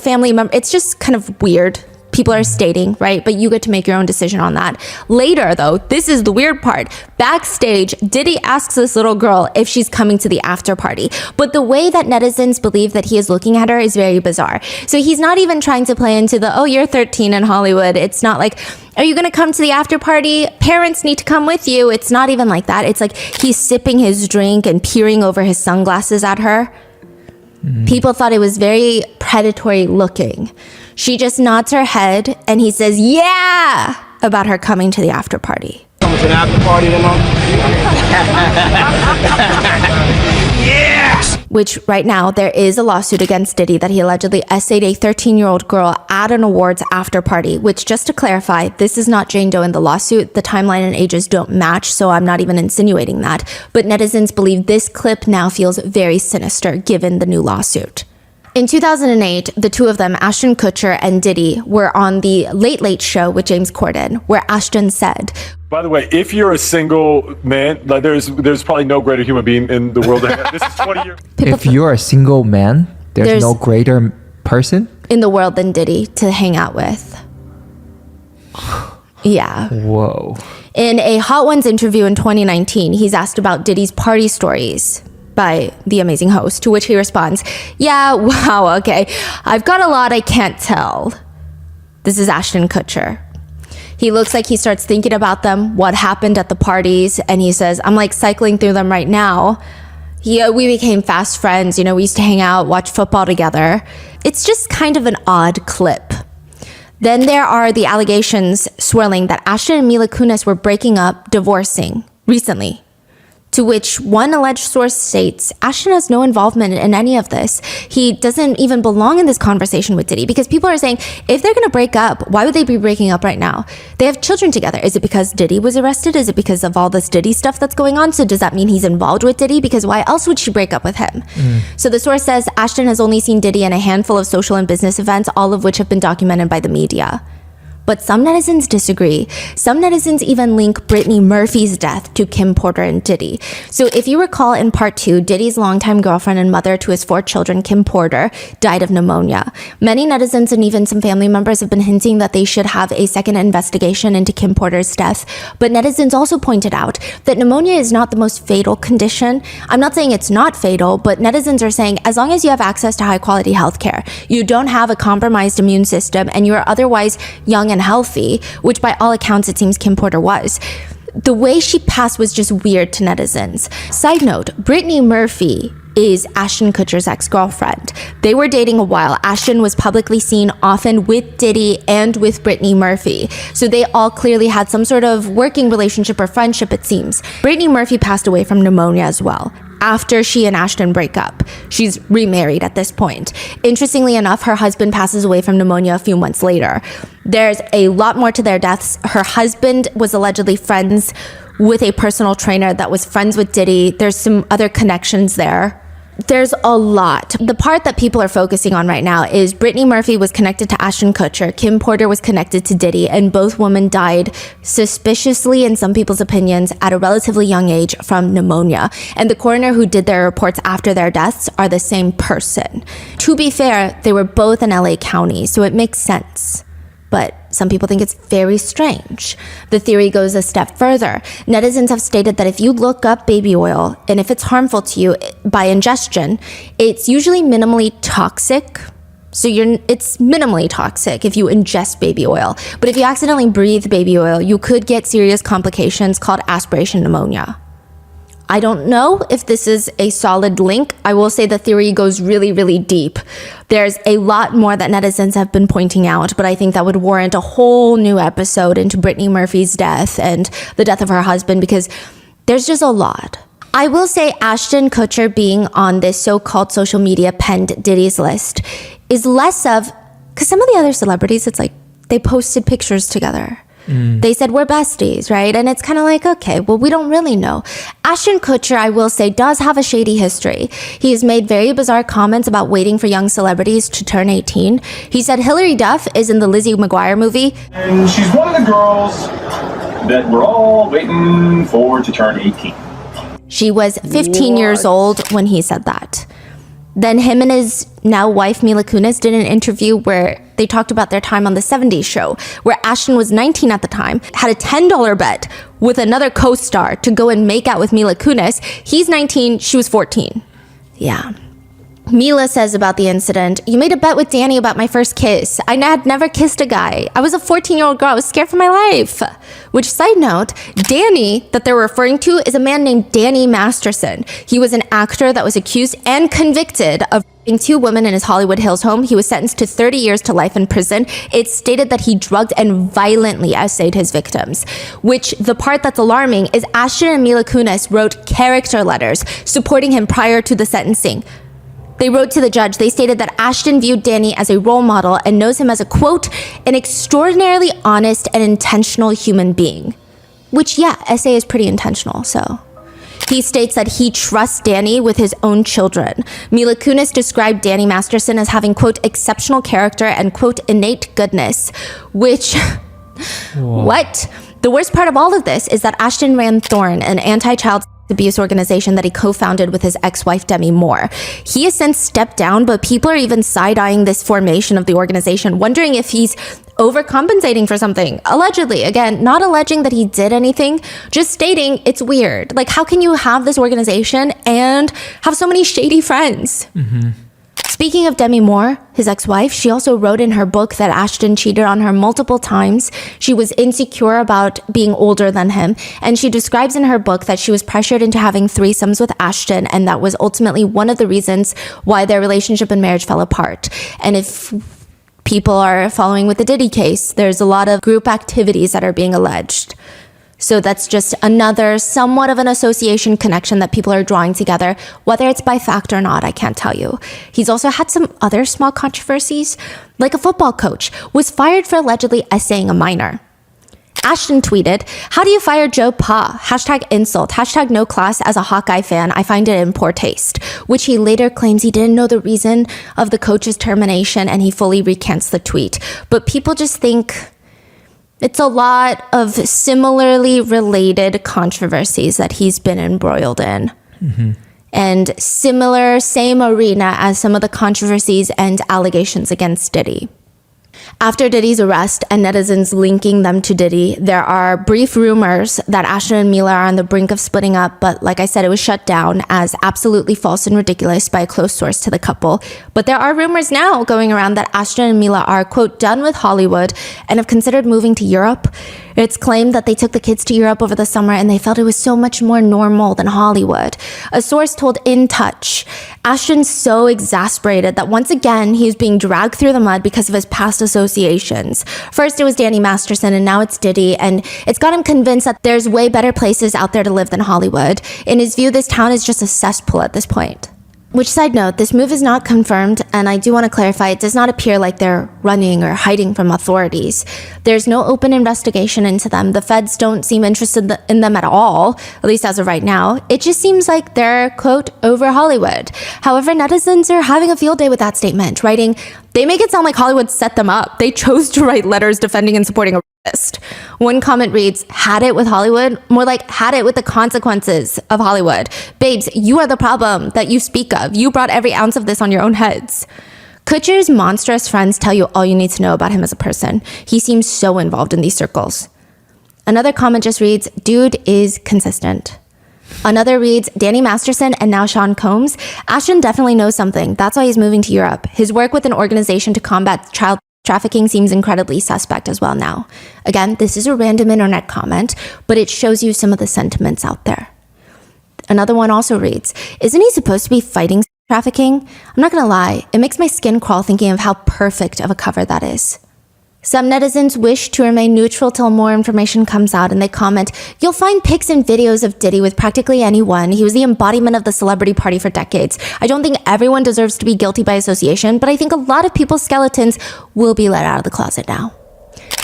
family member. It's just kind of weird. People are stating, right? But you get to make your own decision on that. Later, though, this is the weird part. Backstage, Diddy asks this little girl if she's coming to the after party. But the way that netizens believe that he is looking at her is very bizarre. So he's not even trying to play into the, oh, you're 13 in Hollywood. It's not like, are you going to come to the after party? Parents need to come with you. It's not even like that. It's like he's sipping his drink and peering over his sunglasses at her. People thought it was very predatory looking. She just nods her head and he says, yeah, about her coming to the after party. Coming to the after party tonight? Yes! Which right now there is a lawsuit against Diddy that he allegedly essayed a 13-year-old girl at an awards after party, which, just to clarify, this is not Jane Doe in the lawsuit. The timeline and ages don't match, so I'm not even insinuating that. But netizens believe this clip now feels very sinister given the new lawsuit. In 2008, the two of them, Ashton Kutcher and Diddy, were on the Late Late Show with James Corden, where Ashton said, by the way, if you're a single man, like there's probably no greater human being in the world. This is 20 years. If you're a single man, there's no greater person in the world than Diddy to hang out with. Yeah. Whoa. In a Hot Ones interview in 2019, he's asked about Diddy's party stories by the amazing host, to which he responds, yeah, wow, okay, I've got a lot I can't tell. This is Ashton Kutcher. He looks like he starts thinking about them, what happened at the parties, and he says, I'm like cycling through them right now. We became fast friends, we used to hang out, watch football together. It's just kind of an odd clip. Then there are the allegations swirling that Ashton and Mila Kunis were breaking up, divorcing, recently. To which one alleged source states, Ashton has no involvement in any of this. He doesn't even belong in this conversation with Diddy, because people are saying, if they're gonna break up, why would they be breaking up right now? They have children together. Is it because Diddy was arrested? Is it because of all this Diddy stuff that's going on? So does that mean he's involved with Diddy? Because why else would she break up with him? So the source says, Ashton has only seen Diddy in a handful of social and business events, all of which have been documented by the media. But some netizens disagree. Some netizens even link Brittany Murphy's death to Kim Porter and Diddy. So if you recall in part 2, Diddy's longtime girlfriend and mother to his 4 children, Kim Porter, died of pneumonia. Many netizens and even some family members have been hinting that they should have a second investigation into Kim Porter's death. But netizens also pointed out that pneumonia is not the most fatal condition. I'm not saying it's not fatal, but netizens are saying as long as you have access to high quality healthcare, you don't have a compromised immune system, and you are otherwise young and healthy, which by all accounts it seems Kim Porter was, the way she passed was just weird to netizens. Side note, Brittany Murphy is Ashton Kutcher's ex-girlfriend. They were dating a while. Ashton was publicly seen often with Diddy and with Brittany Murphy. So they all clearly had some sort of working relationship or friendship, it seems. Brittany Murphy passed away from pneumonia as well. After she and Ashton break up. She's remarried at this point. Interestingly enough, her husband passes away from pneumonia a few months later. There's a lot more to their deaths. Her husband was allegedly friends with a personal trainer that was friends with Diddy. There's some other connections there. There's a lot. The part that people are focusing on right now is Brittany Murphy was connected to Ashton Kutcher, Kim Porter was connected to Diddy, and both women died suspiciously, in some people's opinions, at a relatively young age from pneumonia. And the coroner who did their reports after their deaths are the same person. To be fair, they were both in LA County, so it makes sense. But some people think it's very strange. The theory goes a step further. Netizens have stated that if you look up baby oil, and if it's harmful to you by ingestion, it's usually minimally toxic. So it's minimally toxic if you ingest baby oil. But if you accidentally breathe baby oil, you could get serious complications called aspiration pneumonia. I don't know if this is a solid link. I will say the theory goes really, really deep. There's a lot more that netizens have been pointing out, but I think that would warrant a whole new episode into Brittany Murphy's death and the death of her husband, because there's just a lot. I will say Ashton Kutcher being on this so-called social media penned Diddy's list is less of, because some of the other celebrities, it's like they posted pictures together. They said we're besties, right? And it's kind of like, okay, well, we don't really know. Ashton Kutcher, I will say, does have a shady history. He has made very bizarre comments about waiting for young celebrities to turn 18. He said Hilary Duff is in the Lizzie McGuire movie. And she's one of the girls that we're all waiting for to turn 18. She was 15 years old when he said that. Then him and his now wife, Mila Kunis, did an interview where they talked about their time on the 70s show, where Ashton was 19 at the time, had a $10 bet with another co-star to go and make out with Mila Kunis. He's 19, she was 14. Yeah. Mila says about the incident, you made a bet with Danny about my first kiss. I had never kissed a guy. I was a 14-year-old girl. I was scared for my life. Which, side note, Danny that they're referring to is a man named Danny Masterson. He was an actor that was accused and convicted of raping 2 women in his Hollywood Hills home. He was sentenced to 30 years to life in prison. It's stated that he drugged and violently essayed his victims. Which, the part that's alarming is Ashton and Mila Kunis wrote character letters supporting him prior to the sentencing. They wrote to the judge. They stated that Ashton viewed Danny as a role model and knows him as a, quote, an extraordinarily honest and intentional human being. Which, yeah, SA is pretty intentional, so. He states that he trusts Danny with his own children. Mila Kunis described Danny Masterson as having, quote, exceptional character and, quote, innate goodness. Which, what? The worst part of all of this is that Ashton ran Thorn, an anti-child abuse organization that he co-founded with his ex-wife Demi Moore. He has since stepped down, but people are even side-eyeing this formation of the organization, wondering if he's overcompensating for something, allegedly. Again, not alleging that he did anything, just stating it's weird. Like, how can you have this organization and have so many shady friends? Speaking of Demi Moore, his ex-wife, she also wrote in her book that Ashton cheated on her multiple times. She was insecure about being older than him. And she describes in her book that she was pressured into having threesomes with Ashton. And that was ultimately one of the reasons why their relationship and marriage fell apart. And if people are following with the Diddy case, there's a lot of group activities that are being alleged. So that's just another somewhat of an association connection that people are drawing together. Whether it's by fact or not, I can't tell you. He's also had some other small controversies, like a football coach was fired for allegedly essaying a minor. Ashton tweeted, "How do you fire Joe Pa? #insult, #no class as a Hawkeye fan. I find it in poor taste," which he later claims he didn't know the reason of the coach's termination and he fully recants the tweet. But people just think it's a lot of similarly related controversies that he's been embroiled in. And same arena as some of the controversies and allegations against Diddy. After Diddy's arrest and netizens linking them to Diddy, there are brief rumors that Ashton and Mila are on the brink of splitting up, but like I said, it was shut down as absolutely false and ridiculous by a close source to the couple. But there are rumors now going around that Ashton and Mila are, quote, done with Hollywood and have considered moving to Europe. It's claimed that they took the kids to Europe over the summer and they felt it was so much more normal than Hollywood. A source told In Touch, Ashton's so exasperated that once again, he's being dragged through the mud because of his past associations. First, it was Danny Masterson and now it's Diddy, and it's got him convinced that there's way better places out there to live than Hollywood. In his view, this town is just a cesspool at this point. Which, side note, this move is not confirmed, and I do want to clarify, it does not appear like they're running or hiding from authorities. There's no open investigation into them. The feds don't seem interested in them at all, at least as of right now. It just seems like they're, quote, over Hollywood. However, netizens are having a field day with that statement, writing, they make it sound like Hollywood set them up. They chose to write letters defending and supporting a rapist. One comment reads, had it with Hollywood? More like, had it with the consequences of Hollywood. Babes, you are the problem that you speak of. You brought every ounce of this on your own heads. Kutcher's monstrous friends tell you all you need to know about him as a person. He seems so involved in these circles. Another comment just reads, dude is consistent. Another reads, Danny Masterson and now Sean Combs. Ashton definitely knows something. That's why he's moving to Europe. His work with an organization to combat child trafficking seems incredibly suspect as well now. Again, this is a random internet comment, but it shows you some of the sentiments out there. Another one also reads, isn't he supposed to be fighting trafficking? I'm not gonna lie, it makes my skin crawl thinking of how perfect of a cover that is. Some netizens wish to remain neutral till more information comes out, and they comment, you'll find pics and videos of Diddy with practically anyone. He was the embodiment of the celebrity party for decades. I don't think everyone deserves to be guilty by association, but I think a lot of people's skeletons will be let out of the closet now.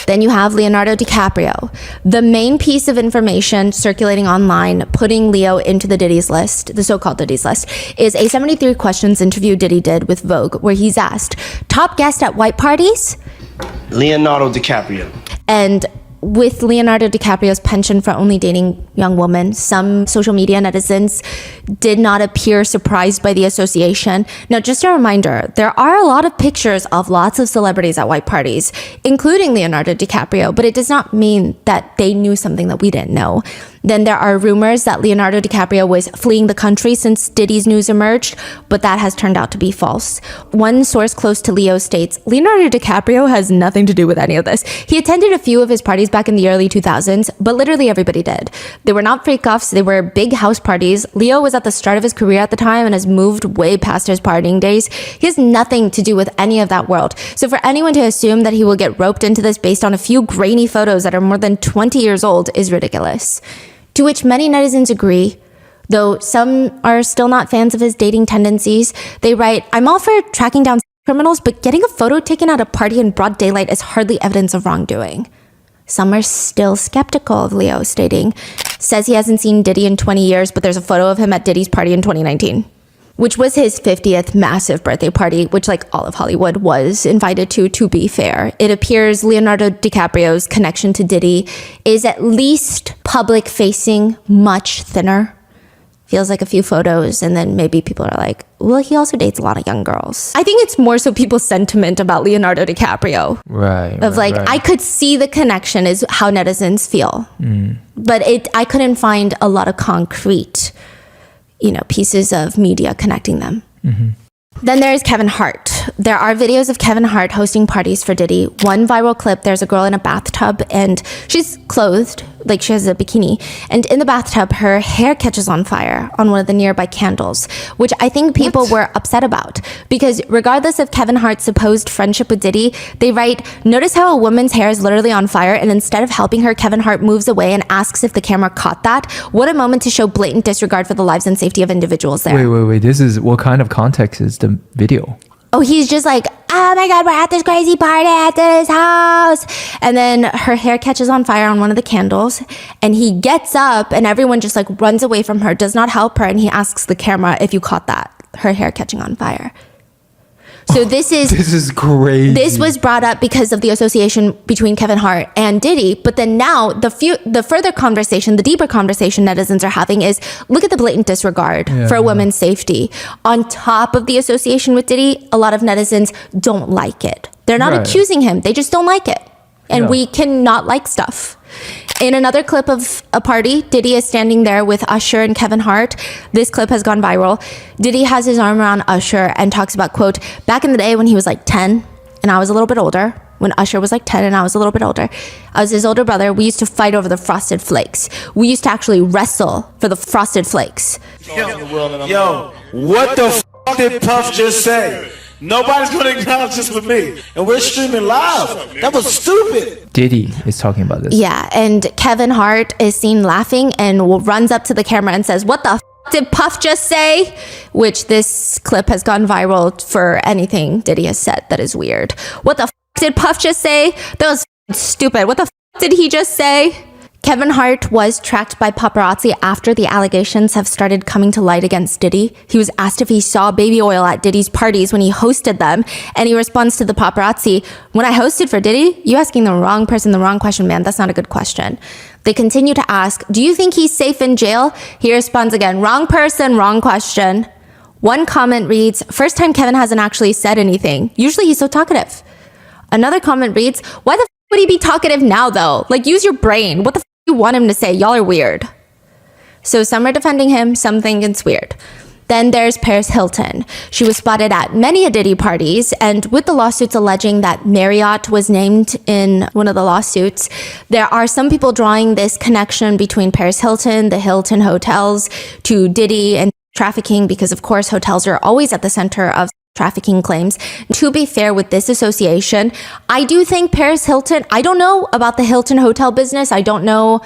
Then you have Leonardo DiCaprio. The main piece of information circulating online putting Leo into the Diddy's list, the so-called Diddy's list, is a 73 questions interview Diddy did with Vogue, where he's asked, top guest at white parties? Leonardo DiCaprio. And with Leonardo DiCaprio's penchant for only dating young women, some social media netizens did not appear surprised by the association. Now, just a reminder, there are a lot of pictures of lots of celebrities at white parties, including Leonardo DiCaprio, but it does not mean that they knew something that we didn't know. Then there are rumors that Leonardo DiCaprio was fleeing the country since Diddy's news emerged, but that has turned out to be false. One source close to Leo states, Leonardo DiCaprio has nothing to do with any of this. He attended a few of his parties back in the early 2000s, but literally everybody did. They were not freak-offs, they were big house parties. Leo was at the start of his career at the time and has moved way past his partying days. He has nothing to do with any of that world. So for anyone to assume that he will get roped into this based on a few grainy photos that are more than 20 years old is ridiculous. To which many netizens agree, though some are still not fans of his dating tendencies. They write, I'm all for tracking down criminals, but getting a photo taken at a party in broad daylight is hardly evidence of wrongdoing. Some are still skeptical of Leo, stating, says he hasn't seen Diddy in 20 years, but there's a photo of him at Diddy's party in 2019. Which was his 50th massive birthday party, which like all of Hollywood was invited to be fair. It appears Leonardo DiCaprio's connection to Diddy is at least public facing, much thinner. If He has like a few photos, and then maybe people are like, well, he also dates a lot of young girls. I think it's more so people's sentiment about Leonardo DiCaprio. Right. Of like, I could see the connection is how netizens feel. But I couldn't find a lot of concrete, pieces of media connecting them. Then there's Kevin Hart. There are videos of Kevin Hart hosting parties for Diddy. One viral clip, there's a girl in a bathtub and she's clothed, like she has a bikini. And in the bathtub, her hair catches on fire on one of the nearby candles, which I think people were upset about. Because regardless of Kevin Hart's supposed friendship with Diddy, they write, notice how a woman's hair is literally on fire, and instead of helping her, Kevin Hart moves away and asks if the camera caught that. What a moment to show blatant disregard for the lives and safety of individuals there. Wait. This is, what kind of context is the video? Oh, he's just like, oh my God, we're at this crazy party at this house. And then her hair catches on fire on one of the candles. And he gets up and everyone just like runs away from her, does not help her. And he asks the camera if you caught that, her hair catching on fire. So this is crazy. This was brought up because of the association between Kevin Hart and Diddy. But then now the further conversation, the deeper conversation netizens are having is, look at the blatant disregard for a woman's safety. On top of the association with Diddy, a lot of netizens don't like it. They're not accusing him. They just don't like it. And we cannot like stuff. In another clip of a party, Diddy is standing there with Usher and Kevin Hart. This clip has gone viral. Diddy has his arm around Usher and talks about, quote, back in the day when he was like 10 and I was a little bit older, when Usher was like 10 and I was a little bit older, I was his older brother. We used to fight over the Frosted Flakes. We used to actually wrestle for the Frosted Flakes. Yo, what the f*** did Puff just say? Nobody's going to acknowledge this with me. And we're streaming live. That was stupid. Diddy is talking about this. Yeah, and Kevin Hart is seen laughing and runs up to the camera and says, what the f*** did Puff just say? Which this clip has gone viral for anything Diddy has said that is weird. What the f*** did Puff just say? That was stupid. What the f*** did he just say? Kevin Hart was tracked by paparazzi after the allegations have started coming to light against Diddy. He was asked if he saw baby oil at Diddy's parties when he hosted them, and he responds to the paparazzi, when I hosted for Diddy? You asking the wrong person the wrong question, man. That's not a good question. They continue to ask, do you think he's safe in jail? He responds again, wrong person, wrong question. One comment reads, first time Kevin hasn't actually said anything. Usually he's so talkative. Another comment reads, why the f*** would he be talkative now though? Like, use your brain. What the f*** you want him to say? Y'all are weird. So some are defending him, some think it's weird. Then there's Paris Hilton. She was spotted at many a Diddy parties, and with the lawsuits alleging that Marriott was named in one of the lawsuits, there are some people drawing this connection between Paris Hilton, the Hilton hotels, to Diddy and trafficking, because of course hotels are always at the center of trafficking claims. To be fair with this association, I do think Paris Hilton, I don't know about the Hilton hotel business. I don't know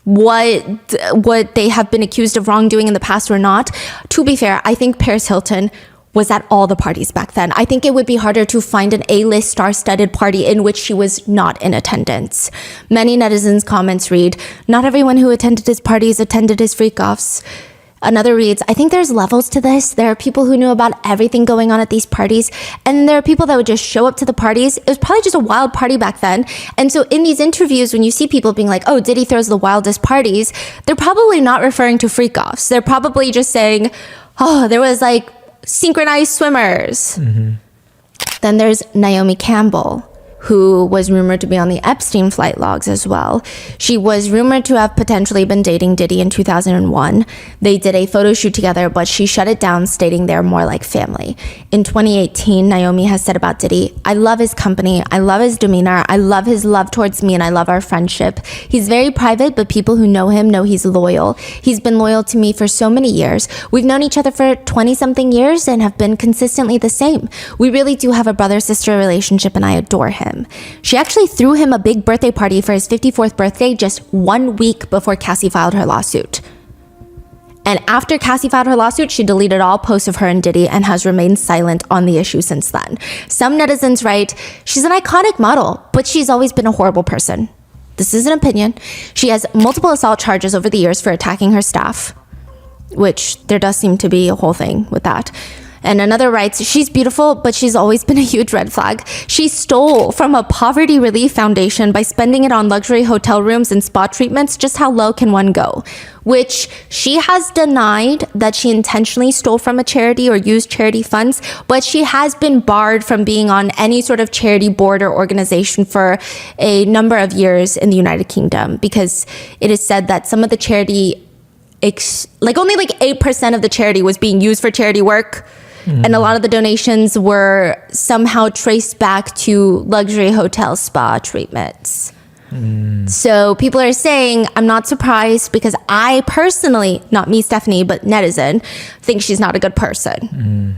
what they have been accused of wrongdoing in the past or not. To be fair, I think Paris Hilton was at all the parties back then. I think it would be harder to find an A-list star-studded party in which she was not in attendance. Many netizens' comments read, not everyone who attended his parties attended his freak-offs. Another reads, I think there's levels to this. There are people who knew about everything going on at these parties, and there are people that would just show up to the parties. It was probably just a wild party back then. And so in these interviews, when you see people being like, oh, Diddy throws the wildest parties, they're probably not referring to freak-offs. They're probably just saying, oh, there was like synchronized swimmers. Then there's Naomi Campbell, who was rumored to be on the Epstein flight logs as well. She was rumored to have potentially been dating Diddy in 2001. They did a photo shoot together, but she shut it down, stating they're more like family. In 2018, Naomi has said about Diddy, I love his company, I love his demeanor, I love his love towards me, and I love our friendship. He's very private, but people who know him know he's loyal. He's been loyal to me for so many years. We've known each other for 20-something years and have been consistently the same. We really do have a brother-sister relationship, and I adore him. She actually threw him a big birthday party for his 54th birthday just 1 week before Cassie filed her lawsuit. And after Cassie filed her lawsuit, she deleted all posts of her and Diddy and has remained silent on the issue since then. Some netizens write, she's an iconic model, but she's always been a horrible person. This is an opinion. She has multiple assault charges over the years for attacking her staff, which there does seem to be a whole thing with that. And another writes, she's beautiful, but she's always been a huge red flag. She stole from a poverty relief foundation by spending it on luxury hotel rooms and spa treatments. Just how low can one go? Which she has denied that she intentionally stole from a charity or used charity funds, but she has been barred from being on any sort of charity board or organization for a number of years in the United Kingdom, because it is said that some of the charity, only 8% of the charity was being used for charity work. And a lot of the donations were somehow traced back to luxury hotel spa treatments. So people are saying, I'm not surprised, because I personally, not me, Stephanie, but netizen, think she's not a good person.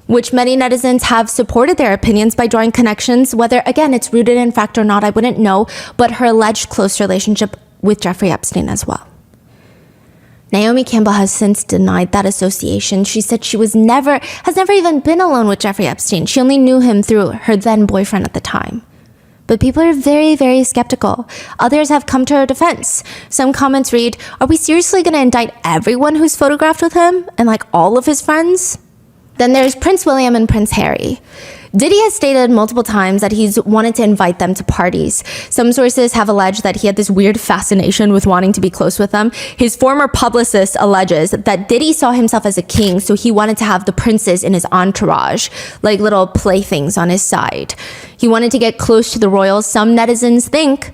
Which many netizens have supported their opinions by drawing connections, whether, again, it's rooted in fact or not, I wouldn't know, but her alleged close relationship with Jeffrey Epstein as well. Naomi Campbell has since denied that association. She said she has never even been alone with Jeffrey Epstein. She only knew him through her then boyfriend at the time. But people are very, very skeptical. Others have come to her defense. Some comments read, are we seriously going to indict everyone who's photographed with him and all of his friends? Then there's Prince William and Prince Harry. Diddy has stated multiple times that he's wanted to invite them to parties. Some sources have alleged that he had this weird fascination with wanting to be close with them. His former publicist alleges that Diddy saw himself as a king, so he wanted to have the princes in his entourage, like little playthings on his side. He wanted to get close to the royals. Some netizens think,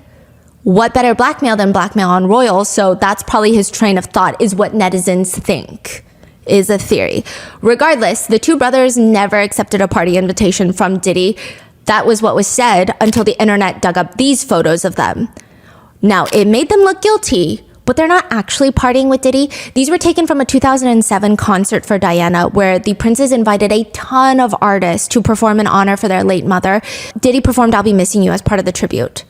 what better blackmail than blackmail on royals? So that's probably his train of thought, is what netizens think. Is a theory. Regardless, the two brothers never accepted a party invitation from Diddy. That was what was said until the internet dug up these photos of them. Now, it made them look guilty, but they're not actually partying with Diddy. These were taken from a 2007 concert for Diana, where the princes invited a ton of artists to perform in honor for their late mother. Diddy performed I'll Be Missing You as part of the tribute.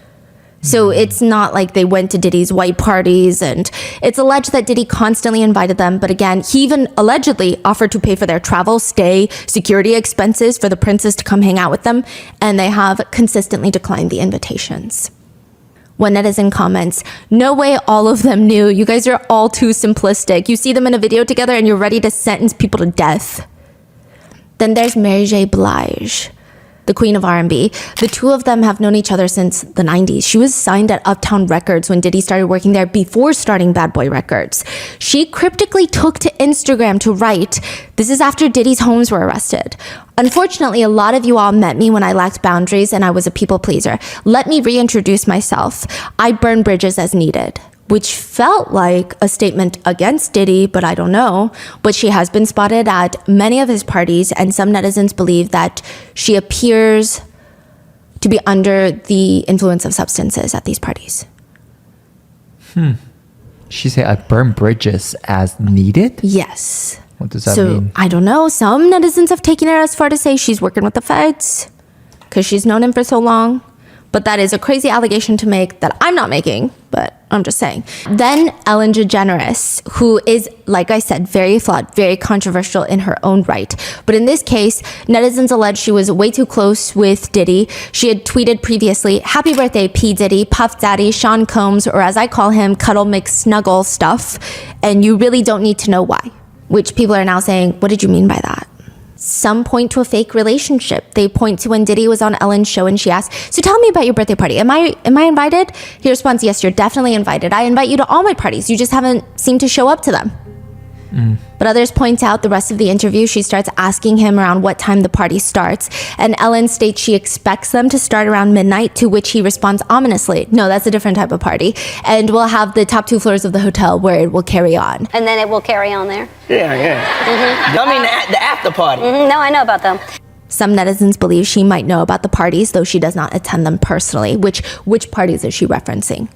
So it's not like they went to Diddy's white parties, and it's alleged that Diddy constantly invited them. But again, he even allegedly offered to pay for their travel, stay, security expenses for the princes to come hang out with them. And they have consistently declined the invitations. One netizen comments, no way all of them knew. You guys are all too simplistic. You see them in a video together and you're ready to sentence people to death. Then there's Mary J. Blige, the queen of R&B. The two of them have known each other since the 90s. She was signed at Uptown Records when Diddy started working there before starting Bad Boy Records. She cryptically took to Instagram to write, this is after Diddy's homes were arrested. Unfortunately, a lot of you all met me when I lacked boundaries and I was a people pleaser. Let me reintroduce myself. I burn bridges as needed. Which felt like a statement against Diddy, but I don't know. But she has been spotted at many of his parties, and some netizens believe that she appears to be under the influence of substances at these parties. She said, I burn bridges as needed? Yes. What does that mean? I don't know. Some netizens have taken it as far to say she's working with the feds because she's known him for so long. But that is a crazy allegation to make that I'm not making, but I'm just saying. Then Ellen DeGeneres, who is, like I said, very flawed, very controversial in her own right. But in this case, netizens allege she was way too close with Diddy. She had tweeted previously, happy birthday, P. Diddy, Puff Daddy, Sean Combs, or as I call him, Cuddle McSnuggle stuff. And you really don't need to know why. Which people are now saying, what did you mean by that? Some point to a fake relationship. They point to when Diddy was on Ellen's show and she asked, so tell me about your birthday party. Am I invited? He responds, yes, you're definitely invited. I invite you to all my parties. You just haven't seemed to show up to them. But others point out the rest of the interview, she starts asking him around what time the party starts. And Ellen states she expects them to start around midnight, to which he responds ominously, no, that's a different type of party. And we'll have the top 2 floors of the hotel where it will carry on. And then it will carry on there? Yeah. I mean the after party. No, I know about them. Some netizens believe she might know about the parties, though she does not attend them personally. Which parties is she referencing?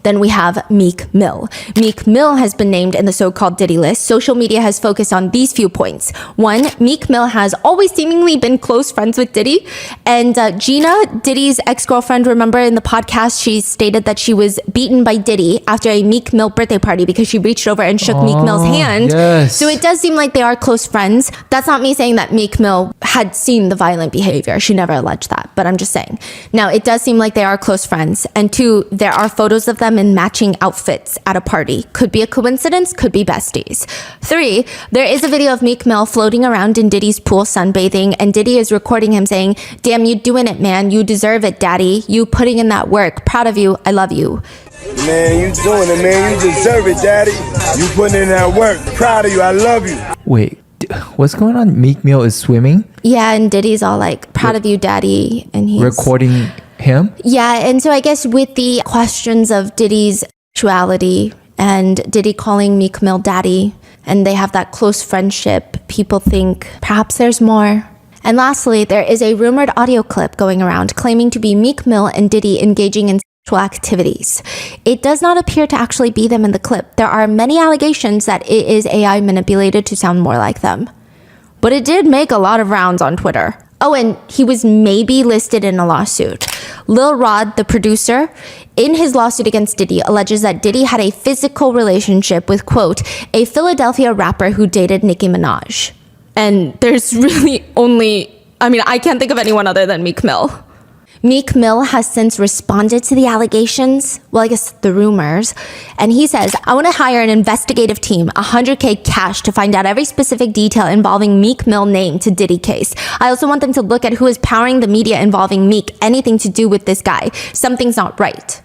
Then we have Meek Mill. Meek Mill has been named in the so-called Diddy list. Social media has focused on these few points. 1, Meek Mill has always seemingly been close friends with Diddy. And Gina, Diddy's ex-girlfriend, remember in the podcast, she stated that she was beaten by Diddy after a Meek Mill birthday party because she reached over and shook Meek Mill's hand. Yes. So it does seem like they are close friends. That's not me saying that Meek Mill had seen the violent behavior. She never alleged that. but I'm just saying. Now, it does seem like they are close friends. And 2, there are photos of them in matching outfits at a party. Could be a coincidence, could be besties. 3, there is a video of Meek Mill floating around in Diddy's pool sunbathing, and Diddy is recording him saying, "Damn, you doing it, man. You deserve it, daddy. You putting in that work. Proud of you. I love you." Man, you doing it, man. You deserve it, daddy. You putting in that work. Proud of you. I love you. Wait, what's going on? Meek Mill is swimming? Yeah, and Diddy's all like, "Proud of you, daddy." And he's recording him? Yeah, and so I guess with the questions of Diddy's sexuality and Diddy calling Meek Mill daddy, and they have that close friendship, people think perhaps there's more. And lastly, there is a rumored audio clip going around claiming to be Meek Mill and Diddy engaging in sexual activities. It does not appear to actually be them in the clip. There are many allegations that it is AI manipulated to sound more like them. But it did make a lot of rounds on Twitter. Oh, and he was maybe listed in a lawsuit. Lil Rod, the producer, in his lawsuit against Diddy, alleges that Diddy had a physical relationship with, quote, a Philadelphia rapper who dated Nicki Minaj. And there's really only, I can't think of anyone other than Meek Mill. Meek Mill has since responded to the allegations, well, I guess the rumors, and he says, "I want to hire an investigative team, $100K cash to find out every specific detail involving Meek Mill name to Diddy case. I also want them to look at who is powering the media involving Meek, anything to do with this guy. Something's not right."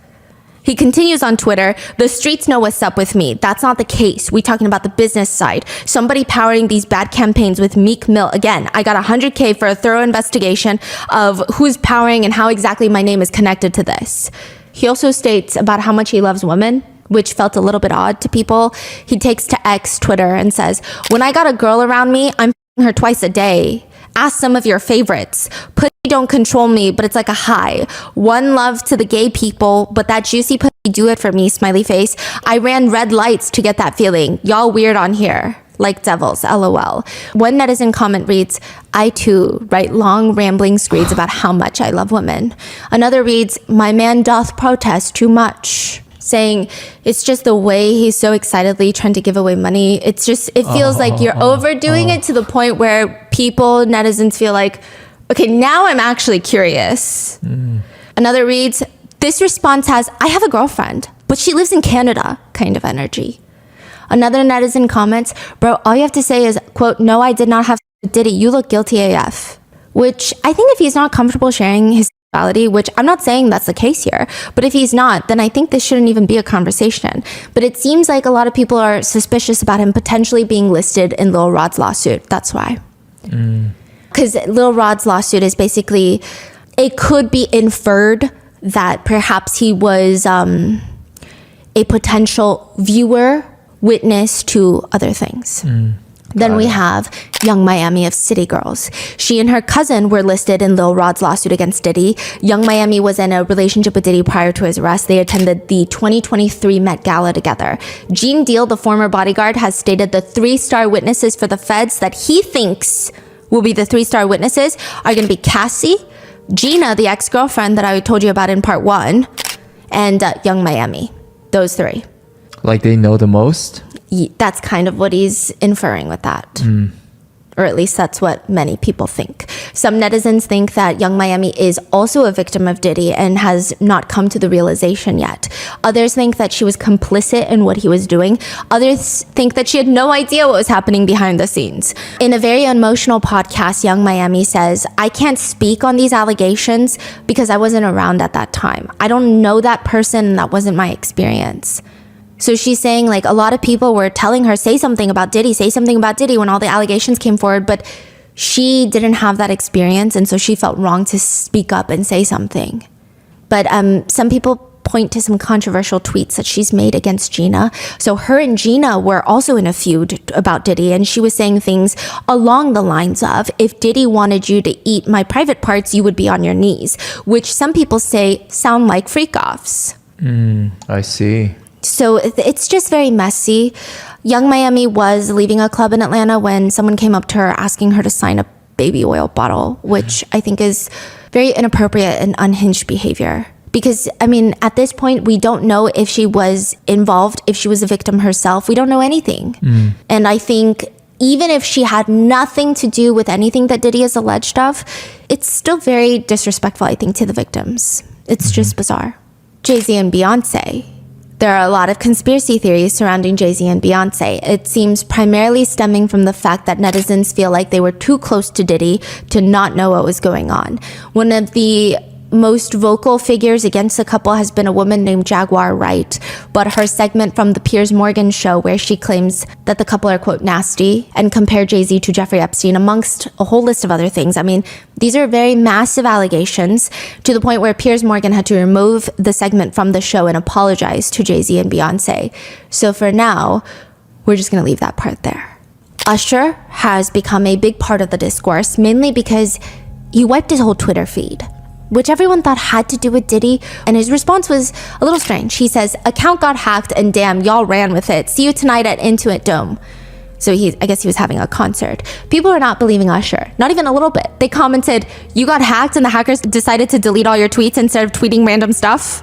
He continues on Twitter, "The streets know what's up with me. That's not the case. We talking about the business side. Somebody powering these bad campaigns with Meek Mill. Again, I got $100K for a thorough investigation of who's powering and how exactly my name is connected to this." He also states about how much he loves women, which felt a little bit odd to people. He takes to X Twitter and says, "When I got a girl around me, I'm f***ing her twice a day. Ask some of your favorites. Pussy don't control me, but it's like a high. One love to the gay people, but that juicy pussy do it for me, smiley face. I ran red lights to get that feeling. Y'all weird on here. Like devils, LOL." One netizen comment reads, "I too write long rambling screeds about how much I love women." Another reads, "My man doth protest too much," saying it's just the way he's so excitedly trying to give away money. It feels like you're overdoing it to the point where people, netizens feel like, okay, now I'm actually curious. Another reads, "This response has, I have a girlfriend, but she lives in Canada," kind of energy. Another netizen comments, "Bro, all you have to say is, quote, no, I did not have sex with Diddy. You look guilty AF." Which I think if he's not comfortable sharing his sexuality, which I'm not saying that's the case here, but if he's not, then I think this shouldn't even be a conversation. But it seems like a lot of people are suspicious about him potentially being listed in Lil Rod's lawsuit. That's why. Because Lil Rod's lawsuit is basically, it could be inferred that perhaps he was a potential viewer, witness to other things. Then we have Young Miami of City Girls. She and her cousin were listed in Lil Rod's lawsuit against Diddy. Young Miami was in a relationship with Diddy prior to his arrest. They attended the 2023 Met Gala together. Gene Deal, the former bodyguard, has stated the 3-star witnesses for the feds that he thinks will be the 3-star witnesses are going to be Cassie, Gina, the ex-girlfriend that I told you about in part 1, and Young Miami. Those 3. Like they know the most? That's kind of what he's inferring with that. Or at least that's what many people think. Some netizens think that Young Miami is also a victim of Diddy and has not come to the realization yet. Others think that she was complicit in what he was doing. Others think that she had no idea what was happening behind the scenes. In a very emotional podcast, Young Miami says, "I can't speak on these allegations because I wasn't around at that time. I don't know that person, and that wasn't my experience." So she's saying like a lot of people were telling her, say something about Diddy when all the allegations came forward, but she didn't have that experience, and so she felt wrong to speak up and say something. But some people point to some controversial tweets that she's made against Gina. So her and Gina were also in a feud about Diddy, and she was saying things along the lines of, if Diddy wanted you to eat my private parts, you would be on your knees, which some people say sound like freak-offs. I see. So it's just very messy. Young Miami was leaving a club in Atlanta when someone came up to her asking her to sign a baby oil bottle, which I think is very inappropriate and unhinged behavior. Because, I mean, at this point, we don't know if she was involved, if she was a victim herself. We don't know anything. And I think even if she had nothing to do with anything that Diddy is alleged of, it's still very disrespectful, I think, to the victims. It's just bizarre. Jay-Z and Beyonce. There are a lot of conspiracy theories surrounding Jay-Z and Beyonce. It seems primarily stemming from the fact that netizens feel like they were too close to Diddy to not know what was going on. One of the most vocal figures against the couple has been a woman named Jaguar Wright, but her segment from the Piers Morgan show where she claims that the couple are, quote, nasty and compare Jay-Z to Jeffrey Epstein amongst a whole list of other things. I mean, these are very massive allegations to the point where Piers Morgan had to remove the segment from the show and apologize to Jay-Z and Beyonce. So for now, we're just going to leave that part there. Usher has become a big part of the discourse, mainly because he wiped his whole Twitter feed, which everyone thought had to do with Diddy, and his response was a little strange. He says, account got hacked and damn, y'all ran with it. See you tonight at Intuit Dome. So I guess he was having a concert. People are not believing Usher, not even a little bit. They commented, you got hacked and the hackers decided to delete all your tweets instead of tweeting random stuff,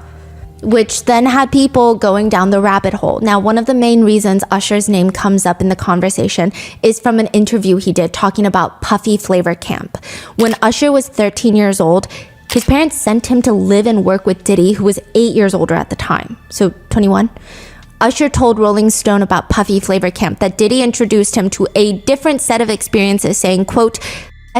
which then had people going down the rabbit hole. Now, one of the main reasons Usher's name comes up in the conversation is from an interview he did talking about Puffy Camp. When Usher was 13 years old, his parents sent him to live and work with Diddy, who was 8 years older at the time, so 21. Usher told Rolling Stone about Puffy Camp that Diddy introduced him to a different set of experiences, saying, quote,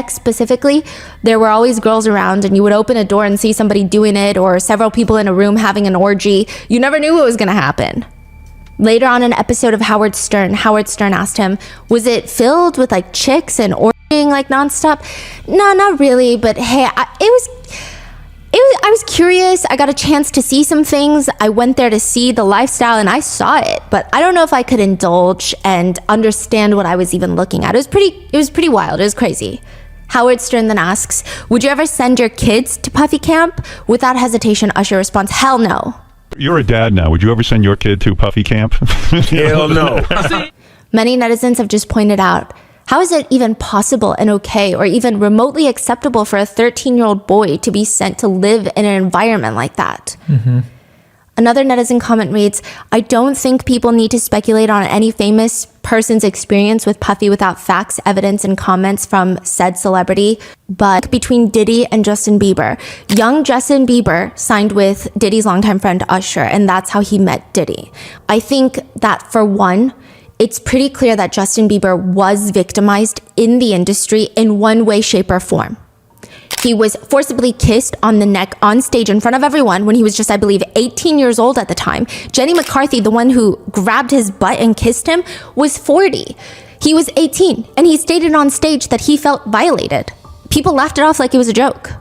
specifically, there were always girls around and you would open a door and see somebody doing it or several people in a room having an orgy. You never knew what was going to happen. Later on an episode of Howard Stern asked him, was it filled with like chicks and orgying like nonstop? No, not really, but hey, I was curious. I got a chance to see some things. I went there to see the lifestyle and I saw it, but I don't know if I could indulge and understand what I was even looking at. It was pretty wild. It was crazy. Howard Stern then asks, would you ever send your kids to Puffy Camp? Without hesitation, Usher responds, hell no. You're a dad now. Would you ever send your kid to Puffy Camp? Hell no. Many netizens have just pointed out, how is it even possible and okay or even remotely acceptable for a 13-year-old boy to be sent to live in an environment like that? Mm-hmm. Another netizen comment reads, I don't think people need to speculate on any famous person's experience with Puffy without facts, evidence, and comments from said celebrity. But between Diddy and Justin Bieber, young Justin Bieber signed with Diddy's longtime friend Usher, and that's how he met Diddy. I think that for one, it's pretty clear that Justin Bieber was victimized in the industry in one way, shape, or form. He was forcibly kissed on the neck on stage in front of everyone when he was just, I believe, 18 years old at the time. Jenny McCarthy, the one who grabbed his butt and kissed him, was 40. He was 18, and he stated on stage that he felt violated. People laughed it off like it was a joke.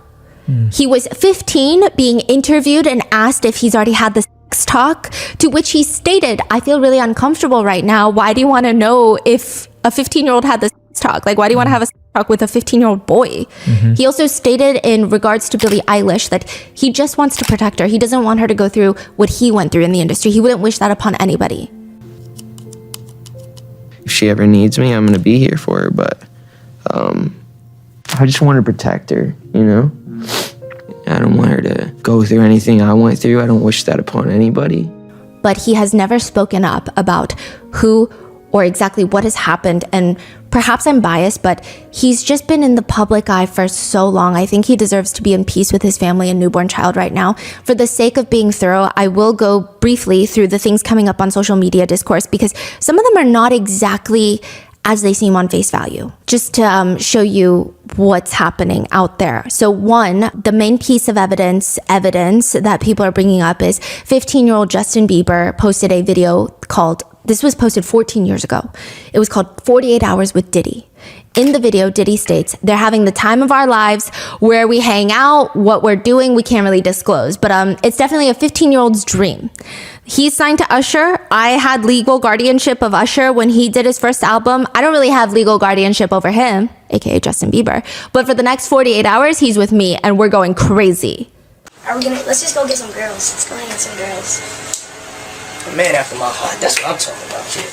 He was 15, being interviewed and asked if he's already had the sex talk, to which he stated, I feel really uncomfortable right now. Why do you want to know if a 15-year-old had the sex talk? Like, why do you want to have a sex talk with a 15-year-old boy? Mm-hmm. He also stated in regards to Billie Eilish that he just wants to protect her. He doesn't want her to go through what he went through in the industry. He wouldn't wish that upon anybody. If she ever needs me, I'm going to be here for her, but I just want to protect her, you know? I don't want her to go through anything I went through. I don't wish that upon anybody. But he has never spoken up about who or exactly what has happened. And perhaps I'm biased, but he's just been in the public eye for so long. I think he deserves to be in peace with his family and newborn child right now. For the sake of being thorough, I will go briefly through the things coming up on social media discourse because some of them are not exactly as they seem on face value, just to show you what's happening out there. So one, the main piece of evidence that people are bringing up is 15-year-old Justin Bieber posted a video called, this was posted 14 years ago. It was called 48 Hours with Diddy. In the video, Diddy states, they're having the time of our lives, where we hang out, what we're doing, we can't really disclose, but it's definitely a 15-year-old's dream. He's signed to Usher. I had legal guardianship of Usher when he did his first album. I don't really have legal guardianship over him, aka Justin Bieber. But for the next 48 hours, he's with me and we're going crazy. Let's just go get some girls. Let's go get some girls. A man after my heart. That's what I'm talking about, kid.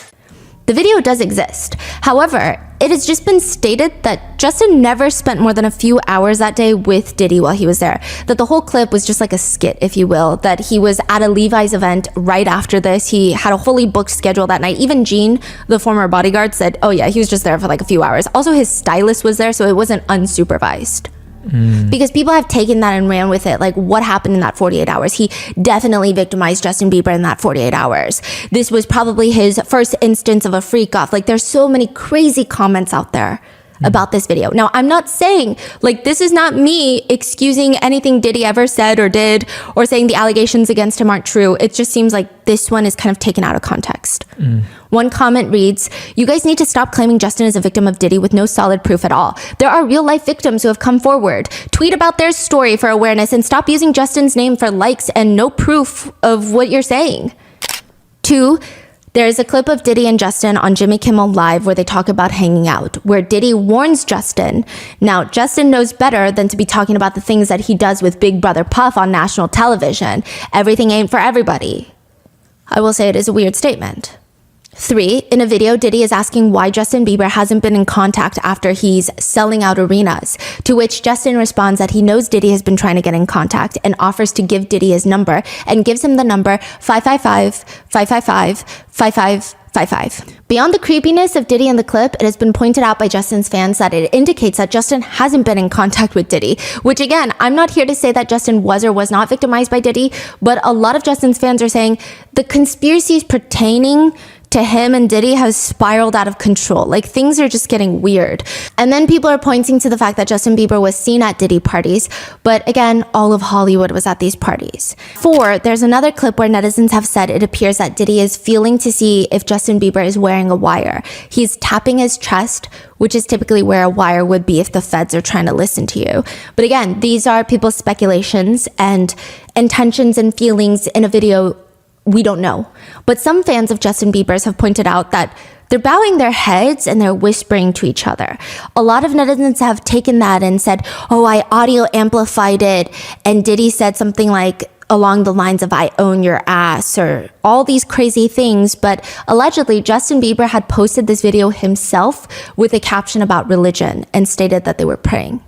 The video does exist. However, it has just been stated that Justin never spent more than a few hours that day with Diddy while he was there. That the whole clip was just like a skit, if you will. That he was at a Levi's event right after this. He had a fully booked schedule that night. Even Gene, the former bodyguard, said, oh yeah, he was just there for like a few hours. Also, his stylist was there, so it wasn't unsupervised. Because people have taken that and ran with it. Like, what happened in that 48 hours? He definitely victimized Justin Bieber in that 48 hours. This was probably his first instance of a freak off. Like, there's so many crazy comments out there about this video. Now, I'm not saying, like, this is not me excusing anything Diddy ever said or did, or saying the allegations against him aren't true. It just seems like this one is kind of taken out of context. One comment reads, you guys need to stop claiming Justin is a victim of Diddy with no solid proof at all. There are real life victims who have come forward. Tweet about their story for awareness and stop using Justin's name for likes and no proof of what you're saying. 2, there's a clip of Diddy and Justin on Jimmy Kimmel Live where they talk about hanging out, where Diddy warns Justin. Now, Justin knows better than to be talking about the things that he does with Big Brother Puff on national television. Everything ain't for everybody. I will say it is a weird statement. 3, in a video, Diddy is asking why Justin Bieber hasn't been in contact after he's selling out arenas, to which Justin responds that he knows Diddy has been trying to get in contact and offers to give Diddy his number and gives him the number 555-555-5555. Beyond the creepiness of Diddy in the clip, it has been pointed out by Justin's fans that it indicates that Justin hasn't been in contact with Diddy, which again, I'm not here to say that Justin was or was not victimized by Diddy, but a lot of Justin's fans are saying the conspiracies pertaining to him and Diddy has spiraled out of control. Like, things are just getting weird. And then people are pointing to the fact that Justin Bieber was seen at Diddy parties, but again, all of Hollywood was at these parties. 4, there's another clip where netizens have said it appears that Diddy is feeling to see if Justin Bieber is wearing a wire. He's tapping his chest, which is typically where a wire would be if the feds are trying to listen to you. But again, these are people's speculations and intentions and feelings in a video we don't know. But some fans of Justin Bieber's have pointed out that they're bowing their heads and they're whispering to each other. A lot of netizens have taken that and said, oh, I audio amplified it, and Diddy said something like along the lines of I own your ass, or all these crazy things. But allegedly, Justin Bieber had posted this video himself with a caption about religion and stated that they were praying.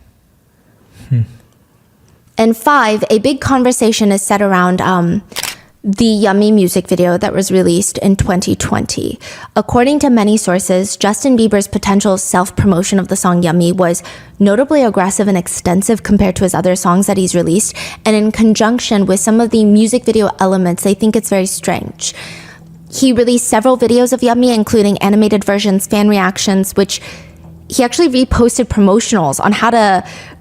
And 5, a big conversation is set around the Yummy music video that was released in 2020. According to many sources, Justin Bieber's potential self-promotion of the song Yummy was notably aggressive and extensive compared to his other songs that he's released, and in conjunction with some of the music video elements, they think it's very strange. He released several videos of Yummy, including animated versions, fan reactions, which he actually reposted promotionals on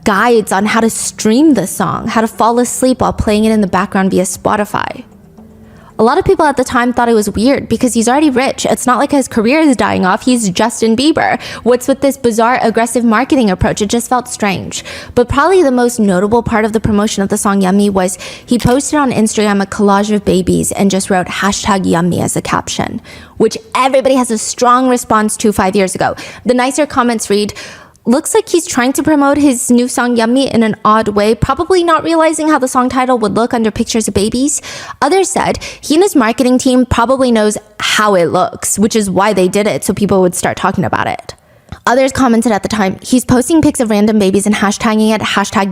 guides on how to stream the song, how to fall asleep while playing it in the background via Spotify. A lot of people at the time thought it was weird because he's already rich. It's not like his career is dying off. He's Justin Bieber. What's with this bizarre, aggressive marketing approach? It just felt strange. But probably the most notable part of the promotion of the song Yummy was he posted on Instagram a collage of babies and just wrote #Yummy as a caption, which everybody has a strong response to 5 years ago. The nicer comments read, looks like he's trying to promote his new song Yummy in an odd way, probably not realizing how the song title would look under pictures of babies. Others said he and his marketing team probably knows how it looks, which is why they did it, so people would start talking about it. Others commented at the time, he's posting pics of random babies and hashtagging it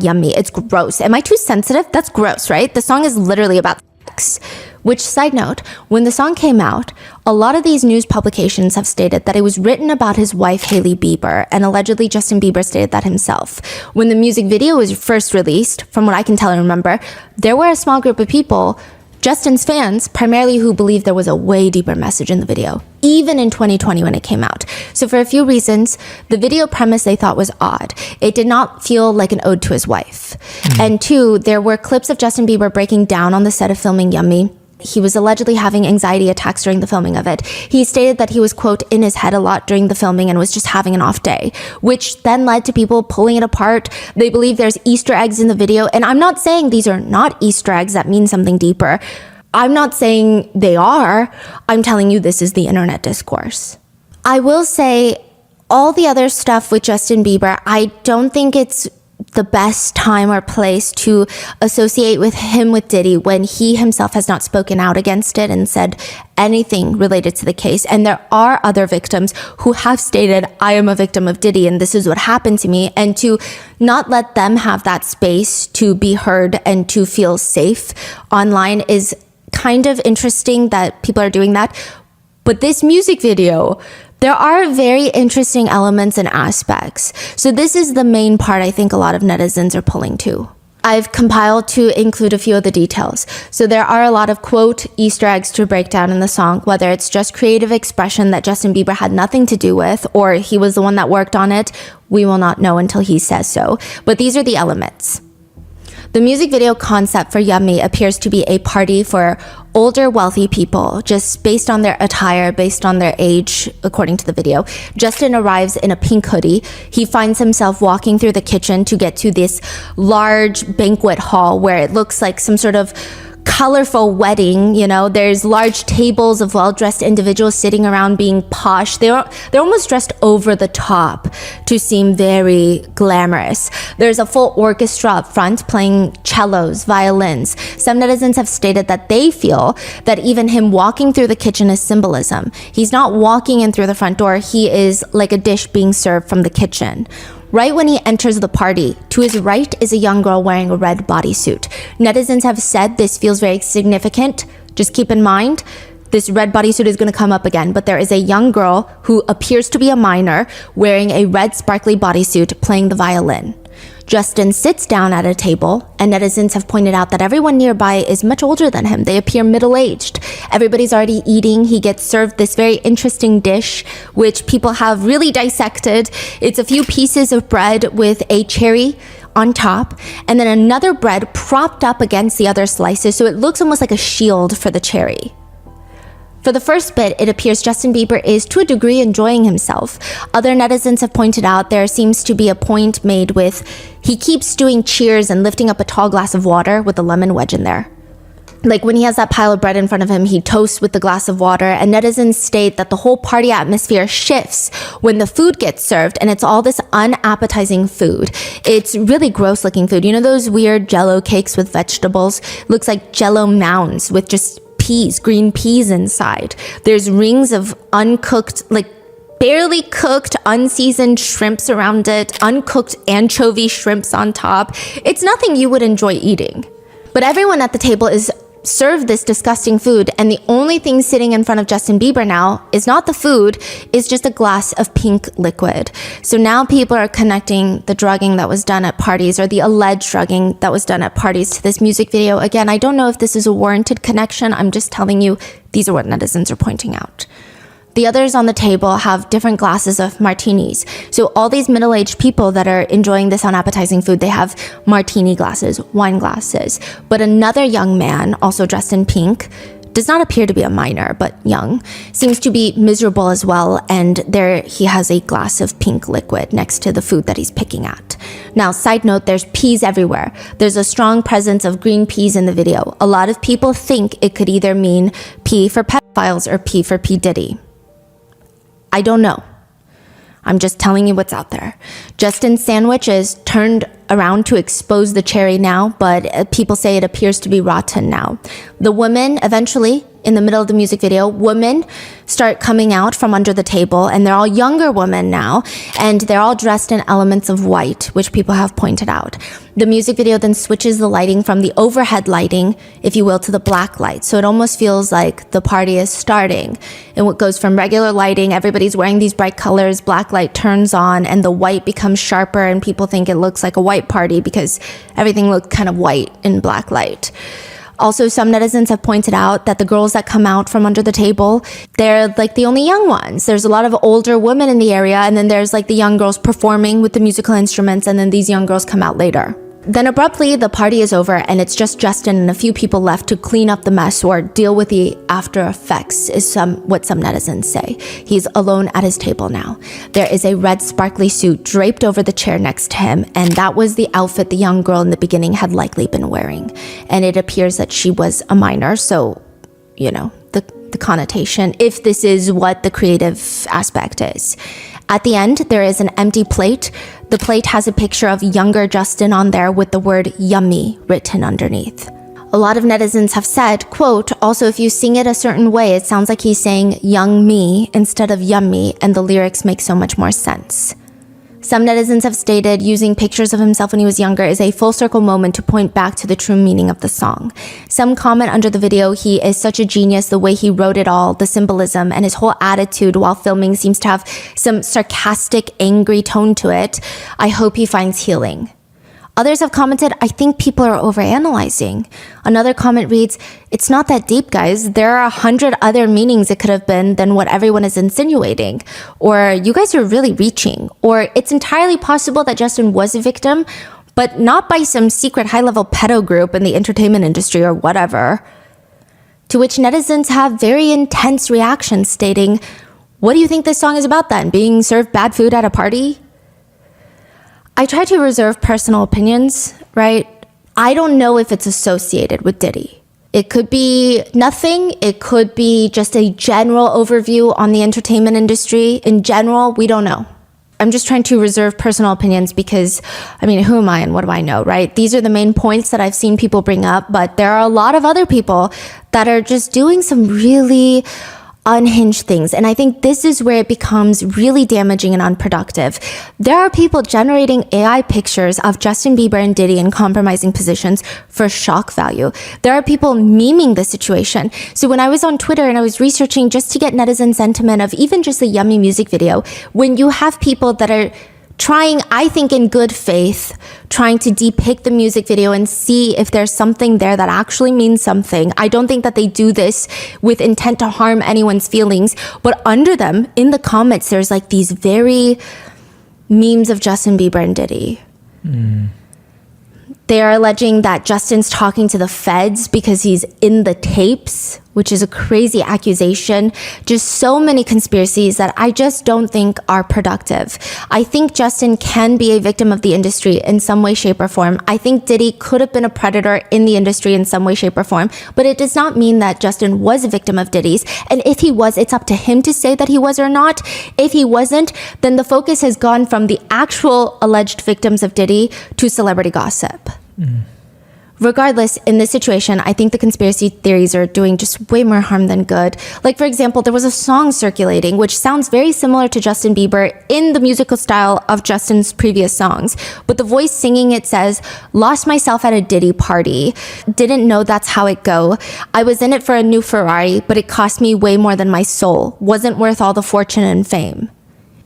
#Yummy. It's gross. Am I too sensitive? That's gross, right? The song is literally about sex. Which, side note, when the song came out, a lot of these news publications have stated that it was written about his wife, Hailey Bieber, and allegedly Justin Bieber stated that himself. When the music video was first released, from what I can tell and remember, there were a small group of people, Justin's fans, primarily, who believed there was a way deeper message in the video, even in 2020 when it came out. So for a few reasons, the video premise they thought was odd. It did not feel like an ode to his wife. And 2, there were clips of Justin Bieber breaking down on the set of filming Yummy. He was allegedly having anxiety attacks during the filming of it. He stated that he was, quote, in his head a lot during the filming and was just having an off day, which then led to people pulling it apart. They believe there's Easter eggs in the video. And I'm not saying these are not Easter eggs that mean something deeper. I'm not saying they are. I'm telling you this is the internet discourse. I will say all the other stuff with Justin Bieber, I don't think it's the best time or place to associate with him with Diddy when he himself has not spoken out against it and said anything related to the case. And there are other victims who have stated, I am a victim of Diddy and this is what happened to me. And to not let them have that space to be heard and to feel safe online is kind of interesting that people are doing that. But this music video, there are very interesting elements and aspects. So this is the main part I think a lot of netizens are pulling to. I've compiled to include a few of the details. So there are a lot of quote Easter eggs to break down in the song, whether it's just creative expression that Justin Bieber had nothing to do with, or he was the one that worked on it. We will not know until he says so. But these are the elements. The music video concept for Yummy appears to be a party for older, wealthy people, just based on their attire, based on their age, according to the video. Justin arrives in a pink hoodie. He finds himself walking through the kitchen to get to this large banquet hall where it looks like some sort of colorful wedding. You know, there's large tables of well-dressed individuals sitting around being posh. They're almost dressed over the top to seem very glamorous. There's a full orchestra up front playing cellos, violins. Some netizens have stated that they feel that even him walking through the kitchen is symbolism. He's not walking in through the front door. He is like a dish being served from the kitchen. Right when he enters the party, to his right is a young girl wearing a red bodysuit. Netizens have said this feels very significant. Just keep in mind, this red bodysuit is going to come up again, but there is a young girl who appears to be a minor wearing a red sparkly bodysuit playing the violin. Justin sits down at a table, and netizens have pointed out that everyone nearby is much older than him. They appear middle-aged. Everybody's already eating. He gets served this very interesting dish, which people have really dissected. It's a few pieces of bread with a cherry on top, and then another bread propped up against the other slices, so it looks almost like a shield for the cherry. For the first bit, it appears Justin Bieber is to a degree enjoying himself. Other netizens have pointed out there seems to be a point made with he keeps doing cheers and lifting up a tall glass of water with a lemon wedge in there. Like when he has that pile of bread in front of him, he toasts with the glass of water, and netizens state that the whole party atmosphere shifts when the food gets served, and it's all this unappetizing food. It's really gross looking food. You know those weird Jell-O cakes with vegetables? Looks like Jell-O mounds with just peas, green peas inside. There's rings of uncooked, like barely cooked, unseasoned shrimps around it, uncooked anchovy shrimps on top. It's nothing you would enjoy eating. But everyone at the table is served this disgusting food, and the only thing sitting in front of Justin Bieber now is not the food, is just a glass of pink liquid. So now people are connecting the drugging that was done at parties, or the alleged drugging that was done at parties, to this music video. Again, I don't know if this is a warranted connection. I'm just telling you, these are what netizens are pointing out. The others on the table have different glasses of martinis. So all these middle-aged people that are enjoying this unappetizing food, they have martini glasses, wine glasses. But another young man, also dressed in pink, does not appear to be a minor, but young, seems to be miserable as well, and there he has a glass of pink liquid next to the food that he's picking at. Now, side note, there's peas everywhere. There's a strong presence of green peas in the video. A lot of people think it could either mean P for pedophiles or P for P. Diddy. I don't know. I'm just telling you what's out there. Justin's sandwich is turned around to expose the cherry now, but people say it appears to be rotten now. The women eventually, in the middle of the music video, women start coming out from under the table, and they're all younger women now, and they're all dressed in elements of white, which people have pointed out. The music video then switches the lighting from the overhead lighting, if you will, to the black light. So it almost feels like the party is starting. And what goes from regular lighting, everybody's wearing these bright colors, black light turns on, and the white becomes sharper, and people think it looks like a white party because everything looked kind of white in black light. Also, some netizens have pointed out that the girls that come out from under the table, they're like the only young ones. There's a lot of older women in the area, and then there's like the young girls performing with the musical instruments, and then these young girls come out later. Then abruptly, the party is over, and it's just Justin and a few people left to clean up the mess or deal with the after effects, is what some netizens say. He's alone at his table now. There is a red sparkly suit draped over the chair next to him, and that was the outfit the young girl in the beginning had likely been wearing. And it appears that she was a minor, so, you know, the connotation, if this is what the creative aspect is. At the end, there is an empty plate The plate has a picture of younger Justin on there with the word yummy written underneath. A lot of netizens have said, quote, also if you sing it a certain way, it sounds like he's saying young me instead of yummy, and the lyrics make so much more sense. Some netizens have stated using pictures of himself when he was younger is a full circle moment to point back to the true meaning of the song. Some comment under the video, he is such a genius, the way he wrote it all, the symbolism, and his whole attitude while filming seems to have some sarcastic, angry tone to it. I hope he finds healing. Others have commented, I think people are overanalyzing. Another comment reads, it's not that deep, guys. There are 100 other meanings it could have been than what everyone is insinuating. Or you guys are really reaching. Or it's entirely possible that Justin was a victim, but not by some secret high-level pedo group in the entertainment industry or whatever. To which netizens have very intense reactions stating, what do you think this song is about then? Being served bad food at a party? I try to reserve personal opinions, right? I don't know if it's associated with Diddy. It could be nothing. It could be just a general overview on the entertainment industry. In general, we don't know. I'm just trying to reserve personal opinions because, I mean, who am I and what do I know, right? These are the main points that I've seen people bring up, but there are a lot of other people that are just doing some really unhinged things. And I think this is where it becomes really damaging and unproductive. There are people generating AI pictures of Justin Bieber and Diddy in compromising positions for shock value. There are people memeing the situation. So when I was on Twitter and I was researching just to get netizen sentiment of even just the Yummy music video, when you have people that are trying, I think in good faith, trying to depict the music video and see if there's something there that actually means something. I don't think that they do this with intent to harm anyone's feelings, but under them, in the comments, there's like these very memes of Justin Bieber and Diddy. They are alleging that Justin's talking to the feds because he's in the tapes, which is a crazy accusation. Just so many conspiracies that I just don't think are productive. I think Justin can be a victim of the industry in some way, shape, or form. I think Diddy could have been a predator in the industry in some way, shape, or form, but it does not mean that Justin was a victim of Diddy's. And if he was, it's up to him to say that he was or not. If he wasn't, then the focus has gone from the actual alleged victims of Diddy to celebrity gossip. Regardless, in this situation, I think the conspiracy theories are doing just way more harm than good. Like, for example, there was a song circulating which sounds very similar to Justin Bieber in the musical style of Justin's previous songs. But the voice singing it says, lost myself at a Diddy party. Didn't know that's how it go. I was in it for a new Ferrari, but it cost me way more than my soul. Wasn't worth all the fortune and fame.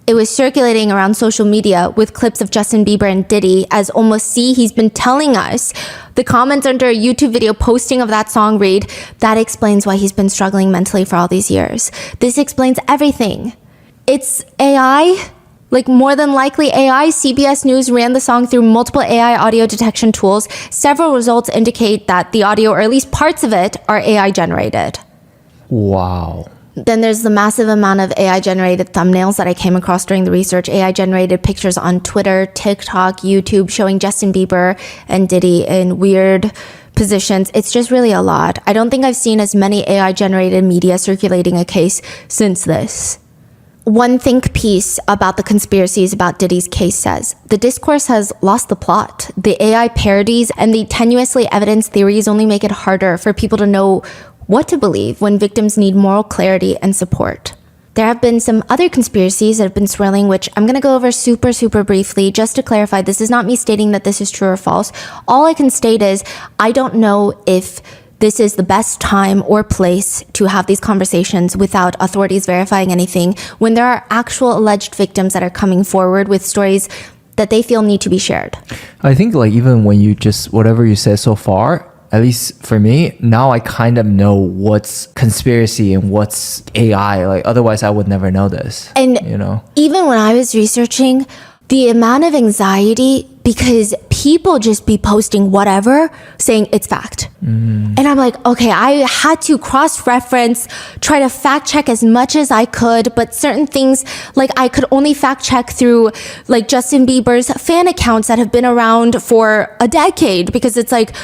It was circulating around social media with clips of Justin Bieber and Diddy as almost, see, he's been telling us. The comments under a YouTube video posting of that song read, that explains why he's been struggling mentally for all these years. This explains everything. It's AI, like more than likely AI. CBS News ran the song through multiple AI audio detection tools. Several results indicate that the audio, or at least parts of it, are AI generated. Wow. Then there's the massive amount of AI-generated thumbnails that I came across during the research. AI-generated pictures on Twitter, TikTok, YouTube showing Justin Bieber and Diddy in weird positions. It's just really a lot. I don't think I've seen as many AI-generated media circulating a case since this. One think piece about the conspiracies about Diddy's case says, the discourse has lost the plot. The AI parodies and the tenuously evidenced theories only make it harder for people to know what to believe when victims need moral clarity and support. There have been some other conspiracies that have been swirling, which I'm going to go over super briefly. Just to clarify, this is not me stating that this is true or false. All I can state is I don't know if this is the best time or place to have these conversations without authorities verifying anything, when there are actual alleged victims that are coming forward with stories that they feel need to be shared. I think like even when you just, whatever you said so far, at least for me, now I kind of know what's conspiracy and what's AI. Like otherwise I would never know this. And you know, even when I was researching, the amount of anxiety because people just be posting whatever, saying it's fact. And I'm like, okay, I had to cross-reference, try to fact-check as much as I could, but certain things, like I could only fact-check through like Justin Bieber's fan accounts that have been around for a decade, because it's like,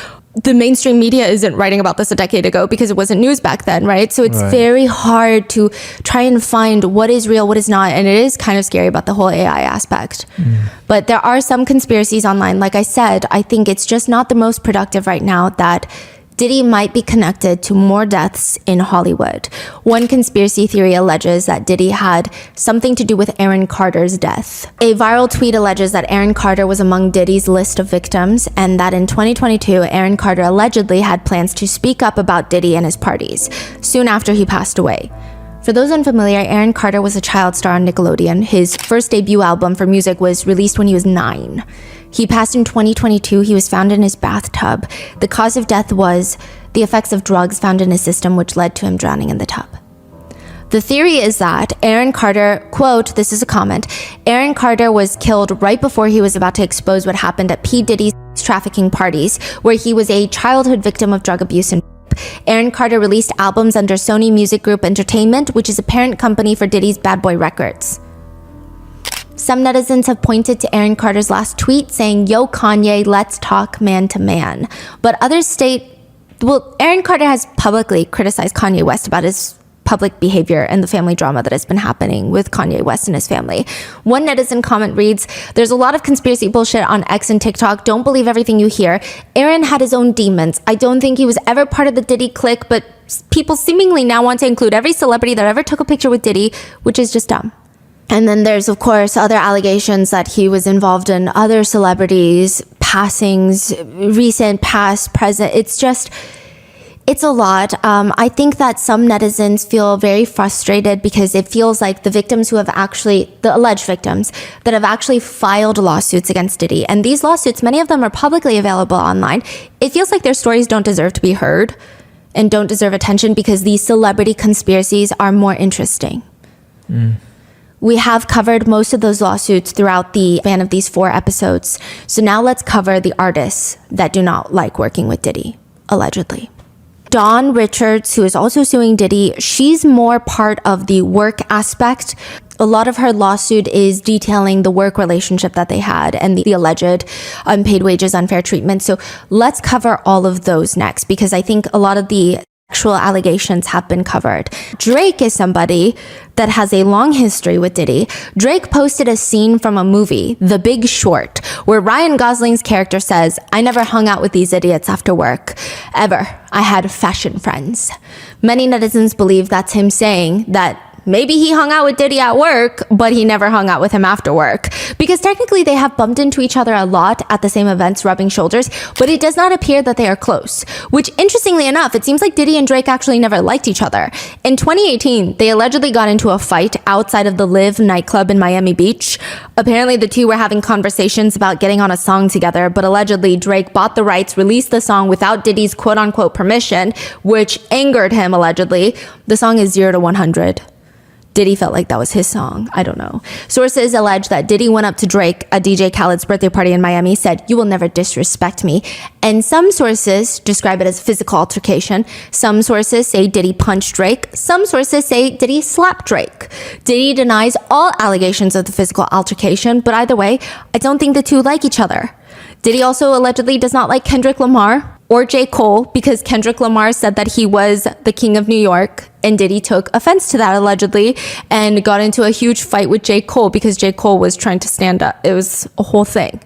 the mainstream media isn't writing about this a decade ago because it wasn't news back then, right? So it's very hard to try and find what is real, what is not. And it is kind of scary about the whole AI aspect. But there are some conspiracies online. Like I said, I think it's just not the most productive right now that Diddy might be connected to more deaths in Hollywood. One conspiracy theory alleges that Diddy had something to do with Aaron Carter's death. A viral tweet alleges that Aaron Carter was among Diddy's list of victims, and that in 2022, Aaron Carter allegedly had plans to speak up about Diddy and his parties, soon after he passed away. For those unfamiliar, Aaron Carter was a child star on Nickelodeon. His first debut album for music was released when he was 9. He passed in 2022. He was found in his bathtub. The cause of death was the effects of drugs found in his system, which led to him drowning in the tub. The theory is that Aaron Carter, quote, this is a comment, Aaron Carter was killed right before he was about to expose what happened at P. Diddy's trafficking parties, where he was a childhood victim of drug abuse and Aaron Carter released albums under Sony Music Group Entertainment, which is a parent company for Diddy's Bad Boy Records. Some netizens have pointed to Aaron Carter's last tweet saying, "Yo, Kanye, let's talk man to man." But others state, well, Aaron Carter has publicly criticized Kanye West about his public behavior and the family drama that has been happening with Kanye West and his family. One netizen comment reads, "There's a lot of conspiracy bullshit on X and TikTok. Don't believe everything you hear. Aaron had his own demons. I don't think he was ever part of the Diddy clique, but people seemingly now want to include every celebrity that ever took a picture with Diddy, which is just dumb." And then there's, of course, other allegations that he was involved in other celebrities, passings, recent, past, present. It's a lot. I think that some netizens feel very frustrated because it feels like the victims who have actually, the alleged victims that have actually filed lawsuits against Diddy, and these lawsuits, many of them are publicly available online, it feels like their stories don't deserve to be heard and don't deserve attention because these celebrity conspiracies are more interesting. We have covered most of those lawsuits throughout the span of these 4 episodes. So now let's cover the artists that do not like working with Diddy, allegedly. Dawn Richards, who is also suing Diddy, she's more part of the work aspect. A lot of her lawsuit is detailing the work relationship that they had and the alleged unpaid wages, unfair treatment. So let's cover all of those next because I think a lot of the actual allegations have been covered. Drake is somebody that has a long history with Diddy. Drake posted a scene from a movie, The Big Short, where Ryan Gosling's character says, "I never hung out with these idiots after work. Ever. I had fashion friends." Many netizens believe that's him saying that maybe he hung out with Diddy at work, but he never hung out with him after work. Because technically they have bumped into each other a lot at the same events, rubbing shoulders, but it does not appear that they are close. Which, interestingly enough, it seems like Diddy and Drake actually never liked each other. In 2018, they allegedly got into a fight outside of the Live nightclub in Miami Beach. Apparently the two were having conversations about getting on a song together, but allegedly Drake bought the rights, released the song without Diddy's quote-unquote permission, which angered him, allegedly. The song is 0 to 100. Diddy felt like that was his song. I don't know. Sources allege that Diddy went up to Drake at DJ Khaled's birthday party in Miami, said, "You will never disrespect me." And some sources describe it as physical altercation. Some sources say Diddy punched Drake. Some sources say Diddy slapped Drake. Diddy denies all allegations of the physical altercation, but either way, I don't think the two like each other. Diddy also allegedly does not like Kendrick Lamar or J. Cole because Kendrick Lamar said that he was the king of New York, and Diddy took offense to that allegedly and got into a huge fight with J. Cole because J. Cole was trying to stand up. It was a whole thing.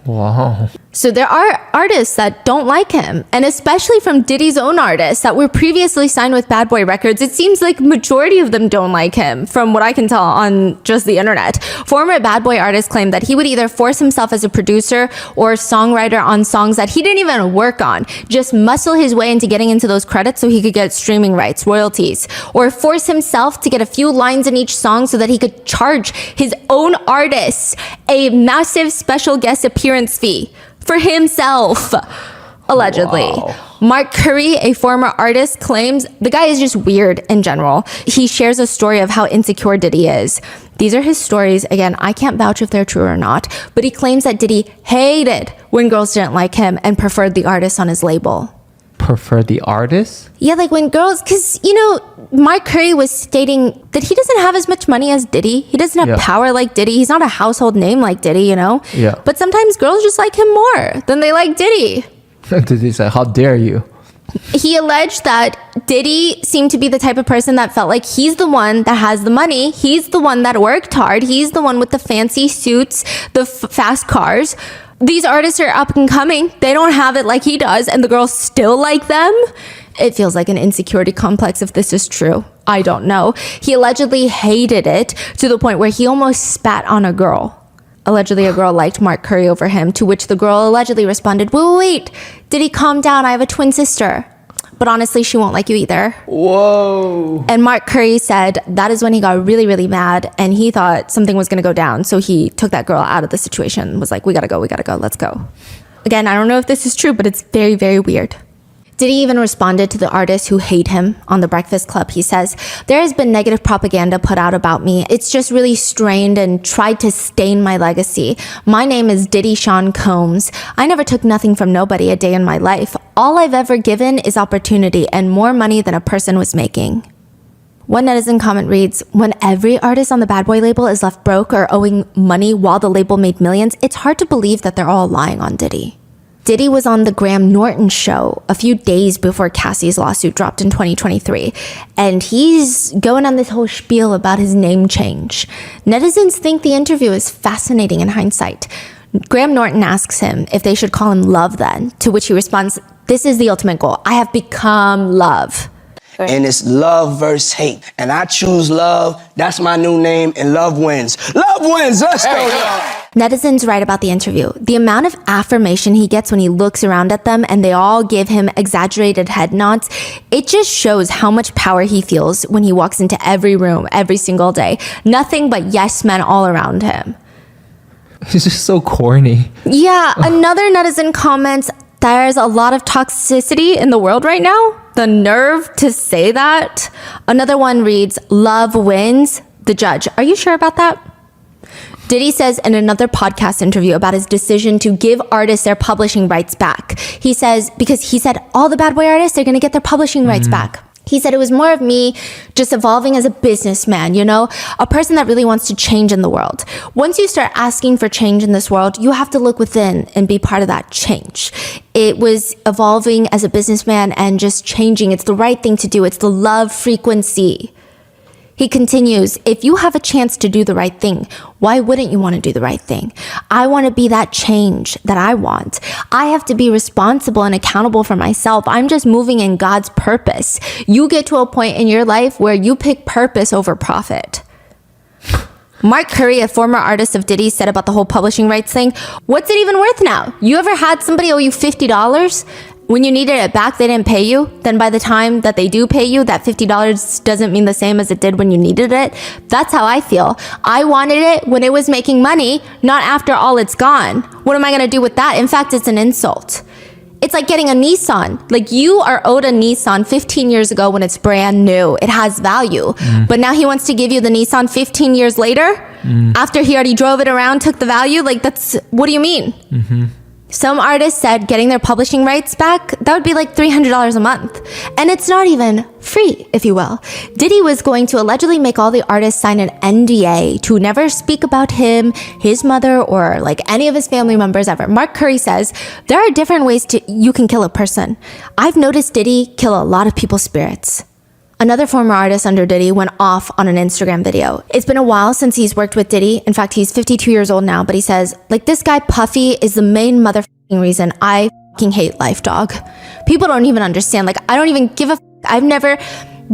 Wow. So there are artists that don't like him, and especially from Diddy's own artists that were previously signed with Bad Boy Records. It seems like majority of them don't like him from what I can tell on just the internet. Former Bad Boy artists claim that he would either force himself as a producer or songwriter on songs that he didn't even work on, just muscle his way into getting into those credits so he could get streaming rights, royalties, or force himself to get a few lines in each song so that he could charge his own artists a massive special guest appearance fee for himself, allegedly. Wow. Mark Curry, a former artist, claims the guy is just weird in general. He shares a story of how insecure Diddy is. These are his stories. Again, I can't vouch if they're true or not, but he claims that Diddy hated when girls didn't like him and preferred the artist on his label. Prefer the artist? Yeah, like when girls, because, you know, Mark Curry was stating that he doesn't have as much money as Diddy. He doesn't have power like Diddy. He's not a household name like Diddy, you know? Yeah. But sometimes girls just like him more than they like Diddy. Diddy said, how dare you? He alleged that Diddy seemed to be the type of person that felt like he's the one that has the money. He's the one that worked hard. He's the one with the fancy suits, the fast cars. These artists are up and coming. They don't have it like he does, and the girls still like them. It feels like an insecurity complex if this is true. I don't know. He allegedly hated it to the point where he almost spat on a girl. Allegedly, a girl liked Mark Curry over him, to which the girl allegedly responded, wait, Diddy, calm down, I have a twin sister. But honestly, she won't like you either. Whoa. And Mark Curry said that is when he got really, really mad, and he thought something was going to go down. So he took that girl out of the situation, was like, we gotta go, let's go. Again, I don't know if this is true, but it's very, very weird. Diddy even responded to the artists who hate him on The Breakfast Club. He says, there has been negative propaganda put out about me. It's just really strained and tried to stain my legacy. My name is Diddy Sean Combs. I never took nothing from nobody a day in my life. All I've ever given is opportunity and more money than a person was making. One netizen comment reads, when every artist on the Bad Boy label is left broke or owing money while the label made millions, it's hard to believe that they're all lying on Diddy. Diddy was on the Graham Norton show a few days before Cassie's lawsuit dropped in 2023, and he's going on this whole spiel about his name change. Netizens think the interview is fascinating in hindsight. Graham Norton asks him if they should call him Love then, to which he responds, this is the ultimate goal. I have become love. And it's love versus hate. And I choose love. That's my new name, and love wins. Love wins! Let's go, y'all! Netizens write about the interview. The amount of affirmation he gets when he looks around at them and they all give him exaggerated head nods, it just shows how much power he feels when he walks into every room every single day. Nothing but yes men all around him. He's just so corny. Yeah, another netizen comments, there's a lot of toxicity in the world right now. The nerve to say that. Another one reads, love wins, the judge. Are you sure about that? Diddy says in another podcast interview about his decision to give artists their publishing rights back. He says, because he said all the Bad Boy artists are going to get their publishing rights back. He said it was more of me just evolving as a businessman, you know, a person that really wants to change in the world. Once you start asking for change in this world, you have to look within and be part of that change. It was evolving as a businessman and just changing. It's the right thing to do. It's the love frequency. He continues, if you have a chance to do the right thing, why wouldn't you want to do the right thing? I want to be that change that I want. I have to be responsible and accountable for myself. I'm just moving in God's purpose. You get to a point in your life where you pick purpose over profit. Mark Curry, a former artist of Diddy, said about the whole publishing rights thing, what's it even worth now? You ever had somebody owe you $50? When you needed it back, they didn't pay you. Then by the time that they do pay you, that $50 doesn't mean the same as it did when you needed it. That's how I feel. I wanted it when it was making money, not after all it's gone. What am I going to do with that? In fact, it's an insult. It's like getting a Nissan. Like, you are owed a Nissan 15 years ago when it's brand new. It has value. But now he wants to give you the Nissan 15 years later after he already drove it around, took the value. Like, that's, what do you mean? Some artists said getting their publishing rights back, that would be like $300 a month. And it's not even free, if you will. Diddy was going to allegedly make all the artists sign an NDA to never speak about him, his mother, or like any of his family members ever. Mark Curry says, there are different ways you can kill a person. I've noticed Diddy kill a lot of people's spirits. Another former artist under Diddy went off on an Instagram video. It's been a while since he's worked with Diddy. In fact, he's 52 years old now, but he says, like, this guy Puffy is the main motherfucking reason I fucking hate life, dog. People don't even understand. Like, I don't even give a f. I've never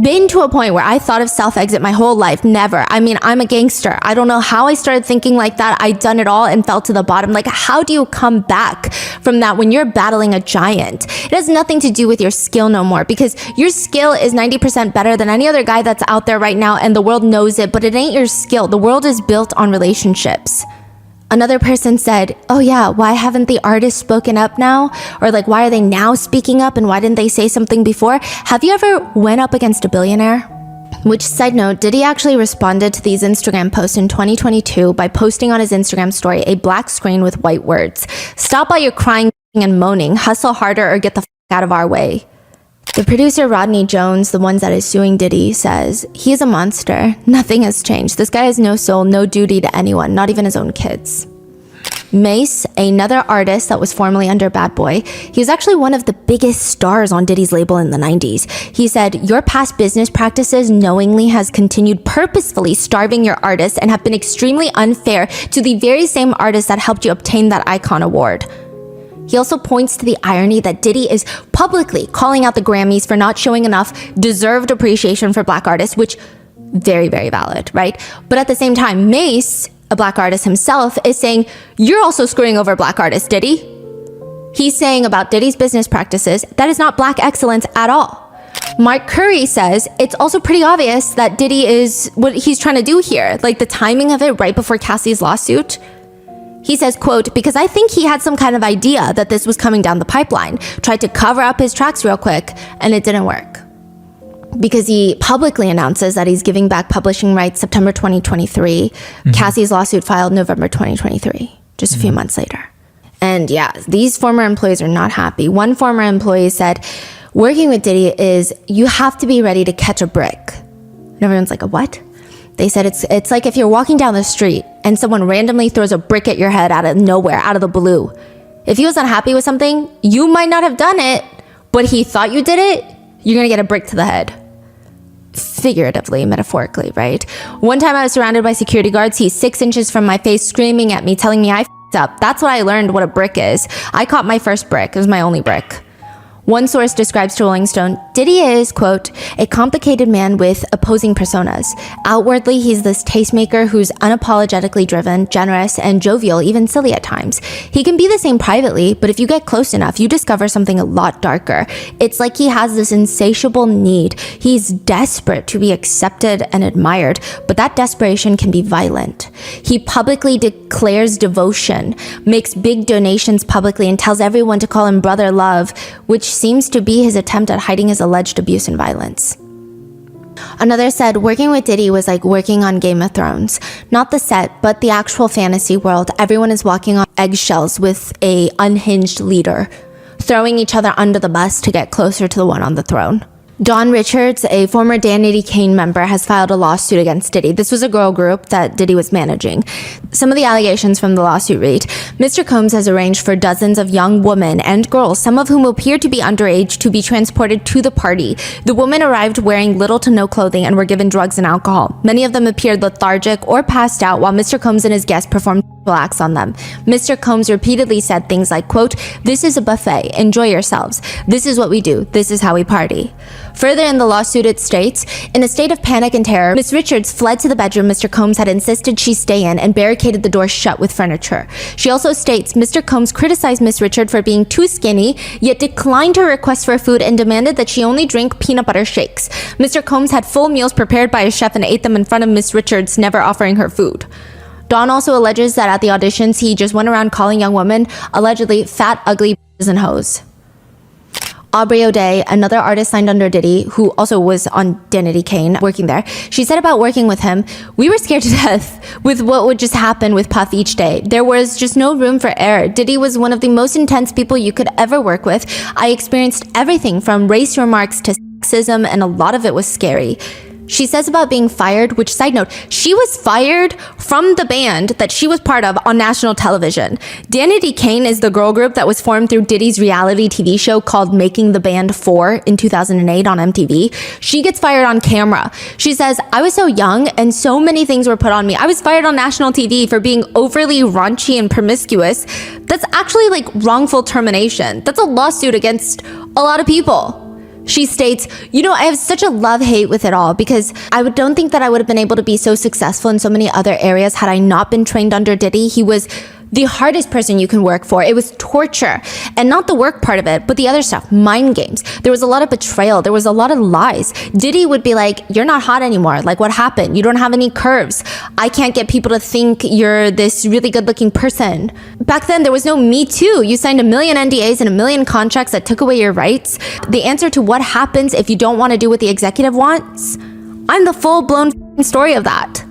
been to a point where I thought of self-exit my whole life. Never. I mean, I'm a gangster. I don't know how I started thinking like that. I'd done it all and fell to the bottom. Like, how do you come back from that when you're battling a giant? It has nothing to do with your skill no more, because your skill is 90% better than any other guy that's out there right now, and the world knows it, but it ain't your skill. The world is built on relationships. Another person said, oh yeah, why haven't the artists spoken up now? Or like, why are they now speaking up and why didn't they say something before? Have you ever went up against a billionaire? Which, side note, Diddy actually responded to these Instagram posts in 2022 by posting on his Instagram story a black screen with white words. Stop all your crying and moaning, hustle harder or get the f out of our way. The producer Rodney Jones, the one that is suing Diddy, says, he is a monster. Nothing has changed. This guy has no soul, no duty to anyone, not even his own kids. Mace, another artist that was formerly under Bad Boy, he was actually one of the biggest stars on Diddy's label in the 90s. He said, your past business practices knowingly has continued purposefully starving your artists and have been extremely unfair to the very same artists that helped you obtain that Icon Award. He also points to the irony that Diddy is publicly calling out the Grammys for not showing enough deserved appreciation for black artists, which very, very valid, right? But at the same time, Mace, a black artist himself, is saying, you're also screwing over black artists, Diddy. He's saying about Diddy's business practices, that is not black excellence at all. Mark Curry says it's also pretty obvious that Diddy is what he's trying to do here, like the timing of it right before Cassie's lawsuit. He says, quote, because I think he had some kind of idea that this was coming down the pipeline, tried to cover up his tracks real quick, and it didn't work. Because he publicly announces that he's giving back publishing rights September 2023. Cassie's lawsuit filed November 2023, just a few months later. And yeah, these former employees are not happy. One former employee said, working with Diddy is you have to be ready to catch a brick. And everyone's like, a what? They said it's like if you're walking down the street and someone randomly throws a brick at your head out of nowhere, out of the blue. If he was unhappy with something, you might not have done it, but he thought you did it, you're gonna get a brick to the head. Figuratively, metaphorically, right? One time I was surrounded by security guards. He's 6 inches from my face, screaming at me, telling me I f***ed up. That's what I learned what a brick is. I caught my first brick. It was my only brick. One source describes to Rolling Stone, Diddy is, quote, a complicated man with opposing personas. Outwardly, he's this tastemaker who's unapologetically driven, generous, and jovial, even silly at times. He can be the same privately, but if you get close enough, you discover something a lot darker. It's like he has this insatiable need. He's desperate to be accepted and admired, but that desperation can be violent. He publicly declares devotion, makes big donations publicly, and tells everyone to call him Brother Love, which seems to be his attempt at hiding his alleged abuse and violence. Another said, working with Diddy was like working on Game of Thrones. Not the set, but the actual fantasy world. Everyone is walking on eggshells with a unhinged leader, throwing each other under the bus to get closer to the one on the throne. Dawn Richards, a former Danity Kane member, has filed a lawsuit against Diddy. This was a girl group that Diddy was managing. Some of the allegations from the lawsuit read, Mr. Combs has arranged for dozens of young women and girls, some of whom appear to be underage, to be transported to the party. The women arrived wearing little to no clothing and were given drugs and alcohol. Many of them appeared lethargic or passed out while Mr. Combs and his guests performed acts on them. Mr. Combs repeatedly said things like, quote, this is a buffet, enjoy yourselves. This is what we do. This is how we party. Further in the lawsuit, it states, in a state of panic and terror, Miss Richards fled to the bedroom Mr. Combs had insisted she stay in and barricaded the door shut with furniture. She also states Mr. Combs criticized Miss Richard for being too skinny, yet declined her request for food and demanded that she only drink peanut butter shakes. Mr. Combs had full meals prepared by a chef and ate them in front of Miss Richards, never offering her food. Dawn also alleges that at the auditions, he just went around calling young women, allegedly fat, ugly bitches and hoes. Aubrey O'Day, another artist signed under Diddy, who also was on Danity Kane, working there, she said about working with him, we were scared to death with what would just happen with Puff each day. There was just no room for error. Diddy was one of the most intense people you could ever work with. I experienced everything from race remarks to sexism, and a lot of it was scary. She says about being fired, which, side note, she was fired from the band that she was part of on national television. Danity Kane is the girl group that was formed through Diddy's reality TV show called Making the Band 4 in 2008 on MTV. She gets fired on camera. She says, I was so young and so many things were put on me. I was fired on national TV for being overly raunchy and promiscuous. That's actually like wrongful termination. That's a lawsuit against a lot of people. She states, I have such a love-hate with it all because I don't think that I would have been able to be so successful in so many other areas had I not been trained under Diddy. He was the hardest person you can work for. It was torture, and not the work part of it, but the other stuff, mind games. There was a lot of betrayal. There was a lot of lies. Diddy would be like, you're not hot anymore. Like, what happened? You don't have any curves. I can't get people to think you're this really good looking person. Back then, there was no Me Too. You signed 1 million NDAs and 1 million contracts that took away your rights. The answer to what happens if you don't want to do what the executive wants, I'm the full-blown story of that.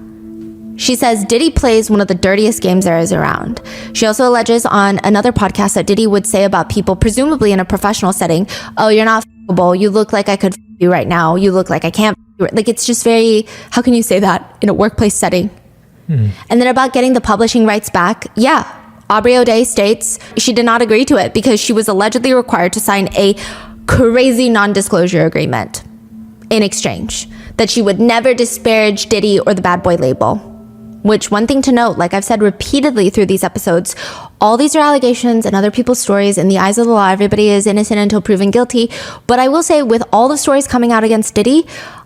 She says Diddy plays one of the dirtiest games there is around. She also alleges on another podcast that Diddy would say about people, presumably in a professional setting, oh, you're not f***able. You look like I could f*** you right now. You look like I can't f*** you. Like, it's just very, how can you say that in a workplace setting? And then about getting the publishing rights back, yeah, Aubrey O'Day states she did not agree to it because she was allegedly required to sign a crazy non-disclosure agreement in exchange, that she would never disparage Diddy or the bad boy label. Which, one thing to note, like I've said repeatedly through these episodes, all these are allegations and other people's stories. In the eyes of the law, everybody is innocent until proven guilty. But I will say, with all the stories coming out against Diddy,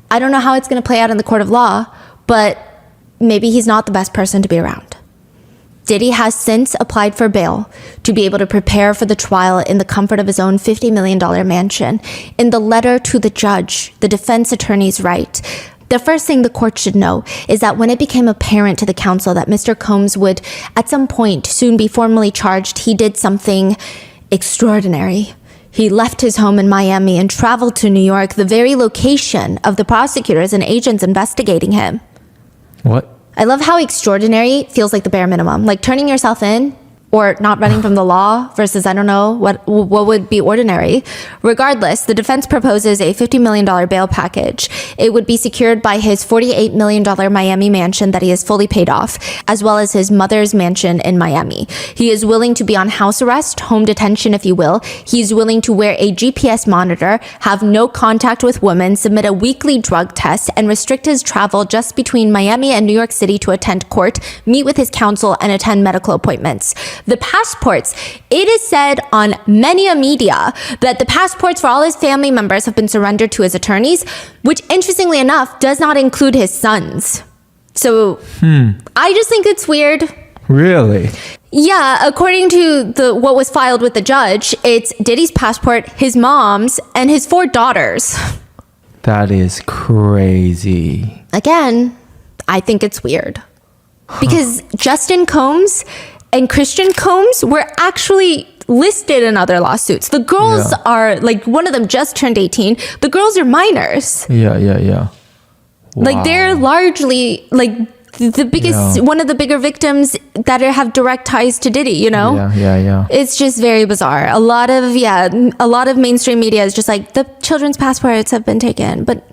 I don't know how it's going to play out in the court of law, but maybe he's not the best person to be around. Diddy has since applied for bail to be able to prepare for the trial in the comfort of his own $50 million mansion. In the letter to the judge, the defense attorneys write, the first thing the court should know is that when it became apparent to the counsel that Mr. Combs would at some point soon be formally charged, he did something extraordinary. He left his home in Miami and traveled to New York, the very location of the prosecutors and agents investigating him. What? I love how extraordinary feels like the bare minimum. Like turning yourself in or not running from the law versus, I don't know, what would be ordinary. Regardless, the defense proposes a $50 million bail package. It would be secured by his $48 million Miami mansion that he has fully paid off, as well as his mother's mansion in Miami. He is willing to be on house arrest, home detention, if you will. He's willing to wear a GPS monitor, have no contact with women, submit a weekly drug test, and restrict his travel just between Miami and New York City to attend court, meet with his counsel, and attend medical appointments. The passports, it is said on many a media that the passports for all his family members have been surrendered to his attorneys, which interestingly enough does not include his sons. So I just think it's weird. Really? Yeah, according to what was filed with the judge, it's Diddy's passport, his mom's, and his 4 daughters. That is crazy. Again, I think it's weird. Because Justin Combs and Christian Combs were actually listed in other lawsuits. The girls are, like, one of them just turned 18. The girls are minors. Yeah. Wow. Like, they're largely, like, the biggest, one of the bigger victims that have direct ties to Diddy, you know? Yeah. It's just very bizarre. A lot of mainstream media is just like, the children's passports have been taken, but...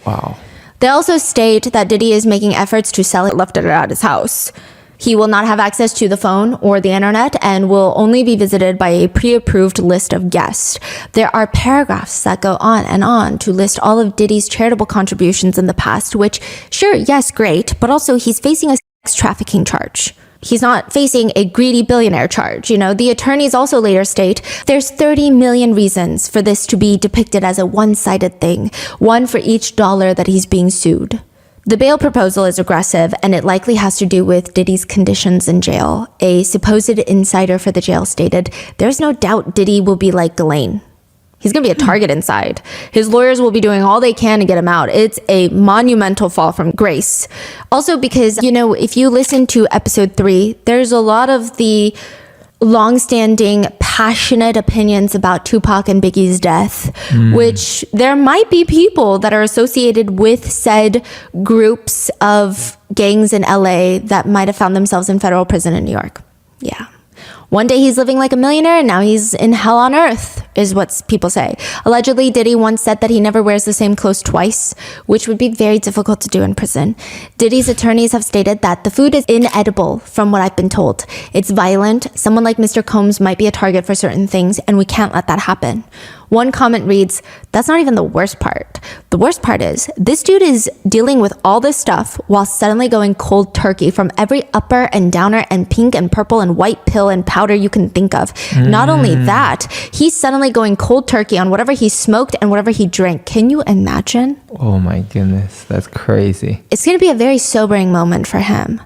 Wow. They also state that Diddy is making efforts to sell it, left it at his house. He will not have access to the phone or the internet and will only be visited by a pre-approved list of guests. There are paragraphs that go on and on to list all of Diddy's charitable contributions in the past, which, sure, yes, great, but also he's facing a sex trafficking charge. He's not facing a greedy billionaire charge. You know, the attorneys also later state there's 30 million reasons for this to be depicted as a one-sided thing, one for each dollar that he's being sued. The bail proposal is aggressive, and it likely has to do with Diddy's conditions in jail. A supposed insider for the jail stated, there's no doubt Diddy will be like Ghislaine. He's going to be a target inside. His lawyers will be doing all they can to get him out. It's a monumental fall from grace. Also because, you know, if you listen to episode 3, there's a lot of the long-standing, passionate opinions about Tupac and Biggie's death, which there might be people that are associated with said groups of gangs in LA that might have found themselves in federal prison in New York. Yeah. One day he's living like a millionaire and now he's in hell on earth, is what people say. Allegedly, Diddy once said that he never wears the same clothes twice, which would be very difficult to do in prison. Diddy's attorneys have stated that the food is inedible from what I've been told. It's violent. Someone like Mr. Combs might be a target for certain things, and we can't let that happen. One comment reads, that's not even the worst part. The worst part is, this dude is dealing with all this stuff while suddenly going cold turkey from every upper and downer and pink and purple and white pill and powder you can think of. Not only that, he's suddenly going cold turkey on whatever he smoked and whatever he drank. Can you imagine? Oh my goodness, that's crazy. It's going to be a very sobering moment for him,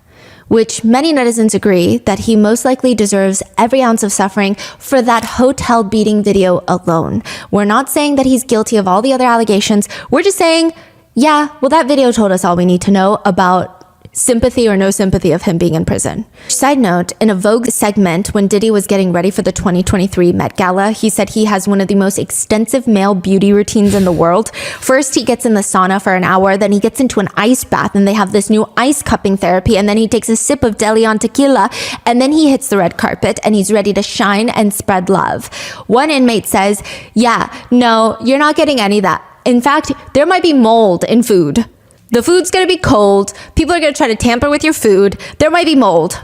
which many netizens agree that he most likely deserves every ounce of suffering for that hotel beating video alone. We're not saying that he's guilty of all the other allegations. We're just saying, yeah, well, that video told us all we need to know about sympathy or no sympathy of him being in prison. Side note, in a Vogue segment when Diddy was getting ready for the 2023 Met Gala, he said he has one of the most extensive male beauty routines in the world. First, he gets in the sauna for an hour, then he gets into an ice bath, and they have this new ice cupping therapy, and then he takes a sip of De Leon tequila, and then he hits the red carpet, and he's ready to shine and spread love. One inmate says, yeah, no, you're not getting any of that. In fact, there might be mold in food. The food's going to be cold. People are going to try to tamper with your food. There might be mold.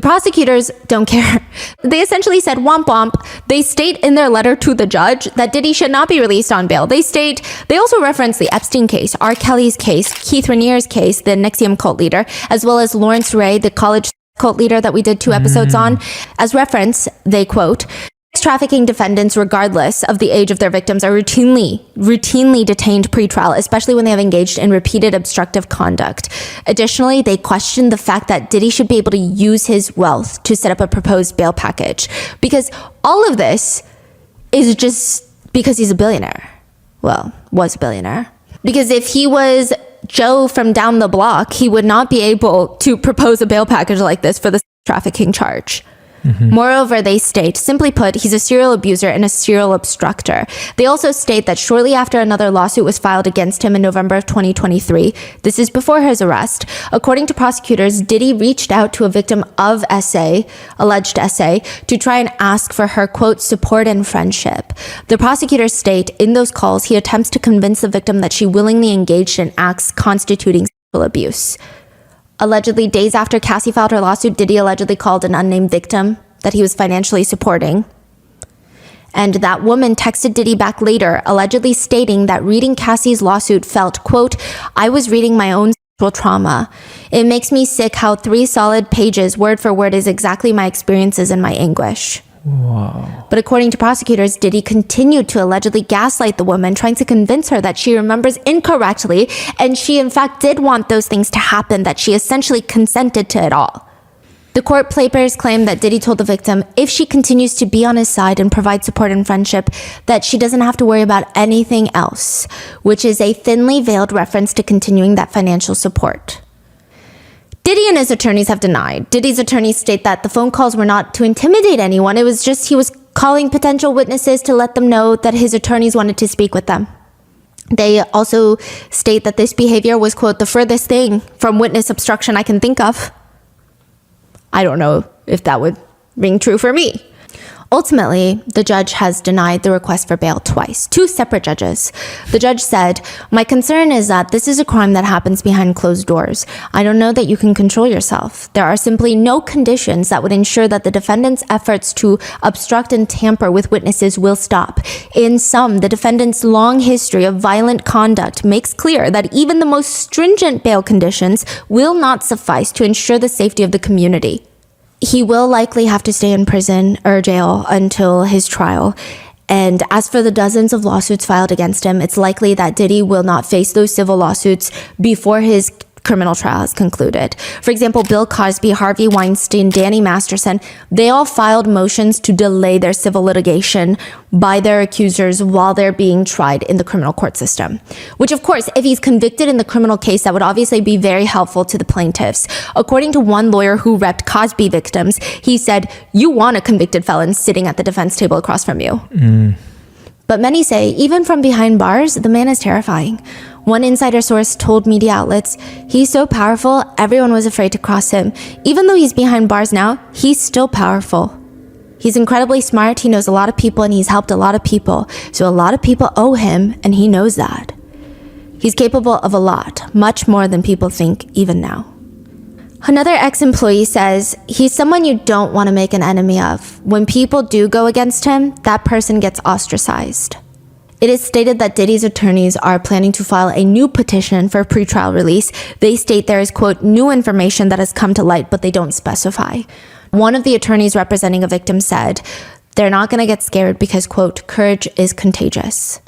The prosecutors don't care. They essentially said womp womp. They state in their letter to the judge that Diddy should not be released on bail. They also reference the Epstein case, R. Kelly's case, Keith Raniere's case, the NXIVM cult leader, as well as Lawrence Ray, the college cult leader that we did 2 episodes on. As reference, they quote, sex trafficking defendants, regardless of the age of their victims, are routinely detained pre-trial, especially when they have engaged in repeated obstructive conduct. Additionally, they questioned the fact that Diddy should be able to use his wealth to set up a proposed bail package, because all of this is just because he's a billionaire. Well, was a billionaire. Because if he was Joe from down the block, he would not be able to propose a bail package like this for the trafficking charge. Moreover, they state, simply put, he's a serial abuser and a serial obstructor. They also state that shortly after another lawsuit was filed against him in November of 2023, this is before his arrest, according to prosecutors, Diddy reached out to a victim of alleged SA, to try and ask for her, quote, support and friendship. The prosecutors state, in those calls, he attempts to convince the victim that she willingly engaged in acts constituting sexual abuse. Allegedly, days after Cassie filed her lawsuit, Diddy allegedly called an unnamed victim that he was financially supporting. And that woman texted Diddy back later, allegedly stating that reading Cassie's lawsuit felt, quote, I was reading my own sexual trauma. It makes me sick how 3 solid pages, word for word, is exactly my experiences and my anguish. Wow. But according to prosecutors, Diddy continued to allegedly gaslight the woman, trying to convince her that she remembers incorrectly, and she in fact did want those things to happen, that she essentially consented to it all. The court papers claim that Diddy told the victim, if she continues to be on his side and provide support and friendship, that she doesn't have to worry about anything else, which is a thinly veiled reference to continuing that financial support. Diddy and his attorneys have denied. Diddy's attorneys state that the phone calls were not to intimidate anyone. It was just he was calling potential witnesses to let them know that his attorneys wanted to speak with them. They also state that this behavior was, quote, the furthest thing from witness obstruction I can think of. I don't know if that would ring true for me. Ultimately, the judge has denied the request for bail twice, 2 separate judges. The judge said, my concern is that this is a crime that happens behind closed doors. I don't know that you can control yourself. There are simply no conditions that would ensure that the defendant's efforts to obstruct and tamper with witnesses will stop. In sum, the defendant's long history of violent conduct makes clear that even the most stringent bail conditions will not suffice to ensure the safety of the community. He will likely have to stay in prison or jail until his trial. And as for the dozens of lawsuits filed against him, it's likely that Diddy will not face those civil lawsuits before his criminal trial is concluded. For example, Bill Cosby, Harvey Weinstein, Danny Masterson, they all filed motions to delay their civil litigation by their accusers while they're being tried in the criminal court system. Which, of course, if he's convicted in the criminal case, that would obviously be very helpful to the plaintiffs. According to one lawyer who repped Cosby victims, he said, you want a convicted felon sitting at the defense table across from you. But many say, even from behind bars, the man is terrifying. One insider source told media outlets, he's so powerful, everyone was afraid to cross him. Even though he's behind bars now, he's still powerful. He's incredibly smart, he knows a lot of people, and he's helped a lot of people. So a lot of people owe him, and he knows that. He's capable of a lot, much more than people think even now. Another ex-employee says, he's someone you don't want to make an enemy of. When people do go against him, that person gets ostracized. It is stated that Diddy's attorneys are planning to file a new petition for pretrial release. They state there is, quote, new information that has come to light, but they don't specify. One of the attorneys representing a victim said, they're not going to get scared because, quote, courage is contagious.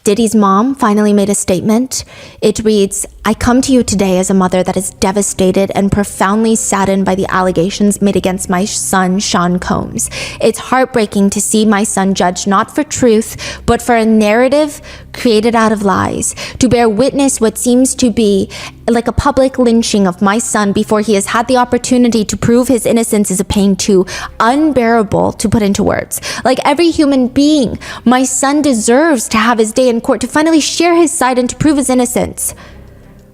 Diddy's mom finally made a statement. It reads, I come to you today as a mother that is devastated and profoundly saddened by the allegations made against my son, Sean Combs. It's heartbreaking to see my son judged not for truth, but for a narrative created out of lies, to bear witness what seems to be like a public lynching of my son before he has had the opportunity to prove his innocence is a pain too unbearable to put into words. Like every human being, my son deserves to have his day in court, to finally share his side and to prove his innocence.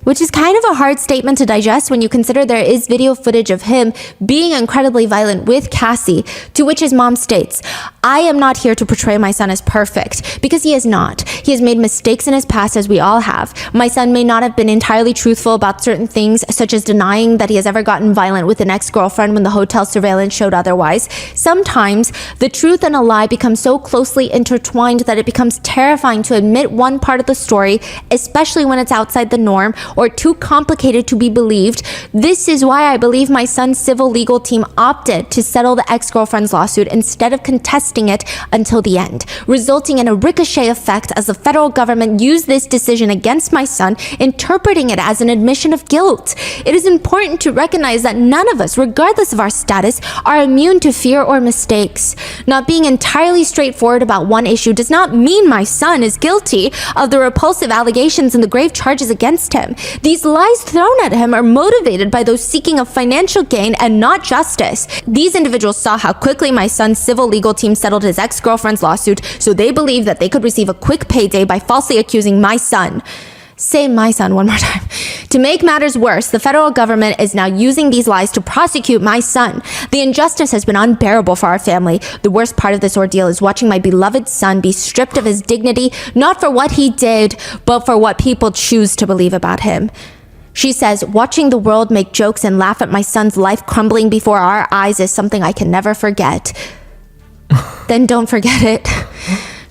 Which is kind of a hard statement to digest when you consider there is video footage of him being incredibly violent with Cassie, to which his mom states, "I am not here to portray my son as perfect," because he is not. He has made mistakes in his past, as we all have. My son may not have been entirely truthful about certain things, such as denying that he has ever gotten violent with an ex-girlfriend when the hotel surveillance showed otherwise. Sometimes the truth and a lie become so closely intertwined that it becomes terrifying to admit one part of the story, especially when it's outside the norm or too complicated to be believed. This is why I believe my son's civil legal team opted to settle the ex-girlfriend's lawsuit instead of contesting it until the end, resulting in a ricochet effect as the federal government used this decision against my son, interpreting it as an admission of guilt. It is important to recognize that none of us, regardless of our status, are immune to fear or mistakes. Not being entirely straightforward about one issue does not mean my son is guilty of the repulsive allegations and the grave charges against him. These lies thrown at him are motivated by those seeking a financial gain and not justice. These individuals saw how quickly my son's civil legal team settled his ex-girlfriend's lawsuit, so they believed that they could receive a quick payday by falsely accusing my son. Say my son one more time. To make matters worse, the federal government is now using these lies to prosecute my son. The injustice has been unbearable for our family. The worst part of this ordeal is watching my beloved son be stripped of his dignity, not for what he did, but for what people choose to believe about him. She says, watching the world make jokes and laugh at my son's life crumbling before our eyes is something I can never forget. Then don't forget it.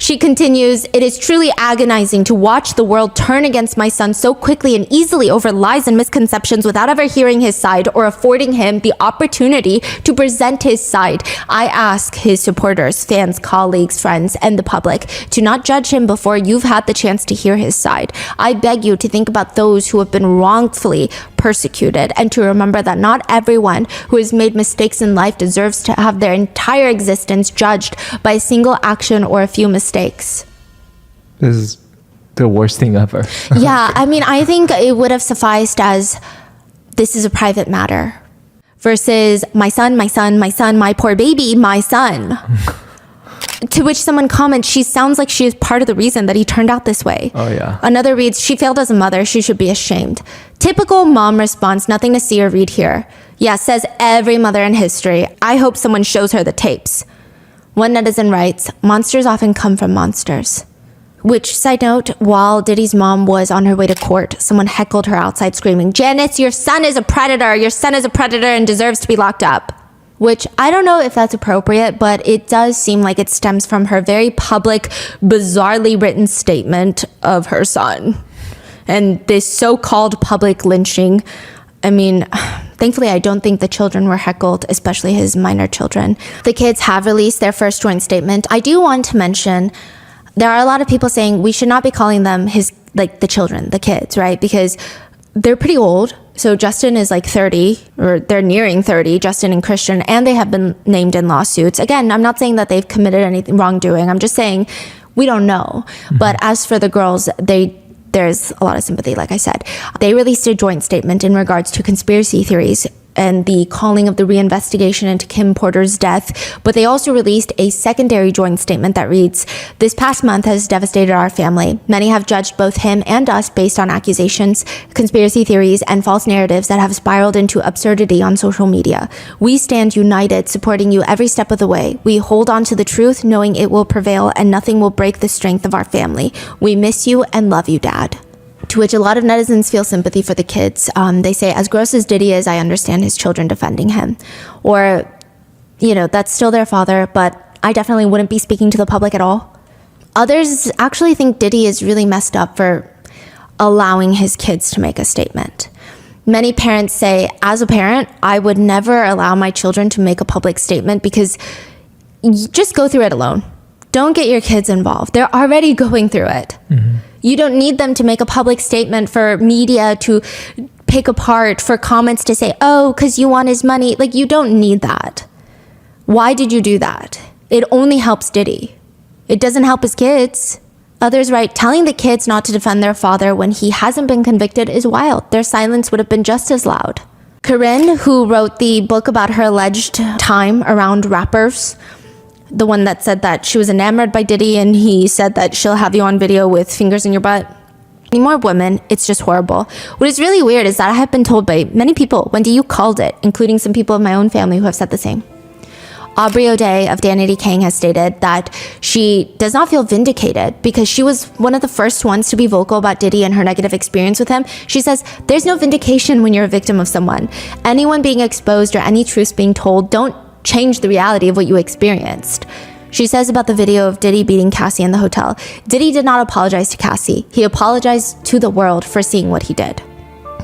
She continues, it is truly agonizing to watch the world turn against my son so quickly and easily over lies and misconceptions without ever hearing his side or affording him the opportunity to present his side. I ask his supporters, fans, colleagues, friends, and the public to not judge him before you've had the chance to hear his side. I beg you to think about those who have been wrongfully persecuted and to remember that not everyone who has made mistakes in life deserves to have their entire existence judged by a single action or a few mistakes. This is the worst thing ever. Yeah, I mean, I think it would have sufficed as this is a private matter versus my son, my son, my son, my poor baby, my son. To which someone comments, she sounds like she is part of the reason that he turned out this way. Oh, yeah. Another reads, she failed as a mother. She should be ashamed. Typical mom response, nothing to see or read here. Yeah, says every mother in history. I hope someone shows her the tapes. One netizen writes, monsters often come from monsters. Which, side note, while Diddy's mom was on her way to court, someone heckled her outside screaming, Janice, your son is a predator. Your son is a predator and deserves to be locked up. Which I don't know if that's appropriate, but it does seem like it stems from her very public, bizarrely written statement of her son. And this so-called public lynching, I mean, thankfully I don't think the children were heckled, especially his minor children. The kids have released their first joint statement. I do want to mention, there are a lot of people saying we should not be calling them the children, the kids, right? Because they're pretty old. So Justin is like 30, or they're nearing 30, Justin and Christian, and they have been named in lawsuits. Again, I'm not saying that they've committed anything wrongdoing. I'm just saying we don't know. But as for the girls, there's a lot of sympathy, like I said. They released a joint statement in regards to conspiracy theories and the calling of the reinvestigation into Kim Porter's death, but they also released a secondary joint statement that reads, this past month has devastated our family. Many have judged both him and us based on accusations, conspiracy theories, and false narratives that have spiraled into absurdity on social media. We stand united, supporting you every step of the way. We hold on to the truth, knowing it will prevail and nothing will break the strength of our family. We miss you and love you, Dad. To which a lot of netizens feel sympathy for the kids. They say, as gross as Diddy is, I understand his children defending him. Or, that's still their father, but I definitely wouldn't be speaking to the public at all. Others actually think Diddy is really messed up for allowing his kids to make a statement. Many parents say, as a parent, I would never allow my children to make a public statement because just go through it alone. Don't get your kids involved. They're already going through it. Mm-hmm. You don't need them to make a public statement for media to pick apart, for comments to say, oh, because you want his money. You don't need that. Why did you do that? It only helps Diddy. It doesn't help his kids. Others write, telling the kids not to defend their father when he hasn't been convicted is wild. Their silence would have been just as loud. Corinne, who wrote the book about her alleged time around rappers, the one that said that she was enamored by Diddy and he said that she'll have you on video with fingers in your butt. Any more women, it's just horrible. What is really weird is that I have been told by many people, Wendy, you called it, including some people of my own family who have said the same. Aubrey O'Day of Danity Kang has stated that she does not feel vindicated because she was one of the first ones to be vocal about Diddy and her negative experience with him. She says, there's no vindication when you're a victim of someone. Anyone being exposed or any truths being told don't change the reality of what you experienced. She says about the video of Diddy beating Cassie in the hotel, Diddy did not apologize to Cassie. He apologized to the world for seeing what he did.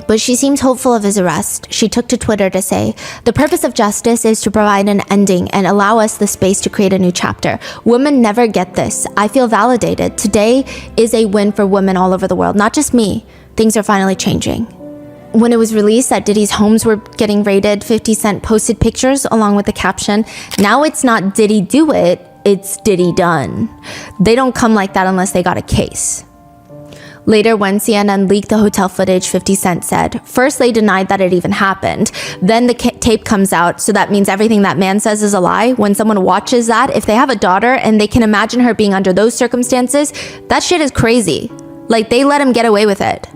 But she seems hopeful of his arrest. She took to Twitter to say, the purpose of justice is to provide an ending and allow us the space to create a new chapter. Women never get this. I feel validated. Today is a win for women all over the world, not just me. Things are finally changing. When it was released that Diddy's homes were getting raided, 50 Cent posted pictures along with the caption, now it's not Diddy do it, it's Diddy done. They don't come like that unless they got a case. Later, when CNN leaked the hotel footage, 50 Cent said, first they denied that it even happened. Then the tape comes out, so that means everything that man says is a lie. When someone watches that, if they have a daughter and they can imagine her being under those circumstances, that shit is crazy. Like, they let him get away with it.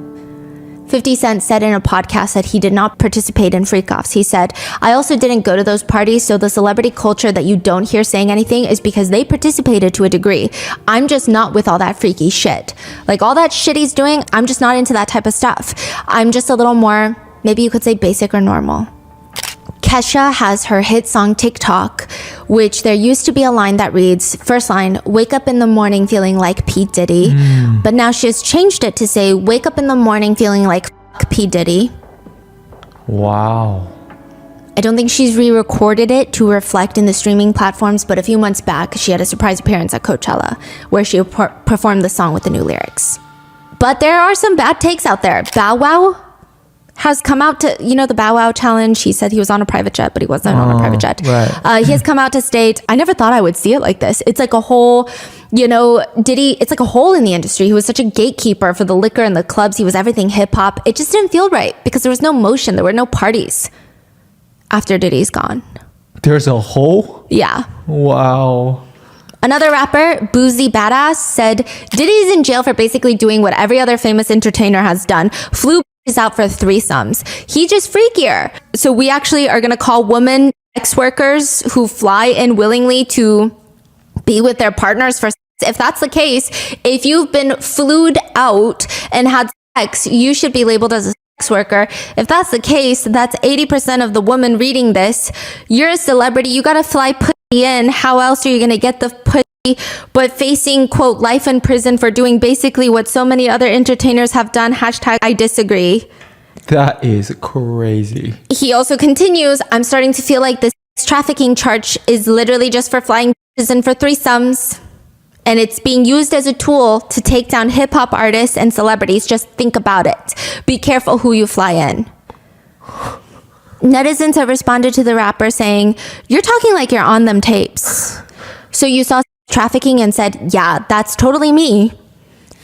50 Cent said in a podcast that he did not participate in freak-offs. He said, I also didn't go to those parties, so the celebrity culture that you don't hear saying anything is because they participated to a degree. I'm just not with all that freaky shit. Like, all that shit he's doing, I'm just not into that type of stuff. I'm just a little more, maybe you could say basic or normal. Kesha has her hit song TikTok, which there used to be a line that reads, first line, wake up in the morning feeling like P. Diddy. But now she has changed it to say, wake up in the morning feeling like P. Diddy. Wow. I don't think she's re-recorded it to reflect in the streaming platforms, but a few months back, she had a surprise appearance at Coachella where she performed the song with the new lyrics. But there are some bad takes out there. Bow Wow has come out to, you know, the Bow Wow challenge. He said he was on a private jet, but he wasn't on a private jet. Right. He has come out to state, I never thought I would see it like this. It's like a whole, you know, Diddy, it's like a hole in the industry. He was such a gatekeeper for the liquor and the clubs. He was everything hip hop. It just didn't feel right because there was no motion. There were no parties after Diddy's gone. There's a hole? Yeah. Wow. Another rapper, Boozy Badass, said Diddy's in jail for basically doing what every other famous entertainer has done. Flew out for threesomes. He's just freakier. So we actually are going to call women sex workers who fly in willingly to be with their partners for sex. If that's the case, if you've been flued out and had sex, you should be labeled as a sex worker. If that's the case, that's 80% of the women reading this. You're a celebrity. You got to fly pussy in. How else are you going to get the pussy but facing, quote, life in prison for doing basically what so many other entertainers have done? Hashtag I disagree. That is crazy. He also continues, I'm starting to feel like this trafficking charge is literally just for flying prison for threesomes. And it's being used as a tool to take down hip hop artists and celebrities. Just think about it. Be careful who you fly in. Netizens have responded to the rapper saying, you're talking like you're on them tapes. So you saw trafficking and said, yeah, that's totally me.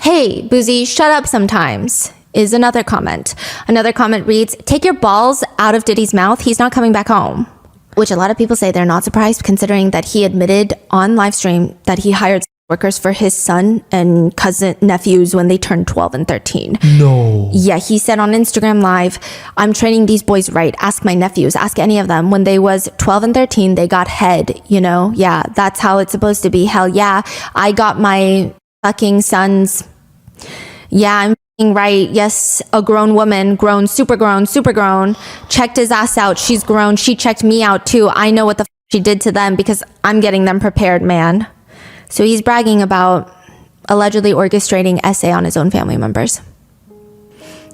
Hey, Boozy, shut up sometimes, is another comment. Another comment reads, take your balls out of Diddy's mouth. He's not coming back home. Which a lot of people say they're not surprised considering that he admitted on live stream that he hired workers for his son and cousin nephews when they turned 12 and 13. No. Yeah, he said on Instagram Live, I'm training these boys right. Ask my nephews, ask any of them. When they was 12 and 13, they got head, you know? Yeah, that's how it's supposed to be. Hell yeah. I got my fucking sons. Yeah, I'm fucking right. Yes, a grown woman, super grown, checked his ass out. She's grown. She checked me out too. I know what the she did to them because I'm getting them prepared, man. So he's bragging about allegedly orchestrating essay on his own family members.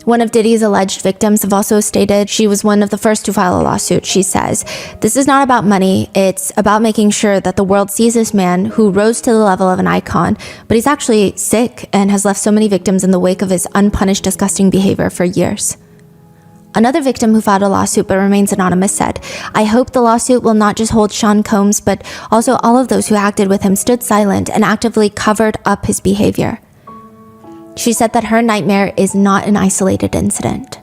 One of Diddy's alleged victims have also stated she was one of the first to file a lawsuit. She says, this is not about money. It's about making sure that the world sees this man who rose to the level of an icon, but he's actually sick and has left so many victims in the wake of his unpunished, disgusting behavior for years. Another victim who filed a lawsuit but remains anonymous said, I hope the lawsuit will not just hold Sean Combs, but also all of those who acted with him stood silent and actively covered up his behavior. She said that her nightmare is not an isolated incident.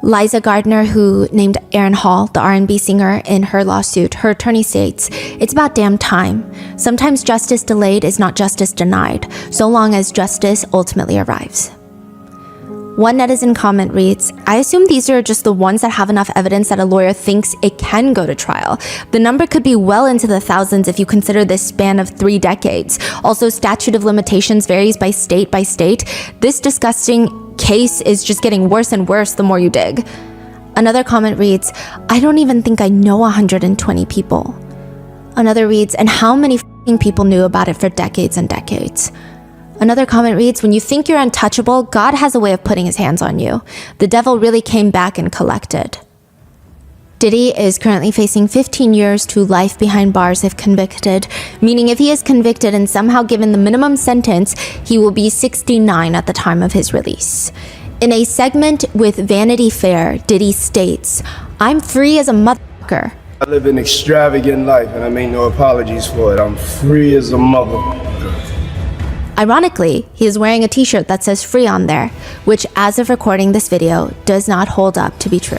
Liza Gardner, who named Aaron Hall, the R&B singer, in her lawsuit, her attorney states, it's about damn time. Sometimes justice delayed is not justice denied, so long as justice ultimately arrives. One netizen comment reads, I assume these are just the ones that have enough evidence that a lawyer thinks it can go to trial. The number could be well into the thousands if you consider this span of 3 decades. Also, statute of limitations varies by state by state. This disgusting case is just getting worse and worse the more you dig. Another comment reads, I don't even think I know 120 people. Another reads, and how many f***ing people knew about it for decades and decades? Another comment reads, when you think you're untouchable, God has a way of putting his hands on you. The devil really came back and collected. Diddy is currently facing 15 years to life behind bars if convicted, meaning if he is convicted and somehow given the minimum sentence, he will be 69 at the time of his release. In a segment with Vanity Fair, Diddy states, I'm free as a motherfucker. I live an extravagant life and I make no apologies for it. I'm free as a motherfucker. Ironically, he is wearing a t-shirt that says free on there, which as of recording this video does not hold up to be true.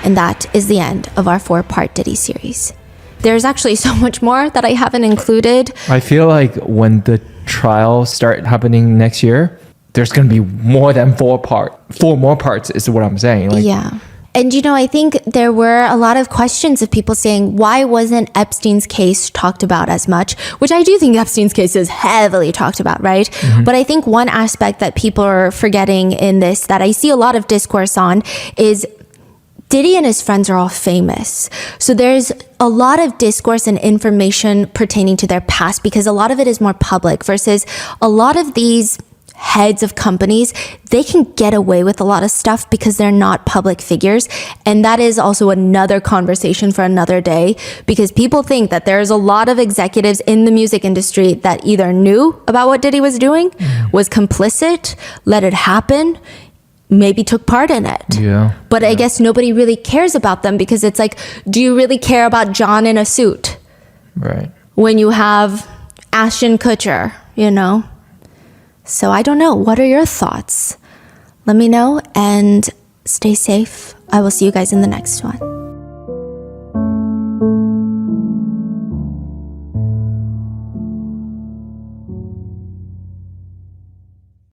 And that is the end of our 4-part Diddy series. There's actually so much more that I haven't included. I feel like when the trials start happening next year, there's going to be more than 4 more parts is what I'm saying. Like, yeah. And you know, I think there were a lot of questions of people saying, why wasn't Epstein's case talked about as much? Which I do think Epstein's case is heavily talked about, right? Mm-hmm. But I think one aspect that people are forgetting in this that I see a lot of discourse on is Diddy and his friends are all famous. So there's a lot of discourse and information pertaining to their past because a lot of it is more public versus a lot of these heads of companies, they can get away with a lot of stuff because they're not public figures. And that is also another conversation for another day because people think that there's a lot of executives in the music industry that either knew about what Diddy was doing, was complicit, let it happen, maybe took part in it. Yeah. But I guess nobody really cares about them because it's like, do you really care about John in a suit? Right. When you have Ashton Kutcher, you know? So I don't know. What are your thoughts? Let me know and stay safe. I will see you guys in the next one.